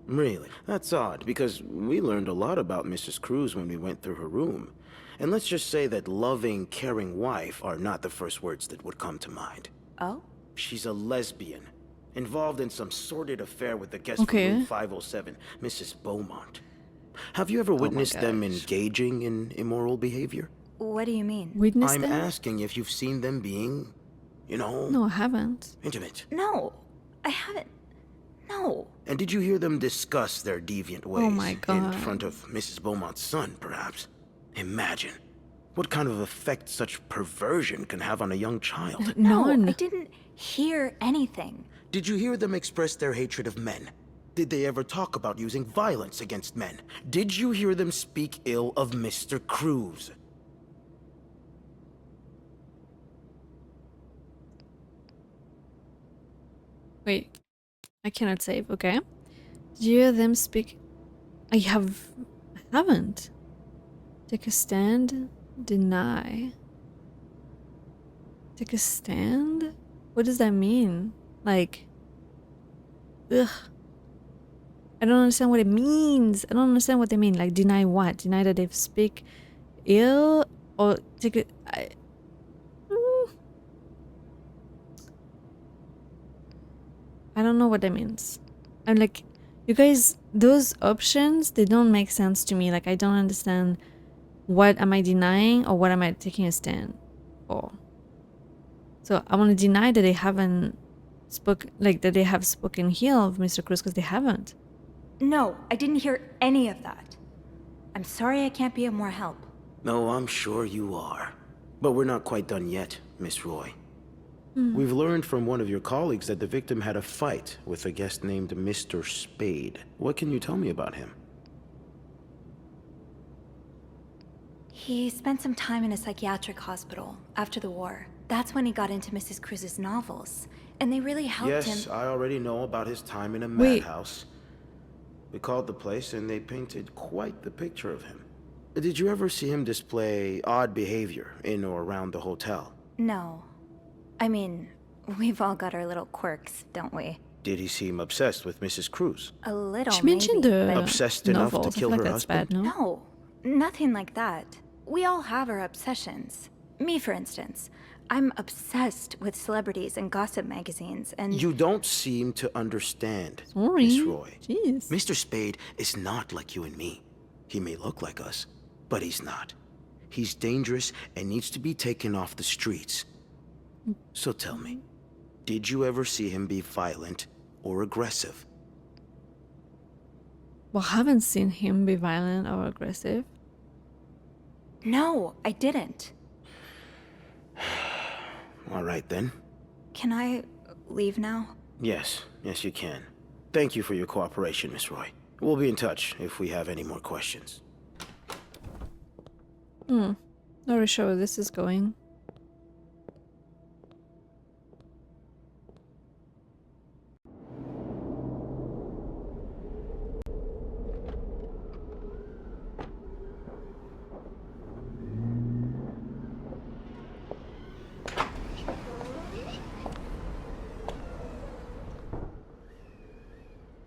Really? That's odd, because we learned a lot about Mrs. Cruz when we went through her room. And let's just say that loving, caring wife are not the first words that would come to mind. Oh? She's a lesbian, involved in some sordid affair with the guest Okay. from room 507, Mrs. Beaumont. Have you ever witnessed them engaging in immoral behavior? What do you mean? Witness I'm them? asking if you've seen them being, you know... No, I haven't. intimate. No, I haven't. No. And did you hear them discuss their deviant ways? Oh my In God. front of Mrs. Beaumont's son, perhaps? Imagine what kind of effect such perversion can have on a young child. None. I didn't hear anything. Did you hear them express their hatred of men? Did they ever talk about using violence against men? Did you hear them speak ill of Mr. Cruz? Wait, I cannot save, okay? Did you hear them speak? I haven't. Take a stand, deny. Take a stand? What does that mean? Like, ugh. I don't understand what it means. I don't understand what they mean. Like, deny what? Deny that they speak ill? Or take it... I don't know what that means. I'm like, you guys, those options, they don't make sense to me. Like, I don't understand what am I denying or what am I taking a stand for. So I want to deny that they haven't that they have spoken ill of Mr. Cruz, because they haven't. No, I didn't hear any of that. I'm sorry I can't be of more help. No, I'm sure you are. But we're not quite done yet, Miss Roy. We've learned from one of your colleagues that the victim had a fight with a guest named Mr. Spade. What can you tell me about him? He spent some time in a psychiatric hospital after the war. That's when he got into Mrs. Cruz's novels. And they really helped him. Yes, I already know about his time in a Wait. madhouse. We called the place and they painted quite the picture of him. Did you ever see him display odd behavior in or around the hotel? No. I mean, we've all got our little quirks, don't we? Did he seem obsessed with Mrs. Cruz? A little, She mentioned maybe, the but Obsessed enough to novels. I kill feel like her that's husband? bad, no? no, nothing like that. We all have our obsessions. Me, for instance. I'm obsessed with celebrities and gossip magazines, and... You don't seem to understand, Sorry. Miss Roy. Jeez. Mr. Spade is not like you and me. He may look like us, but he's not. He's dangerous and needs to be taken off the streets. So tell me, did you ever see him be violent or aggressive. Well, I haven't seen him be violent or aggressive. No, I didn't. All right, then. Can I leave now? Yes, you can. Thank you for your cooperation, Miss Roy. We'll be in touch if we have any more questions. Not really sure where this is going.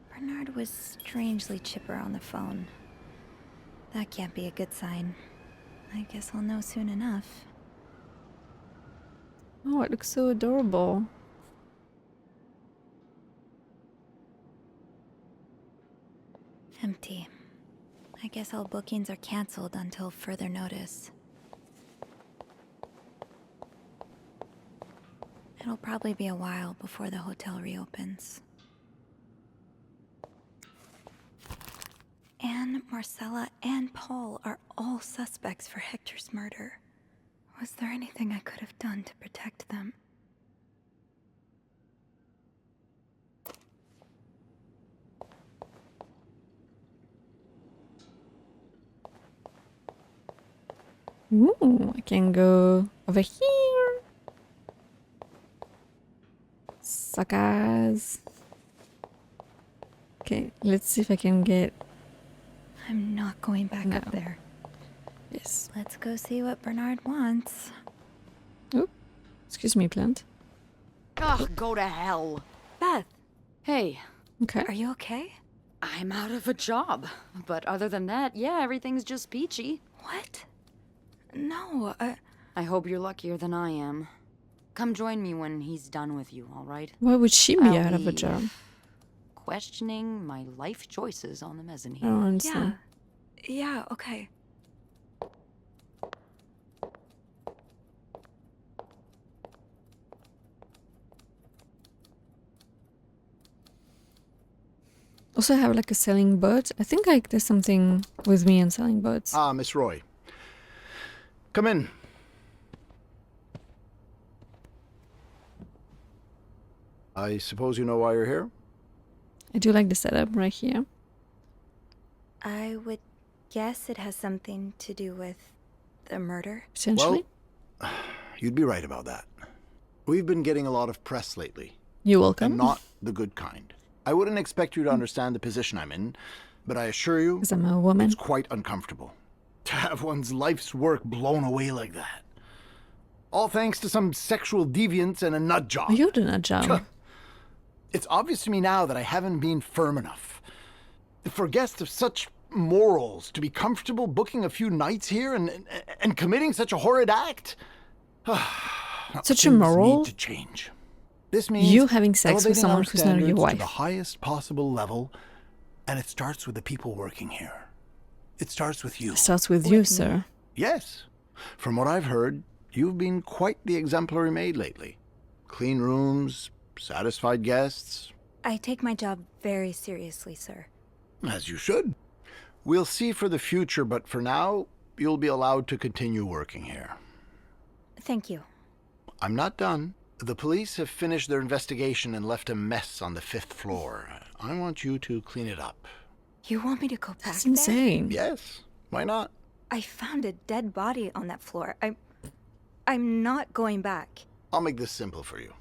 Bernard was strangely chipper on the phone. That can't be a good sign. I guess I'll know soon enough. Oh, it looks so adorable. Empty. I guess all bookings are canceled until further notice. It'll probably be a while before the hotel reopens. Anne, Marcella, and Paul are all suspects for Hector's murder. Was there anything I could have done to protect them? Ooh, I can go over here. Suckers. Okay, let's see if I can get... I'm not going back up there. Yes. Let's go see what Bernard wants. Oop. Excuse me, plant. Ugh, go to hell. Beth, Hey, Okay. are you okay? I'm out of a job. But other than that, yeah, everything's just peachy. What? No, I hope you're luckier than I am. Come join me when he's done with you, all right? Why would she be I'll out of a be job? Questioning my life choices on the I mezzanine. don't understand. yeah, okay. Also, I have like a selling boat. I think like there's something with me and selling boats. Ah, Miss Roy. Come in. I suppose you know why you're here? I do like the setup right here. I would guess it has something to do with the murder. Potentially. Well, you'd be right about that. We've been getting a lot of press lately. You're welcome. And not the good kind. I wouldn't expect you to understand the position I'm in, but I assure you, Because I'm a woman. it's quite uncomfortable to have one's life's work blown away like that. All thanks to some sexual deviance and a nut job. Oh, you're doing a job. It's obvious to me now that I haven't been firm enough. For guests of such morals to be comfortable booking a few nights here and committing such a horrid act. Such a Things moral? need to change. This means You having sex with elevating someone our who's not your standards wife. to the highest possible level, and it starts with the people working here. It starts with you. It starts with you, sir. Yes. From what I've heard, you've been quite the exemplary maid lately. Clean rooms, satisfied guests. I take my job very seriously, sir. As you should. We'll see for the future, but for now, you'll be allowed to continue working here. Thank you. I'm not done. The police have finished their investigation and left a mess on the 5th floor. I want you to clean it up. You want me to go back That's there? insane. Yes, why not? I found a dead body on that floor. I'm not going back. I'll make this simple for you.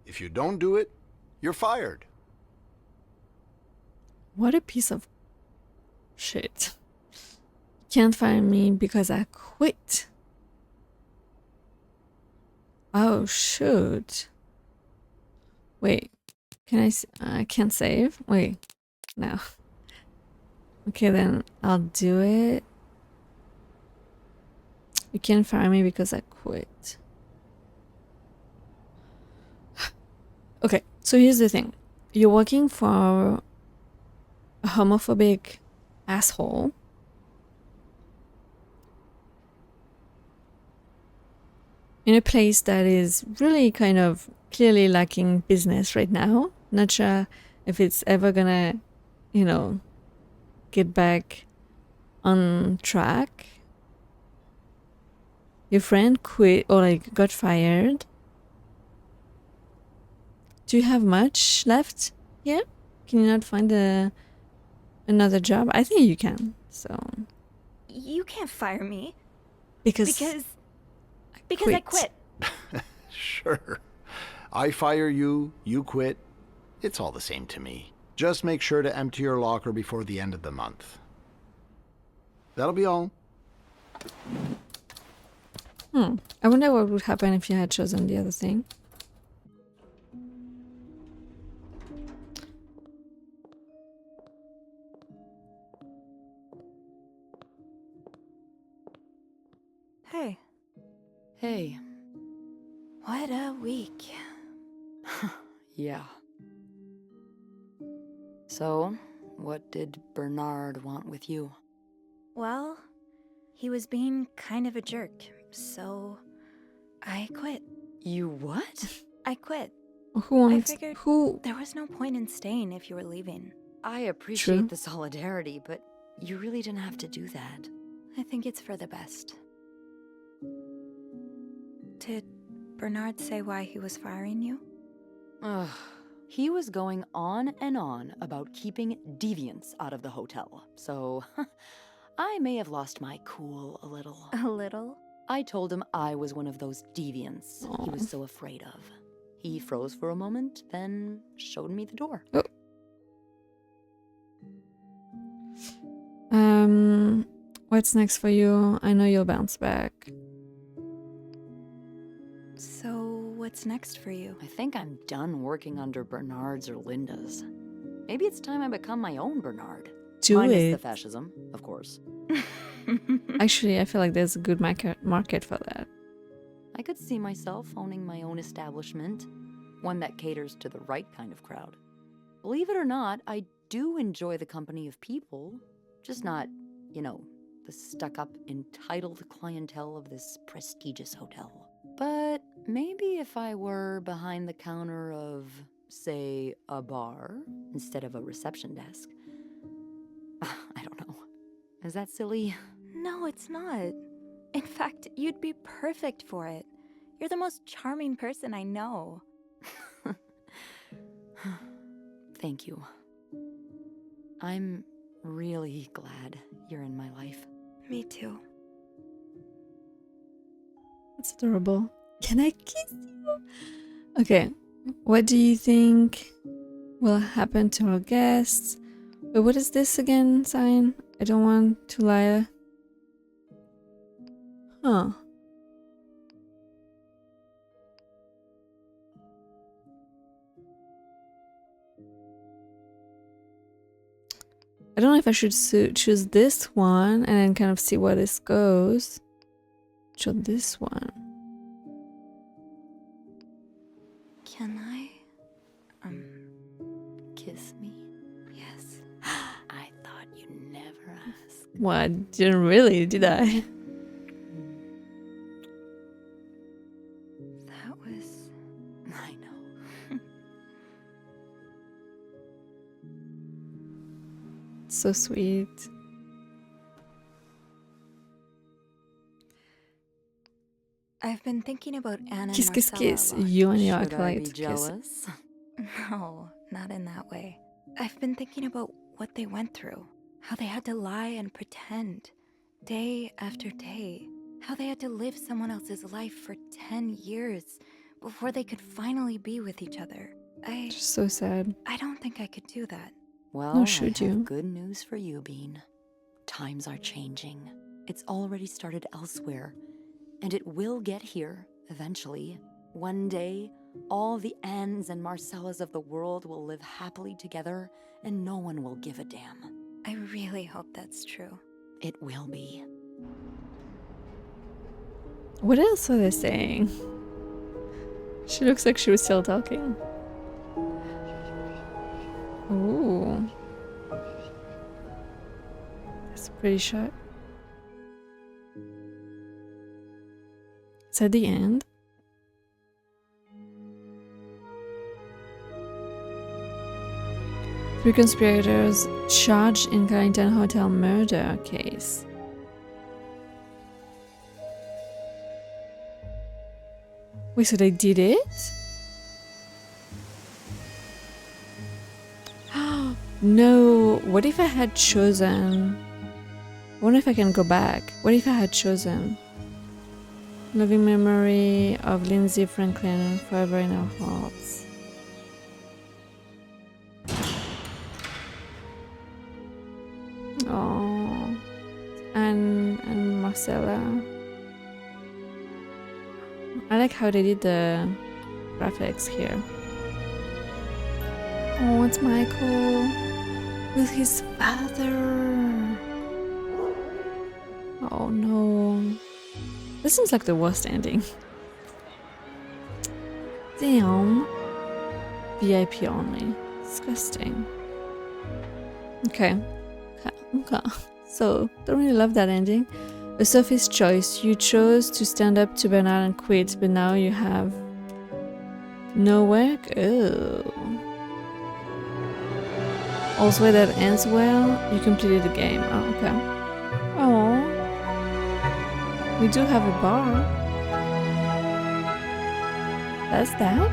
If you don't do it, you're fired. What a piece of shit. Can't find me because I quit. Oh, shoot. Wait. I can't save? Wait. No. Okay, then I'll do it. You can't fire me because I quit. Okay, so here's the thing. You're working for a homophobic asshole. In a place that is really kind of clearly lacking business right now. Not sure if it's ever gonna, you know, get back on track. Your friend quit or like got fired. Do you have much left here? Can you not find another job? I think you can. So You can't fire me. because I quit. Sure. I fire you, you quit. It's all the same to me. Just make sure to empty your locker before the end of the month. That'll be all. I wonder what would happen if you had chosen the other thing. Hey, Hey. what a week. Yeah. So, what did Bernard want with you? Well, he was being kind of a jerk, so I quit. You what? I quit. Who wants? I figured Who? there was no point in staying if you were leaving. I appreciate True. the solidarity, but you really didn't have to do that. I think it's for the best. Did Bernard say why he was firing you? Ugh. He was going on and on about keeping deviants out of the hotel, so I may have lost my cool a little. A little? I told him I was one of those deviants he was so afraid of. He froze for a moment, then showed me the door. Oh. What's next for you? I know you'll bounce back. So, what's next for you? I think I'm done working under Bernard's or Linda's. Maybe it's time I become my own Bernard. Do Minus the it. fascism, of course. Actually, I feel like there's a good market for that. I could see myself owning my own establishment, one that caters to the right kind of crowd. Believe it or not, I do enjoy the company of people, just not, you know, the stuck-up, entitled clientele of this prestigious hotel. But maybe if I were behind the counter of, say, a bar, instead of a reception desk. I don't know. Is that silly? No, it's not. In fact, you'd be perfect for it. You're the most charming person I know. Thank you. I'm really glad you're in my life. Me too. It's adorable. Can I kiss you? Okay, what do you think will happen to our guests? Wait, what is this again, sign? I don't want to lie. Huh. I don't know if I should choose this one and then kind of see where this goes. Choose this one. Can I? Kiss me? Yes. I thought you'd never ask. Well, I didn't really, did I? That was... I know. So sweet. I've been thinking about Anna Kiss, and kiss, Marcella kiss. a lot. You and your Should I be acolyte kiss. jealous? No, not in that way. I've been thinking about what they went through. How they had to lie and pretend. Day after day. How they had to live someone else's life for 10 years before they could finally be with each other. Just so sad. I don't think I could do that. Well, No, I should have you? good news for you, Bean. Times are changing. It's already started elsewhere, and it will get here eventually. One day, all the Annes and Marcellas of the world will live happily together, and no one will give a damn. I really hope that's true. It will be. What else are they saying? She looks like she was still talking. Ooh. That's a pretty shot. Is that the end? 3 conspirators charged in Carrington Hotel murder case. Wait, so they did it? No, what if I had chosen? I wonder if I can go back. What if I had chosen? Loving memory of Lindsay Franklin forever in our hearts. Oh, and Marcella. I like how they did the graphics here. Oh, it's Michael with his father. Oh no. This seems like the worst ending. Damn. VIP only. Disgusting. Okay. So, don't really love that ending. A Sophie's choice. You chose to stand up to Bernard and quit, but now you have no work? Oh. Also, that ends well. You completed the game. Oh, okay. Oh. We do have a bar. That's that?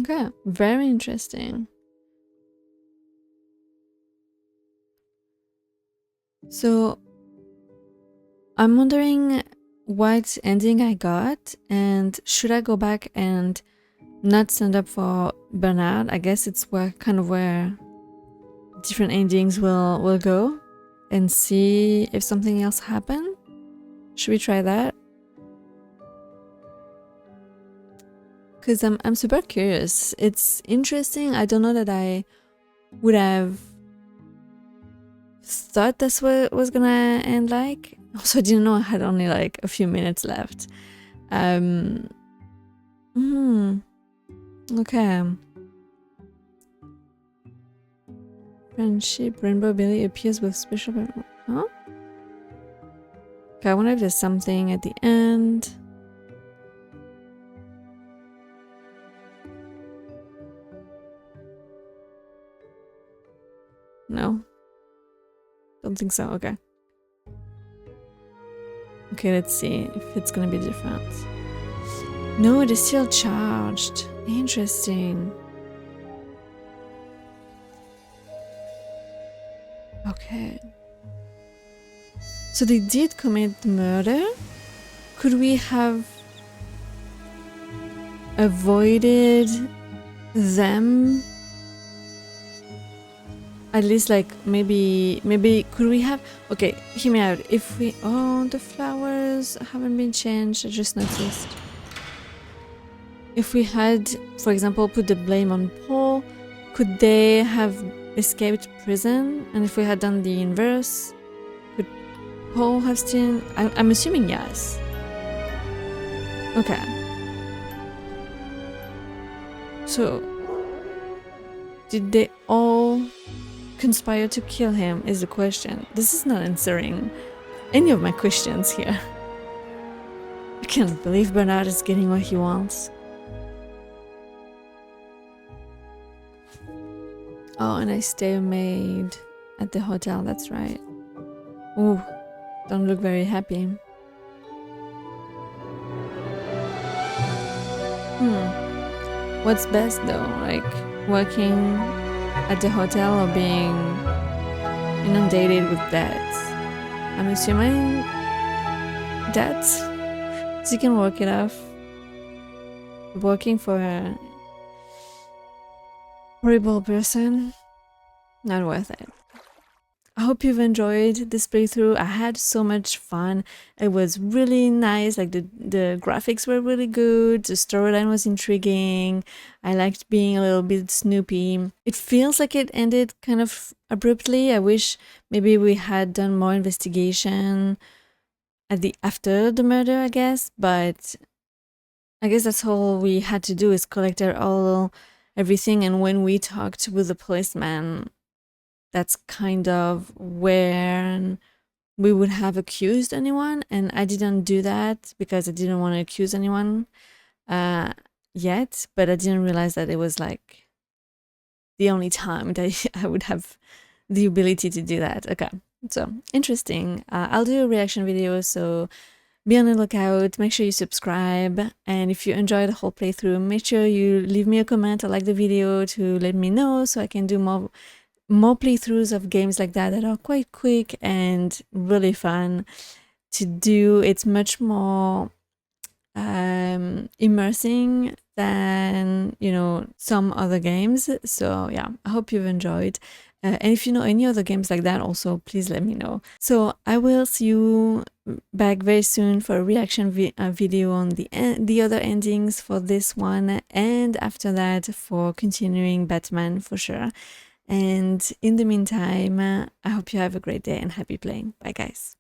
Okay, very interesting. So, I'm wondering what ending I got, and should I go back and not stand up for Bernard? I guess it's where different endings will go, and see if something else happened. Should we try that? Because I'm super curious. It's interesting. I don't know that I would have thought that's what it was gonna end like. Also, I didn't know I had only like a few minutes left. Okay. Friendship, Rainbow Billy appears with special... Huh? Okay, I wonder if there's something at the end. No? Don't think so, okay. Okay, let's see if it's gonna be different. No, it is still charged. Interesting. Okay. So they did commit the murder? Could we have avoided them? At least, like, maybe could we have... Okay, hear me out. If we... Oh, the flowers haven't been changed. I just noticed. If we had, for example, put the blame on Paul, could they have escaped prison? And if we had done the inverse, could Paul have still... I'm assuming yes. Okay. So, did they all conspire to kill him is the question. This is not answering any of my questions here. I can't believe Bernard is getting what he wants. Oh, and I stay maid at the hotel, that's right. Ooh, don't look very happy. What's best though? Like, working at the hotel or being inundated with debts? I'm assuming debts, so you can work it off. Working for a horrible person, not worth it. I hope you've enjoyed this playthrough. I had so much fun. It was really nice. Like the graphics were really good. The storyline was intriguing. I liked being a little bit snoopy. It feels like it ended kind of abruptly. I wish maybe we had done more investigation after the murder, I guess. But I guess that's all we had to do, is collect everything. And when we talked with the policeman, that's kind of when we would have accused anyone, and I didn't do that because I didn't want to accuse anyone yet, but I didn't realize that it was like the only time that I would have the ability to do that. Okay, so interesting. I'll do a reaction video, so be on the lookout. Make sure you subscribe, and if you enjoy the whole playthrough, make sure you leave me a comment or like the video to let me know, so I can do more playthroughs of games like that are quite quick and really fun to do. It's much more immersing than, you know, some other games. So yeah, I hope you've enjoyed. And if you know any other games like that also, please let me know. So I will see you back very soon for a reaction video on the other endings for this one, and after that for continuing Batman for sure. And in the meantime, I hope you have a great day and happy playing. Bye guys.